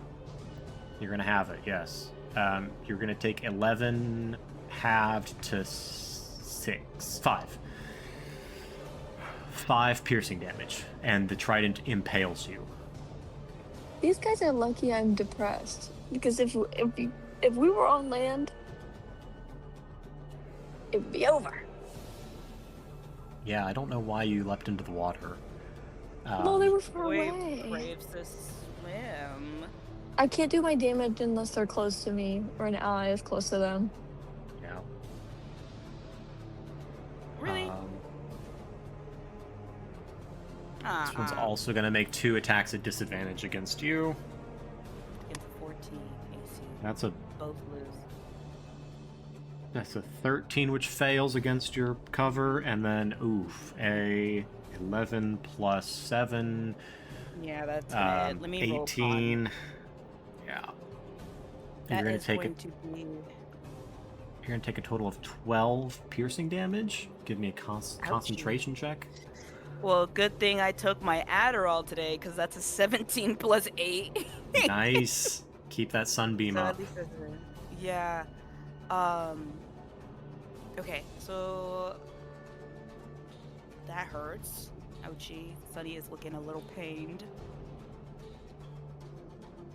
You're going to have it, yes. You're going to take 11 halved to 5. 5 piercing damage, and the trident impales you. These guys are lucky I'm depressed. Because if we were on land, it would be over. Yeah, I don't know why you leapt into the water. Well, they were far Boy away. craves to swim. I can't do my damage unless they're close to me or an ally is close to them. Yeah. Really? This one's also going to make 2 attacks at disadvantage against you. Against 14 AC. That's a Both lose. That's a 13, which fails against your cover, and then a 11 plus 7, Yeah, that's gonna let me roll 18. Yeah. That You're gonna is take going to be... You're gonna take a total of 12 piercing damage. Give me a concentration check. Well, good thing I took my Adderall today, because that's a 17 plus 8. Nice. Keep that sunbeam So up. at least that's yeah. Okay, so that hurts. Ouchie. Sunny is looking a little pained.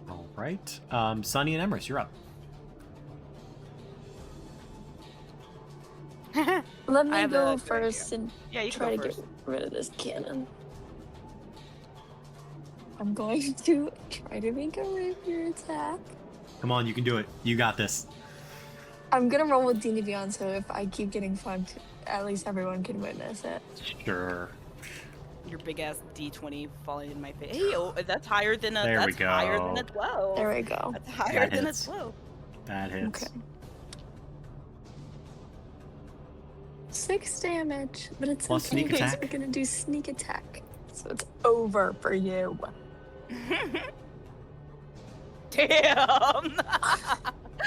All right. Sunny and Emrys, you're up. Let I me have go a good first and Yeah, you can try to go get first. rid of this cannon. I'm going to try to make a rapier attack. Come on, you can do it. You got this. I'm gonna roll with D&D Beyond, so if I keep getting fucked, at least everyone can witness it. Sure. your big ass D20 falling in my face. Hey, oh, that's higher than a. There we That's higher than go. a 12. There we go. That's higher than a hits. 12. That hits. Okay. 6 damage, but it's Plus okay sneak because attack? we're gonna do sneak attack. So it's over for you. Damn.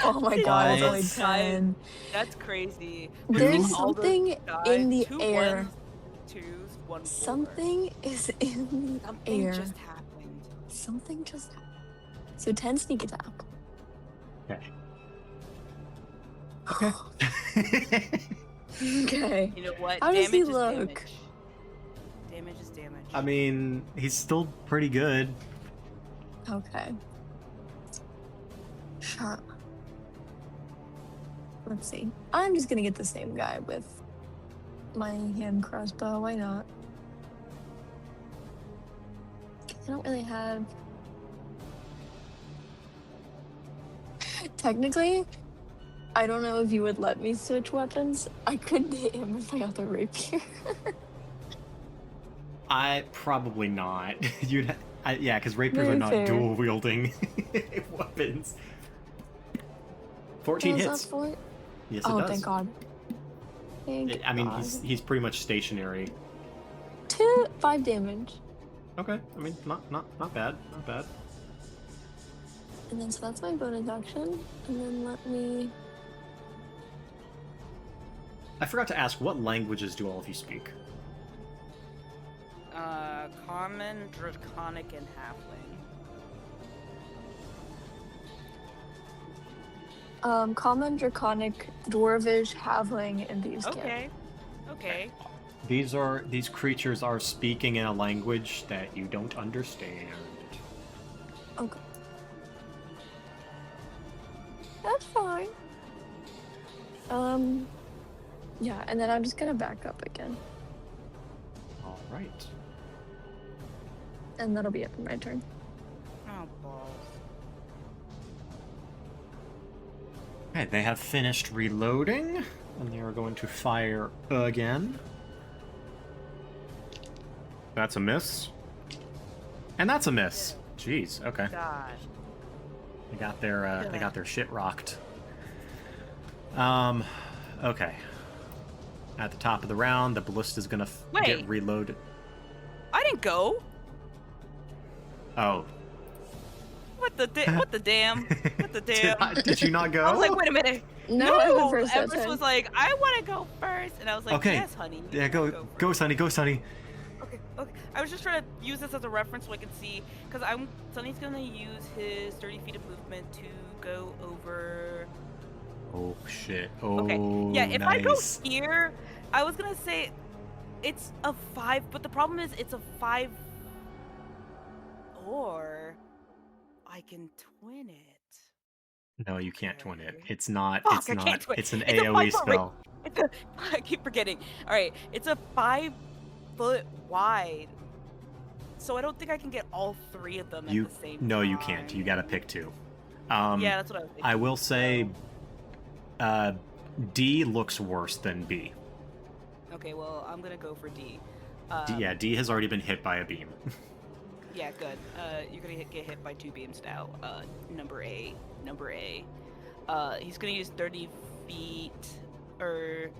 Oh my god, it's only Guys. 10. That's crazy. There's All those something dice, in the 2 air. ones, 2s, 1 4. Something is in the Something air. just happened. Something just happened. So 10 sneak attack. Okay. Okay. You know what? How does damage he is look? damage. Damage is damage. I mean, he's still pretty good. Okay. Sharp. Let's see. I'm just gonna get the same guy with my hand crossbow. Why not? I don't really have. Technically, I don't know if you would let me switch weapons. I couldn't hit him with my other rapier. I probably not. Yeah, because rapiers Very are not fair. dual wielding weapons. 14 Does hits. that for it? Yes, Oh, it does. thank God. Thank I mean, God. he's pretty much stationary. 5 damage. Okay, I mean, not bad, not bad. And then so that's my bonus action. And then let me. I forgot to ask, what languages do all of you speak? Common, Draconic, and Halfling. Common, Draconic, Dwarvish, Halfling, and Thieves' Cant. Okay. Okay. These creatures are speaking in a language that you don't understand. Okay. That's fine. Yeah, and then I'm just gonna back up again. All right. And that'll be it for my turn. Oh, balls. Okay, they have finished reloading, and they are going to fire again. That's a miss. And that's a miss. Jeez. Okay. God. They got their shit rocked. Okay. At the top of the round, the ballista's gonna get Wait. reloaded. I didn't go. Oh. What the damn? What the damn? Did you not go? I was like, wait a minute. No, I went first that Emrys time. was like, I want to go first, and I was like, Okay. yes, honey. you Yeah, can go, first." Sonny, go, Sonny. Okay. I was just trying to use this as a reference so I could see, because Sonny's gonna use his 30 feet of movement to go over. Oh shit. Oh, Okay. Yeah. If I go nice. here, I was gonna say it's a 5, but the problem is it's a 5, or I can twin it. No, you can't twin it. It's not. Fuck, It's I not. can't twin. It's an It's a AOE 5-foot spell. I keep forgetting. All right, it's a 5-foot wide, so I don't think I can get all 3 of them at the same time. No, you can't. You gotta pick 2. Yeah, that's what I was thinking. I will say, D looks worse than B. Okay, well, I'm gonna go for D. Yeah, D has already been hit by a beam. Yeah, good. You're gonna get hit by 2 beams now. Number A. He's gonna use 30 feet, or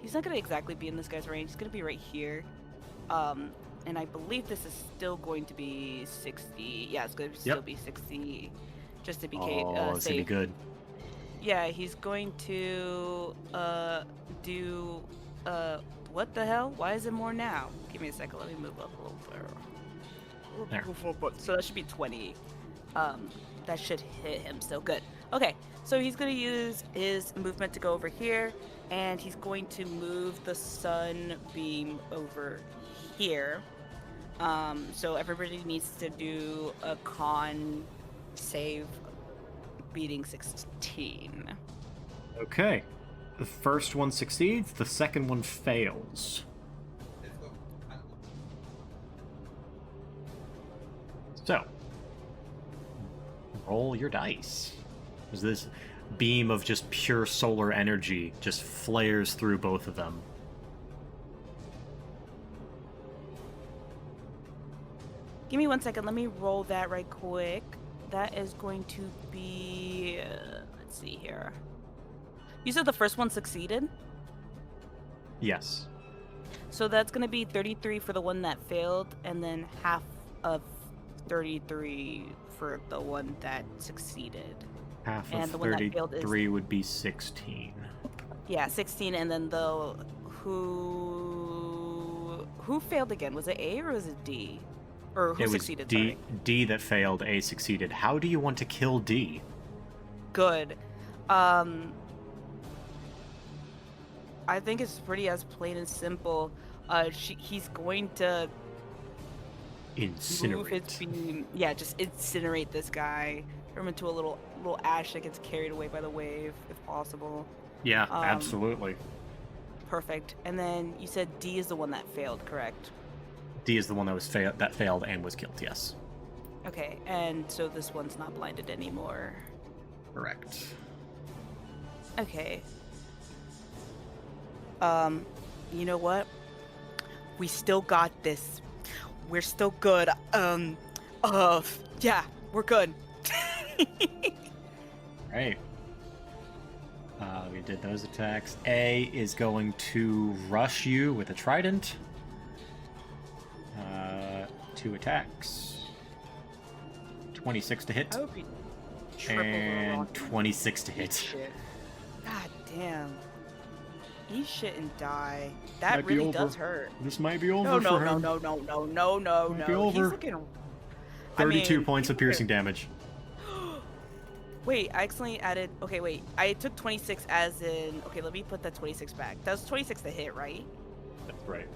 he's not gonna exactly be in this guy's range. He's gonna be right here. And I believe this is still going to be 60. Yeah, it's gonna still be 60, just to be Oh, it's gonna be safe. good. Yeah, he's going to do what the hell? Why is it more now? Give me a second. Let me move up a little further. There. So that should be 20. That should hit him still. Good. Okay, so he's going to use his movement to go over here, and he's going to move the sun beam over here. So everybody needs to do a con save beating 16. Okay. The first one succeeds. The second one fails. So, roll your dice. As this beam of just pure solar energy just flares through both of them. Give me 1 second. Let me roll that right quick. That is going to be... let's see here. You said the first one succeeded? Yes. So that's going to be 33 for the one that failed, and then half of 33 for the one that succeeded. Half And of the one that failed is- 33 would be 16. Yeah, 16, and then the... Who failed again? Was it A or was it D? Or who It was succeeded, D, sorry. D that failed, A succeeded. How do you want to kill D? Good. I think it's pretty as plain and simple. He's going to move his Incinerate. beam. Yeah, just incinerate this guy. Turn him into a little ash that gets carried away by the wave, if possible. Yeah, absolutely. Perfect. And then you said D is the one that failed, correct? D is the one that was that failed and was killed, yes. Okay, and so this one's not blinded anymore. Correct. Okay. You know what? We still got this. We're still good. Yeah, we're good. Right. We did those attacks. A is going to rush you with a trident. 2 attacks. 26 to hit. I hope he triple roll on him. And 26 to Eat hit. shit. God damn. Eat shit and die. That Might be really over. does hurt. This might be over No, for him. no. Might be over. He's looking... 32 points he's of piercing looking- damage. Wait, I accidentally added... Okay, wait. I took 26 as in... Okay, let me put that 26 back. That was 26 to hit, right? That's right.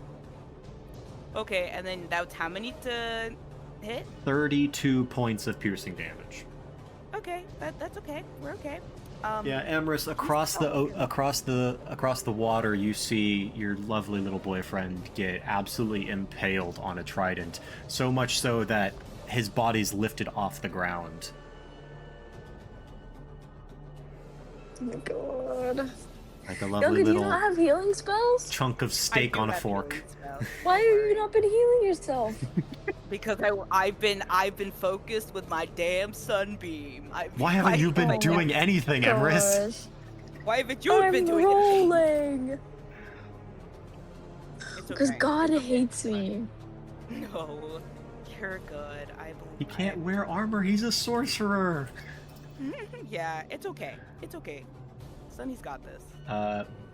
Okay, and then that was how many to hit? 32 points of piercing damage. Okay, that's okay. We're okay. Yeah, Emrys, across the water, you see your lovely little boyfriend get absolutely impaled on a trident, so much so that his body's lifted off the ground. Oh my god. Like a Yo, lovely could you little not have healing spells? chunk of steak I do on a have fork. healing spells. Why have you not been healing yourself? Because I've been focused with my damn sunbeam. Why haven't you been Oh my doing anything, Emrys? Gosh. Why haven't you been doing rolling. it? It's Because okay. God It's okay. hates me. No, you're good. I believe. He can't wear armor, he's a sorcerer. Yeah, it's okay. It's okay. Sunny's got this.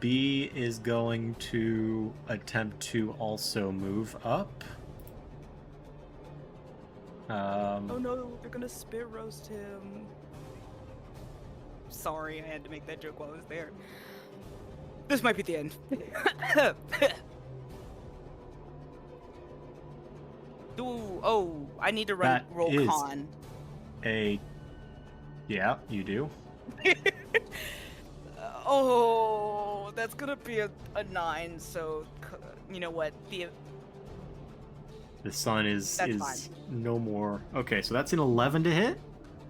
B is going to attempt to also move up. Oh no, they're gonna spit roast him. Sorry, I had to make that joke while I was there. This might be the end. Oh, I need to That roll is- con. Yeah, you do. Oh, that's gonna be a 9. So, you know what? The sun is That's fine. no more. Okay, so that's an 11 to hit.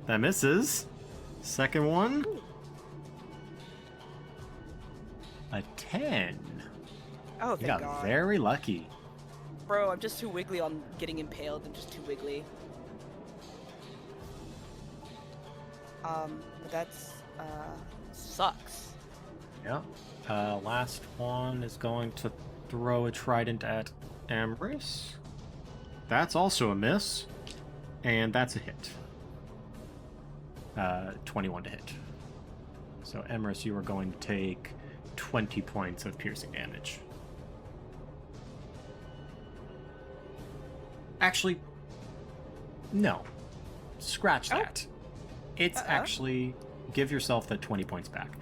That misses. Second one. A 10. Oh, You thank got God. very lucky. Bro, I'm just too wiggly on getting impaled. I'm just too wiggly. But that's sucks. Yeah. Last one is going to throw a trident at Emrys. That's also a miss. And that's a hit. 21 to hit. So Emrys, you are going to take 20 points of piercing damage. Actually, no. Scratch that. It's actually... Give yourself that 20 points back.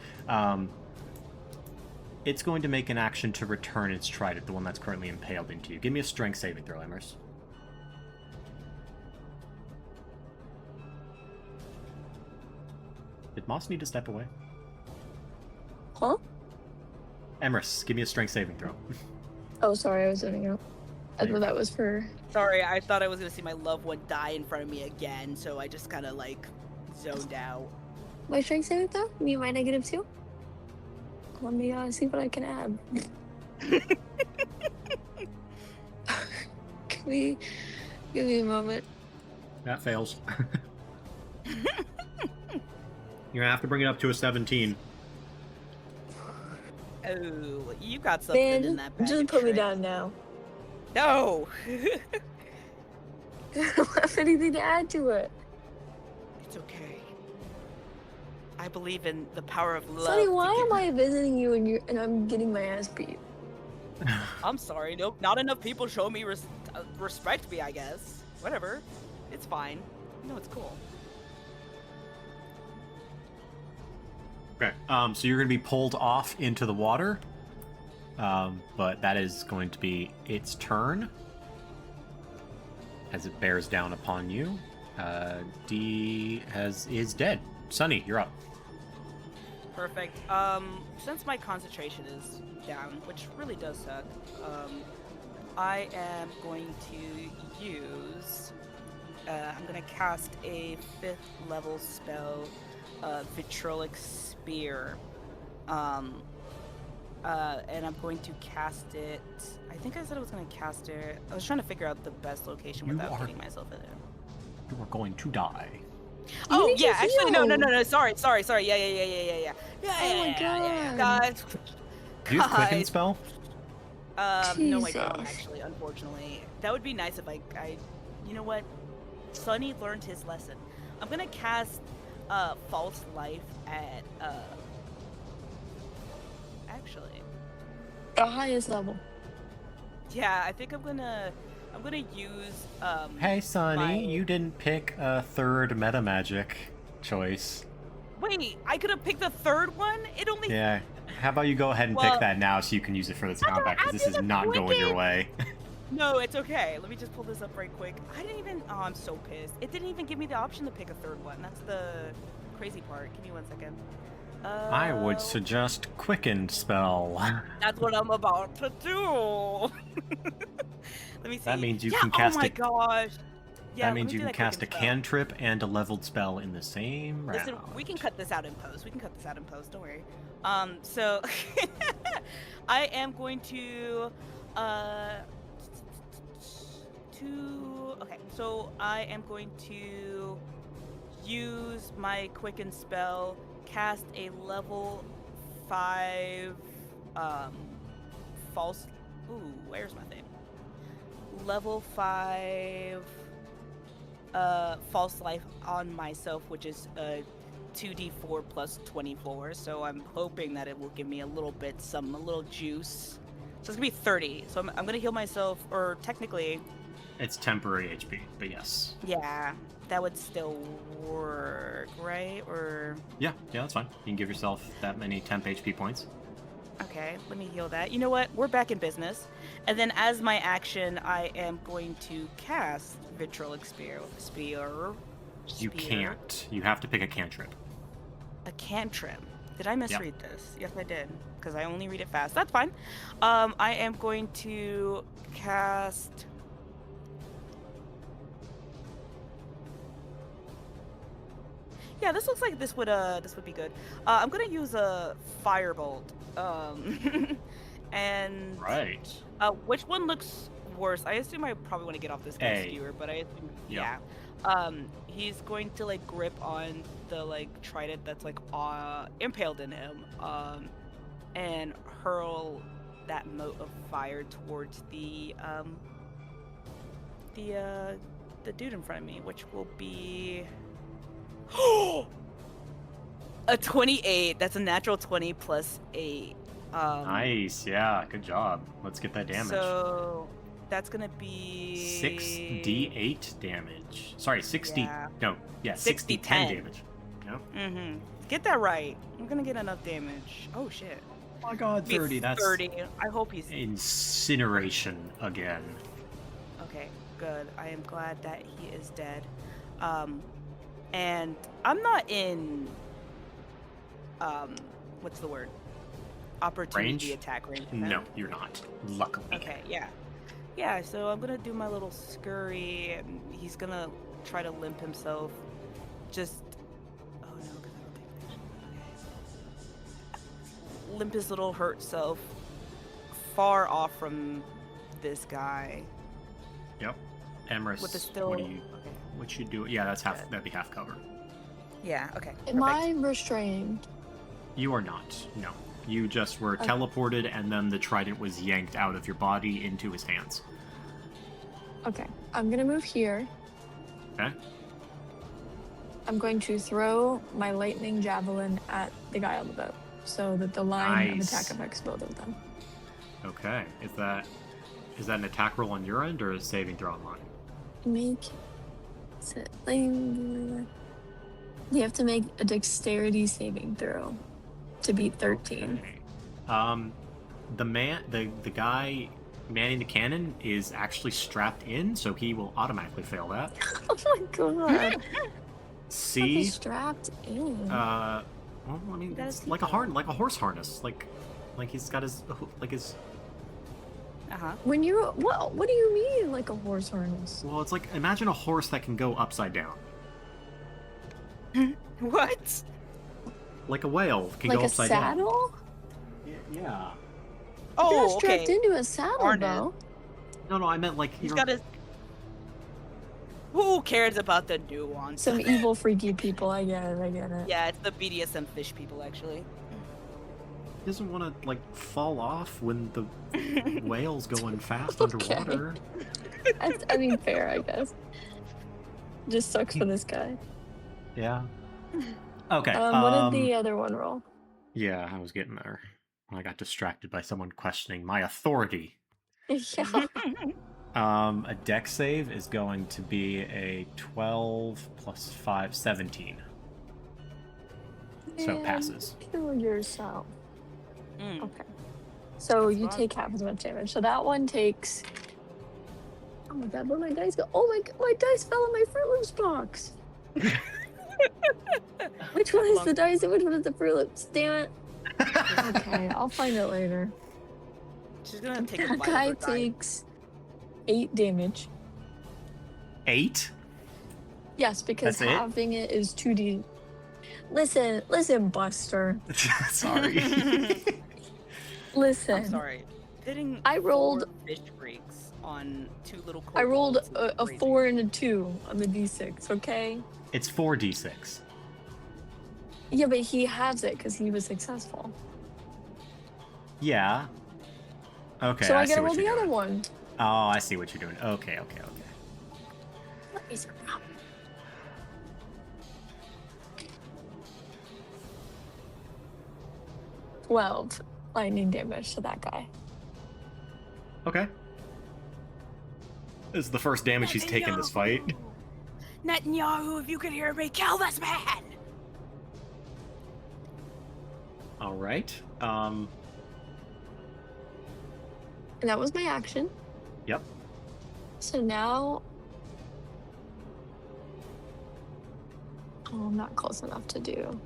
It's going to make an action to return its trident, the one that's currently impaled into you. Give me a strength saving throw, Emrys. Did Moss need to step away? Huh? Emrys, give me a strength saving throw. Oh, sorry, I was zoning out. I There you thought that was for... Sorry, I thought I was gonna see my loved one die in front of me again, so I just kind of like zoned out. My strength saving throw? Me and my -2? Let me see what I can add. Can we Give me a moment. That fails. You're gonna have to bring it up to a 17. Oh, you got something in Man, that bag just of put me tricks. down now. No! I don't have anything to add to it. It's okay. I believe in the power of love. Sonny, why to am I visiting you and I'm getting my ass beat? I'm sorry. Nope. Not enough people show me respect me, I guess. Whatever. It's fine. No, it's cool. Okay, so you're gonna be pulled off into the water, but that is going to be its turn as it bears down upon you. D is dead. Sunny, you're up. Perfect. Since my concentration is down, which really does suck, I am going to use. I'm gonna cast a 5th level spell, Vitrolic Spear. And I'm going to cast it. I think I said I was going to cast it. I was trying to figure out the best location without getting myself in it. You are going to die. Oh need to yeah, actually no. heal. Sorry. Yeah. Oh my God. Guys. Do you have Quicken spell? No, I don't Jesus. actually. Unfortunately, that would be nice if I. You know what? Sunny learned his lesson. I'm gonna cast False Life at actually. The highest level. Yeah, I think I'm gonna use Hey, Sunny, my- you didn't pick a third meta magic choice. Wait, I could have picked the third one? It only Yeah. How about you go ahead and Well- pick that now so you can use it for this combat, because this is after the not going your Quicken! way. No, it's okay. Let me just pull this up right quick. I didn't even I'm so pissed. It didn't even give me the option to pick a third one. That's the crazy part. Give me 1 second. I would suggest Quicken spell. That's what I'm about to do. Let me see. That means you Yeah, can cast oh my it- gosh. Yeah, That let means me you do can that cast a Quicken spell. cantrip and a leveled spell in the same round. Listen, we can cut this out in post. Don't worry. So I am going to okay. So I am going to use my Quicken spell, cast a level 5 false. Ooh, where's my thing? Level 5 false life on myself, which is 2d4 plus 24. So I'm hoping that it will give me a little juice. So it's gonna be 30. So I'm gonna heal myself, or technically, It's temporary HP, but yes. yeah, that would still work, right? Or Yeah, that's fine. You can give yourself that many temp HP points. okay, let me heal that. You know what? We're back in business. And then as my action, I am going to cast Vitrolic Spear. You can't. You have to pick a cantrip. A cantrip. Did I misread this? Yes, I did. Because I only read it fast. That's fine. I am going to cast. Yeah, this looks like this would be good. I'm gonna use a firebolt. And Right. which one looks worse? I assume I probably want to get off this guy's A. skewer, but I assume Yeah. he's going to like grip on the like trident that's like impaled in him, and hurl that mote of fire towards the dude in front of me, which will be a 28. That's a natural 20 plus 8. Nice. Yeah. Good job. Let's get that damage. So that's gonna be 6d8 damage. Sorry, 60. Yeah. No. Yeah. 60, 10 10. damage. No. Mm-hmm. Get that right. I'm gonna get enough damage. Oh shit. Oh my God, Be 30. That's 30. I hope he's incineration again. okay. Good. I am glad that he is dead. And I'm not in what's the word? Opportunity Range? attack range. No, you're not. Luckily. Okay, yeah, so I'm gonna do my little scurry, and he's gonna try to limp himself. Just oh no, because I don't think okay. Limp his little hurt self far off from this guy. Yep. Emrys, With the still. what do you? Okay. What you do? Yeah, that's half. Good. That'd be half cover. Yeah. Okay. Am I Perfect. restrained? You are not. No. You just were Okay. teleported, and then the trident was yanked out of your body into his hands. Okay. I'm gonna move here. Okay. I'm going to throw my lightning javelin at the guy on the boat, so that the line of Nice. attack affects both of them. Okay. Is that an attack roll on your end or a saving throw on mine? You have to make a dexterity saving throw to beat 13. Okay. The guy manning the cannon is actually strapped in, so he will automatically fail that. Oh my god! C. He's strapped in. Well, I mean, That it's is like a horse harness, like he's got his Uh huh. When you what do you mean like a horse harness? Well, it's like imagine a horse that can go upside down, What? like a whale can Like go a upside saddle? down. Yeah. Oh, You're not strapped okay. into a saddle Harness. though. No, I meant like He's got his. Who cares about the nuance? Some evil freaky people, I get it. Yeah, it's the BDSM fish people actually. He doesn't want to like fall off when the whale's going fast Okay. underwater. I mean fair, I guess. Just sucks for this guy. Yeah. Okay. What did the other one roll? Yeah, I was getting there. I got distracted by someone questioning my authority. Yeah. A dex save is going to be a 12 plus 5, 17. So it Man, passes. Kill yourself. Mm. Okay. So That's you fine. take half as much damage. So that one takes. Oh my god, where'd my dice go? Oh my god, my dice fell in my Fruit Loops box. Which one is the dice and which one is the Fruit Loops? Damn it. Okay, I'll find it later. She's gonna take a That bite guy of her die. takes 8 damage. 8? Yes, because That's it? halving it is 2d. Listen, Buster. Sorry. Listen. I'm sorry. Pitting I rolled- 4 fish freaks on 2 little I rolled kobolds is a crazy. 4 and a 2 on the d6, okay? It's 4d6. Yeah, but he has it because he was successful. Yeah. Okay, So I see gotta what roll the you're other doing. one. Oh, I see what you're doing. Okay. Let me see. 12 lightning damage to that guy. Okay. This is the first damage he's taken this fight. Netanyahu, if you can hear me, kill this man! All right. And that was my action. Yep. So now. Oh, I'm not close enough to do.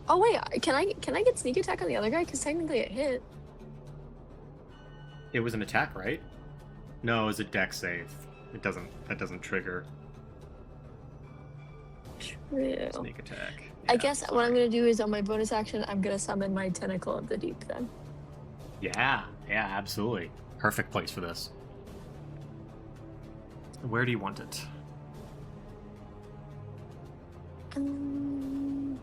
Oh wait, can I get sneak attack on the other guy? Because technically it hit. It was an attack, right? No, it was a dex save. That doesn't trigger True. sneak attack. I Yeah, guess what sorry. I'm gonna do is on my bonus action, I'm gonna summon my Tentacle of the Deep then. Yeah, absolutely. Perfect place for this. Where do you want it? Can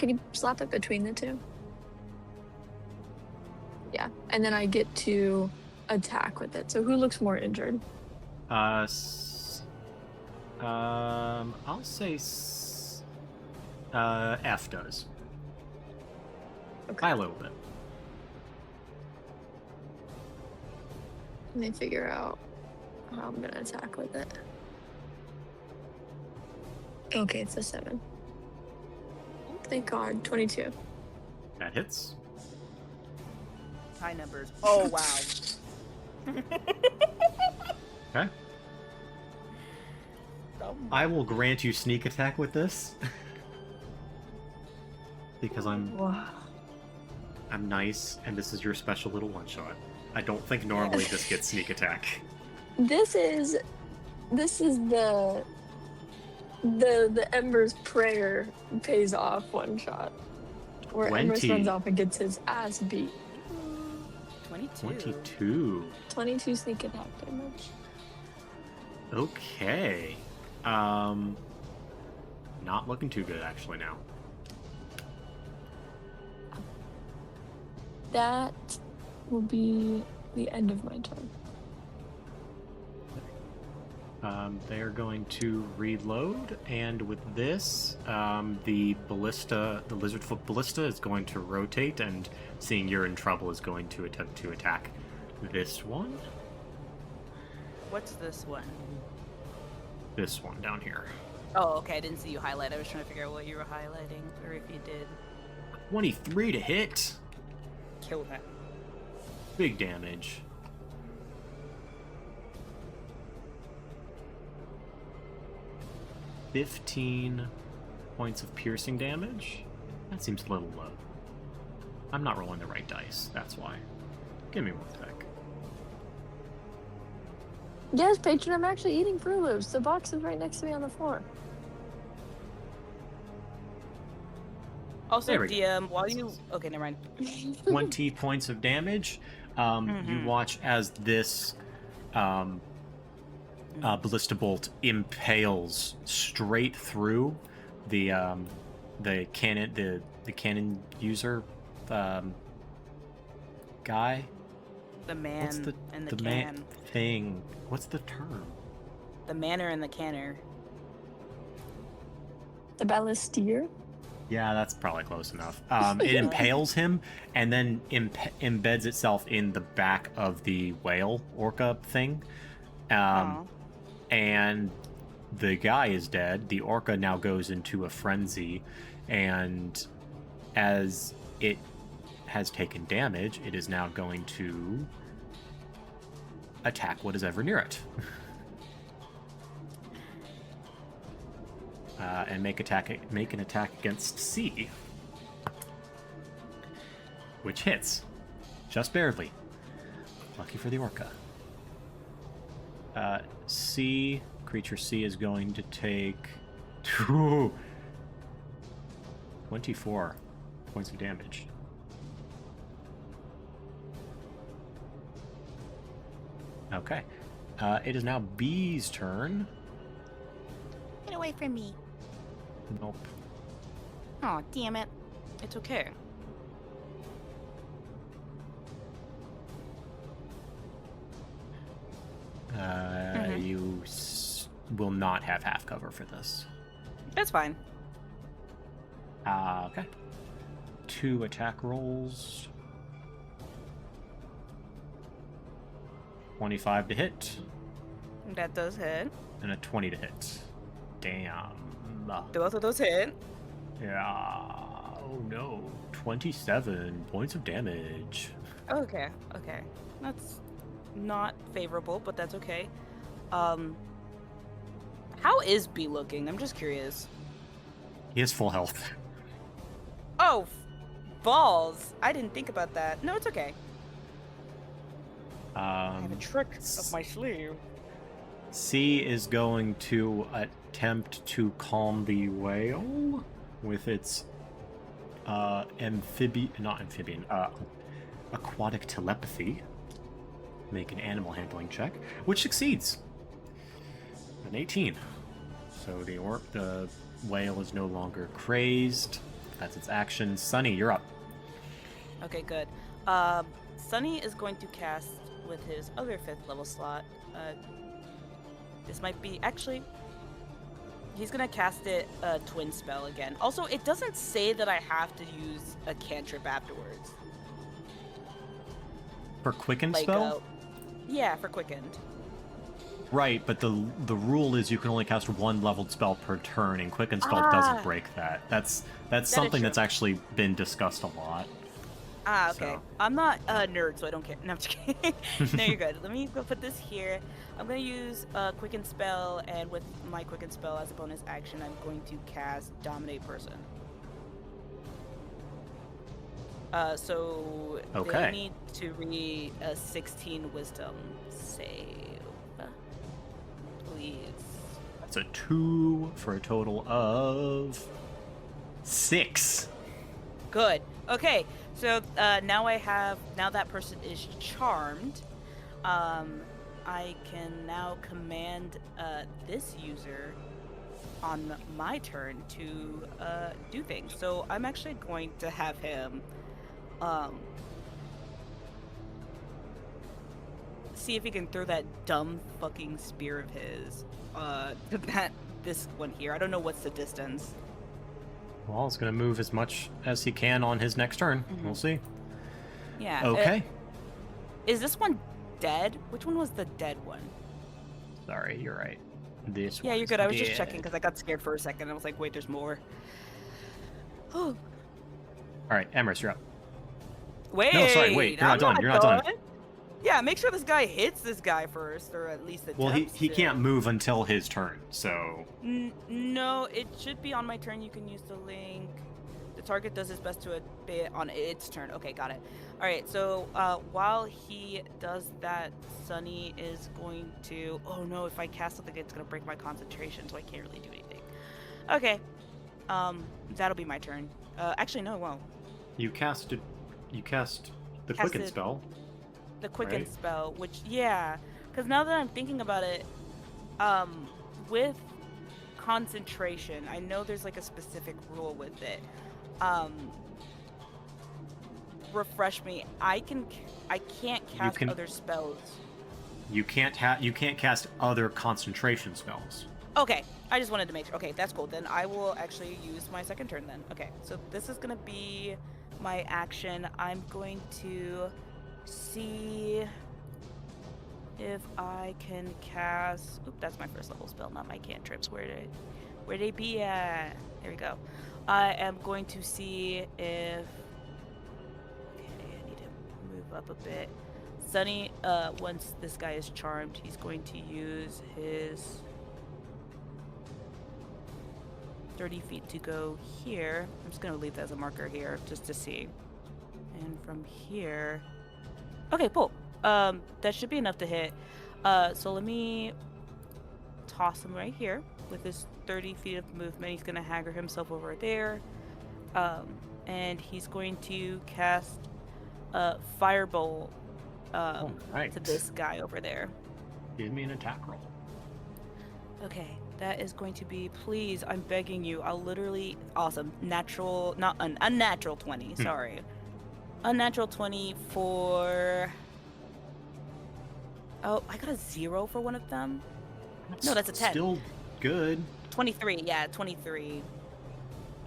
you slap it between the two? Yeah, and then I get to attack with it. So who looks more injured? I'll say F does. Okay. By a little bit. Let me figure out how I'm gonna attack with it. Okay, it's a 7. Thank God, 22. That hits. High numbers. Oh, wow. Okay. I will grant you sneak attack with this. Because I'm nice, and this is your special little one shot. I don't think normally this gets sneak attack. This is the Ember's prayer pays off one shot. Where Emrys 20. runs off and gets his ass beat. 22. 22. 22 sneak attack damage. Okay. Not looking too good actually now. That will be the end of my turn. They are going to reload, and with this, the lizardfoot ballista is going to rotate, and seeing you're in trouble, is going to attempt to attack this one. What's this one? This one down here. Oh, okay. I didn't see you highlight. I was trying to figure out what you were highlighting, or if you did. 23 to hit. Kill that. Big damage. $15 points of piercing damage. That seems a little low. I'm not rolling the right dice, that's why. Give me one sec. Yes, patron, I'm actually eating Fruit Loops. The box is right next to me on the floor. Also, There we go. DM, while you... Okay, never mind. 20 points of damage. You watch as this ballista bolt impales straight through the cannon user guy. The man What's the and the man can. thing? What's the term? The manor and the canner. The Ballistier? Yeah, that's probably close enough. It impales him and then embeds itself in the back of the whale orca thing. And the guy is dead. The orca now goes into a frenzy, and as it has taken damage, it is now going to attack what is ever near it. And make an attack against C, which hits just barely. Lucky for the orca. Creature C is going to take 24 points of damage. Okay. It is now B's turn. Get away from me. Nope. Oh, damn it. It's okay. You will not have half cover for this. That's fine. Okay. 2 attack rolls. 25 to hit, That does hit. and a 20 to hit. Damn. Both of those hit. Yeah. Oh no. 27 points of damage. Okay, okay. That's not favorable, but that's okay. How is B looking? I'm just curious. He has full health. Oh, balls. I didn't think about that. No, it's okay. I have a trick up my sleeve. C is going to attempt to calm the whale with its aquatic telepathy. Make an animal handling check, which succeeds. An 18. So the whale is no longer crazed. That's its action. Sunny, you're up. Okay, good. Sunny is going to cast with his other 5th level slot. This might be... Actually, he's going to cast it a twin spell again. Also, it doesn't say that I have to use a cantrip afterwards. For quicken spell? Yeah, for quickened. Right, but the rule is you can only cast 1 leveled spell per turn, and quicken spell doesn't break that. That's something that's actually been discussed a lot. Okay. So. I'm not a nerd, so I don't care. No, I'm just kidding. No, you're good. Let me go put this here. I'm going to use a Quicken Spell, and with my Quicken Spell as a bonus action, I'm going to cast Dominate Person. So they need to read a 16 Wisdom save. Please. That's a 2 for a total of 6. Good. Okay, so now that person is charmed. I can now command this user on my turn to do things. So I'm actually going to have him see if he can throw that dumb fucking spear of his to this one here. I don't know what's the distance. Well, it's going to move as much as he can on his next turn. Mhm. We'll see. Yeah. Okay. Is this one dead? Which one was the dead one? Sorry, you're right. This Yeah, you're one's good. I was just dead. checking because I got scared for a second. I was like, wait, there's more. Oh, All right, Emrys, you're up. wait. No, sorry, wait. You're not done. You're not done. Yeah, make sure this guy hits this guy first, or at least attempts Well, he to. can't move until his turn, so... No, it should be on my turn. You can use the link. The target does his best to obey it on its turn. Okay, got it. All right, so while he does that, Sunny is going to... Oh no, if I cast something, it's going to break my concentration, so I can't really do anything. Okay, that'll be my turn. Actually, no, well, You cast the Quicken Casted- spell. the Quicken Right. spell, which, yeah, because now that I'm thinking about it, with concentration, I know there's like a specific rule with it. Refresh me. I can't cast can- other spells. You can't cast other concentration spells. Okay, I just wanted to make sure. Okay, that's cool. Then I will actually use my second turn then. Okay, so this is gonna be my action. I'm going to see if I can cast. Oop, that's my first level spell, not my cantrips. Where they be at? There we go. I am going to see if. Okay, I need to move up a bit. Sunny, once this guy is charmed, he's going to use his 30 feet to go here. I'm just going to leave that as a marker here just to see. And from here... Okay, cool. That should be enough to hit. So let me toss him right here with his 30 feet of movement. He's going to hagger himself over there. And he's going to cast Firebolt Alright. to this guy over there. Give me an attack roll. Okay, that is going to be, please, I'm begging you, I'll literally, awesome, natural, not unnatural 20, sorry. Unnatural 20 for, oh, I got a 0 for one of them? No, that's a 10. Still good. 23, yeah, 23.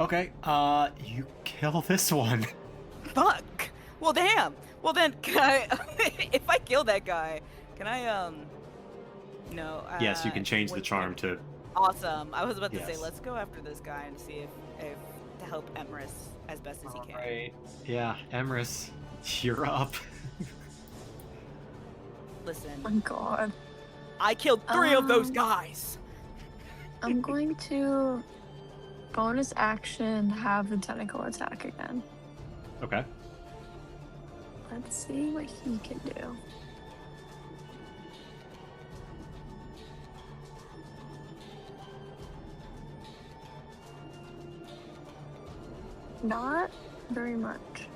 Okay, you kill this one. Fuck! Well, damn! Well then, can I, if I kill that guy, can I, no. Yes, you can change the wait, charm to... Awesome. I was about to say, Yes. let's go after this guy and see if to help Emrys as best as he can. Alright. Yeah, Emrys, you're up. Listen, Oh my god. I killed 3 of those Um, guys. I'm going to bonus action have the tentacle attack again. Okay. Let's see what he can do. Not very much.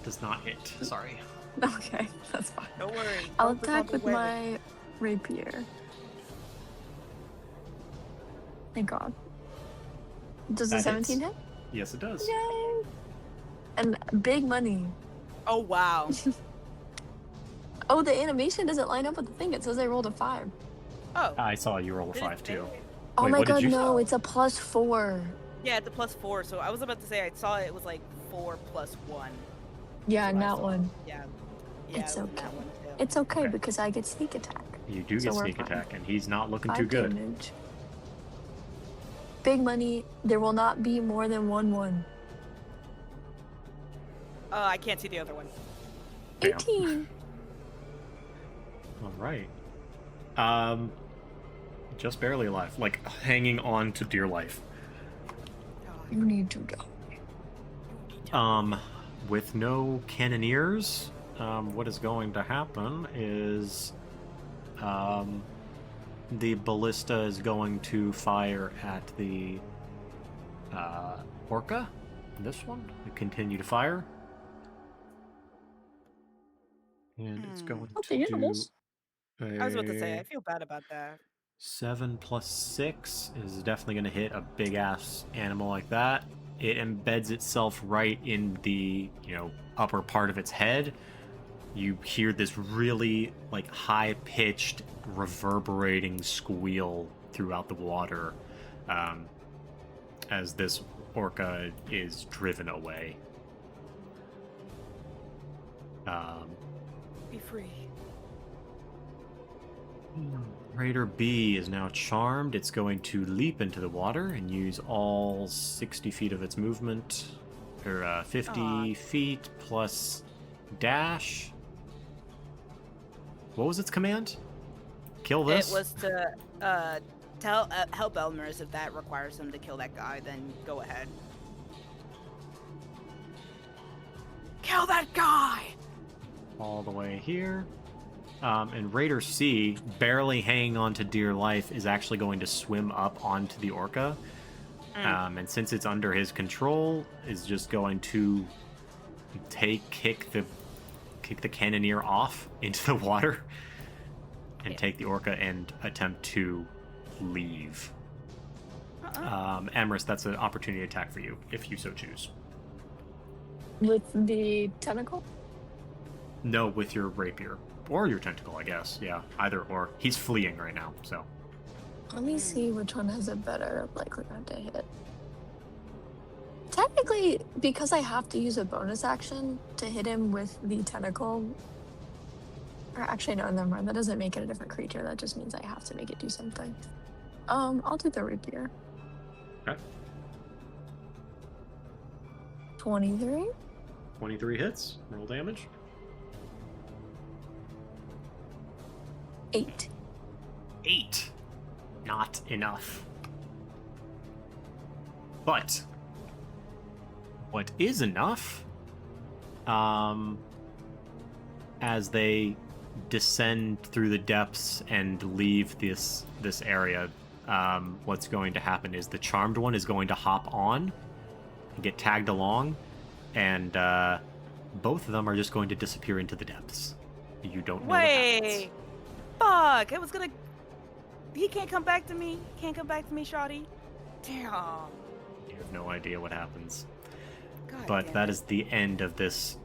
Does not hit. Sorry. Okay, that's fine. Don't worry. I'll don't attack become with aware. my rapier. Thank God. Does the That 17 hits. hit? Yes, it does. Yay! And big money. Oh wow. Oh, the animation doesn't line up with the thing. It says I rolled a 5. Oh. I saw you roll a did it 5 too. say? Oh Wait, my what did god, you- no, it's a +4. Yeah, it's a +4. So I was about to say I saw it was like 4 + 1. Yeah, That's what I not saw. one. Yeah. It's it was in okay. that one too. It's okay Okay. because I get sneak attack. You do So get we're sneak fine. attack, and he's not looking 5 too good. damage. Big money. There will not be more than 1/1. I can't see the other one. Damn. 18. All right. Just barely alive, like hanging on to dear life. You need to die. With no cannoneers, what is going to happen is, the ballista is going to fire at the, orca. This one. Continue to fire. And it's going Oh, to the animals. I was about to say, I feel bad about that. 7 plus 6 is definitely going to hit a big ass animal like that. It embeds itself right in the, upper part of its head. You hear this really like high-pitched, reverberating squeal throughout the water as this orca is driven away. Be free. Raider B is now charmed. It's going to leap into the water and use all 60 feet of its movement, or 50 feet plus dash. What was its command? Kill this? It was to help Elmers. If that requires him to kill that guy, then go ahead. Kill that guy! All the way here. And Raider C, barely hanging on to dear life, is actually going to swim up onto the orca. And since it's under his control, is just going to kick the cannoneer off into the water and take the orca and attempt to leave. Emrys, that's an opportunity attack for you, if you so choose. With the tentacle? No, with your rapier. Or your tentacle, I guess. Yeah, either or. He's fleeing right now, so. Let me see which one has a better likelihood to hit. Technically, because I have to use a bonus action to hit him with the tentacle. Or actually, no, never mind. That doesn't make it a different creature. That just means I have to make it do something. I'll do the rapier. Okay. 23? 23 hits. Roll damage. 8. 8. Not enough. But what is enough, as they descend through the depths and leave this area, what's going to happen is the charmed one is going to hop on and get tagged along, and both of them are just going to disappear into the depths. You don't know what happens. Fuck! It was gonna. He can't come back to me. Can't come back to me, Shawty. Damn. You have no idea what happens. God But damn that it. is the end of this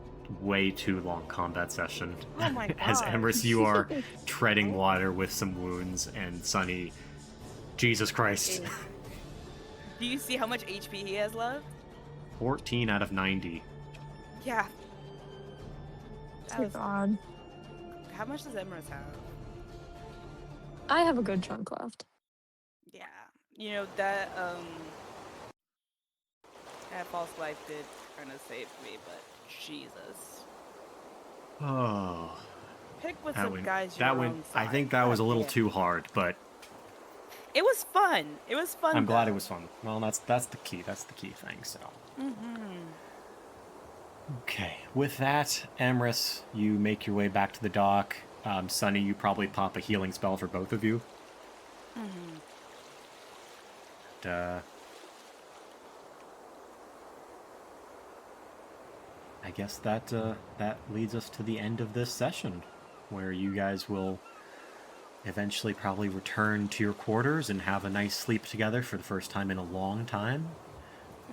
way too long combat session. Oh my As God. Emrys, you are treading water with some wounds, and Sunny, Jesus Christ. Do you see how much HP he has left? 14 out of 90. Yeah. That Oh was- god. How much does Emrys have? I have a good chunk left. Yeah. You know, that false life did kind of save me, but Jesus. Oh. Pick with That some went, guys that your went, own I size. think that was a God little damn. too hard, but It was fun. It was fun. I'm glad though. it was fun. Well, that's the key. That's the key thing, so. Okay. With that, Emrys, you make your way back to the dock. Sunny, you probably pop a healing spell for both of you. And, I guess that leads us to the end of this session, where you guys will eventually probably return to your quarters and have a nice sleep together for the first time in a long time.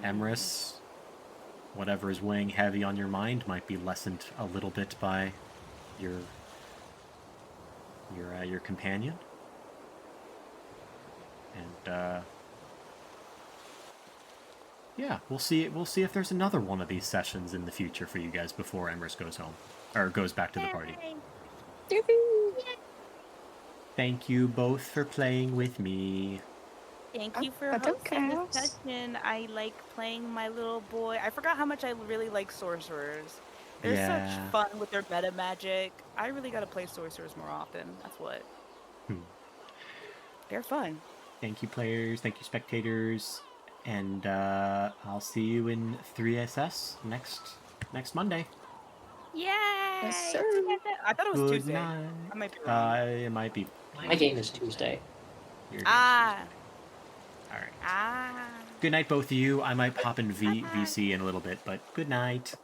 Emrys, whatever is weighing heavy on your mind might be lessened a little bit by your companion. And yeah, we'll see if there's another one of these sessions in the future for you guys before Emrys goes home or goes back to the party. Thank you both for playing with me. Thank you for That's hosting okay. this session. I like playing my little boy. I forgot how much I really like sorcerers. They're Yeah. such fun with their meta magic. I really gotta play sorcerers more often. That's what. They're fun. Thank you, players. Thank you, spectators. And I'll see you in 3SS next Monday. Yay! Yes, sir. I thought it was Good Tuesday. night. I might be wrong. It might be. My game is Tuesday. Your Ah. game's Tuesday. All right. Ah. Good night, both of you. I might pop in VC in a little bit, but good night.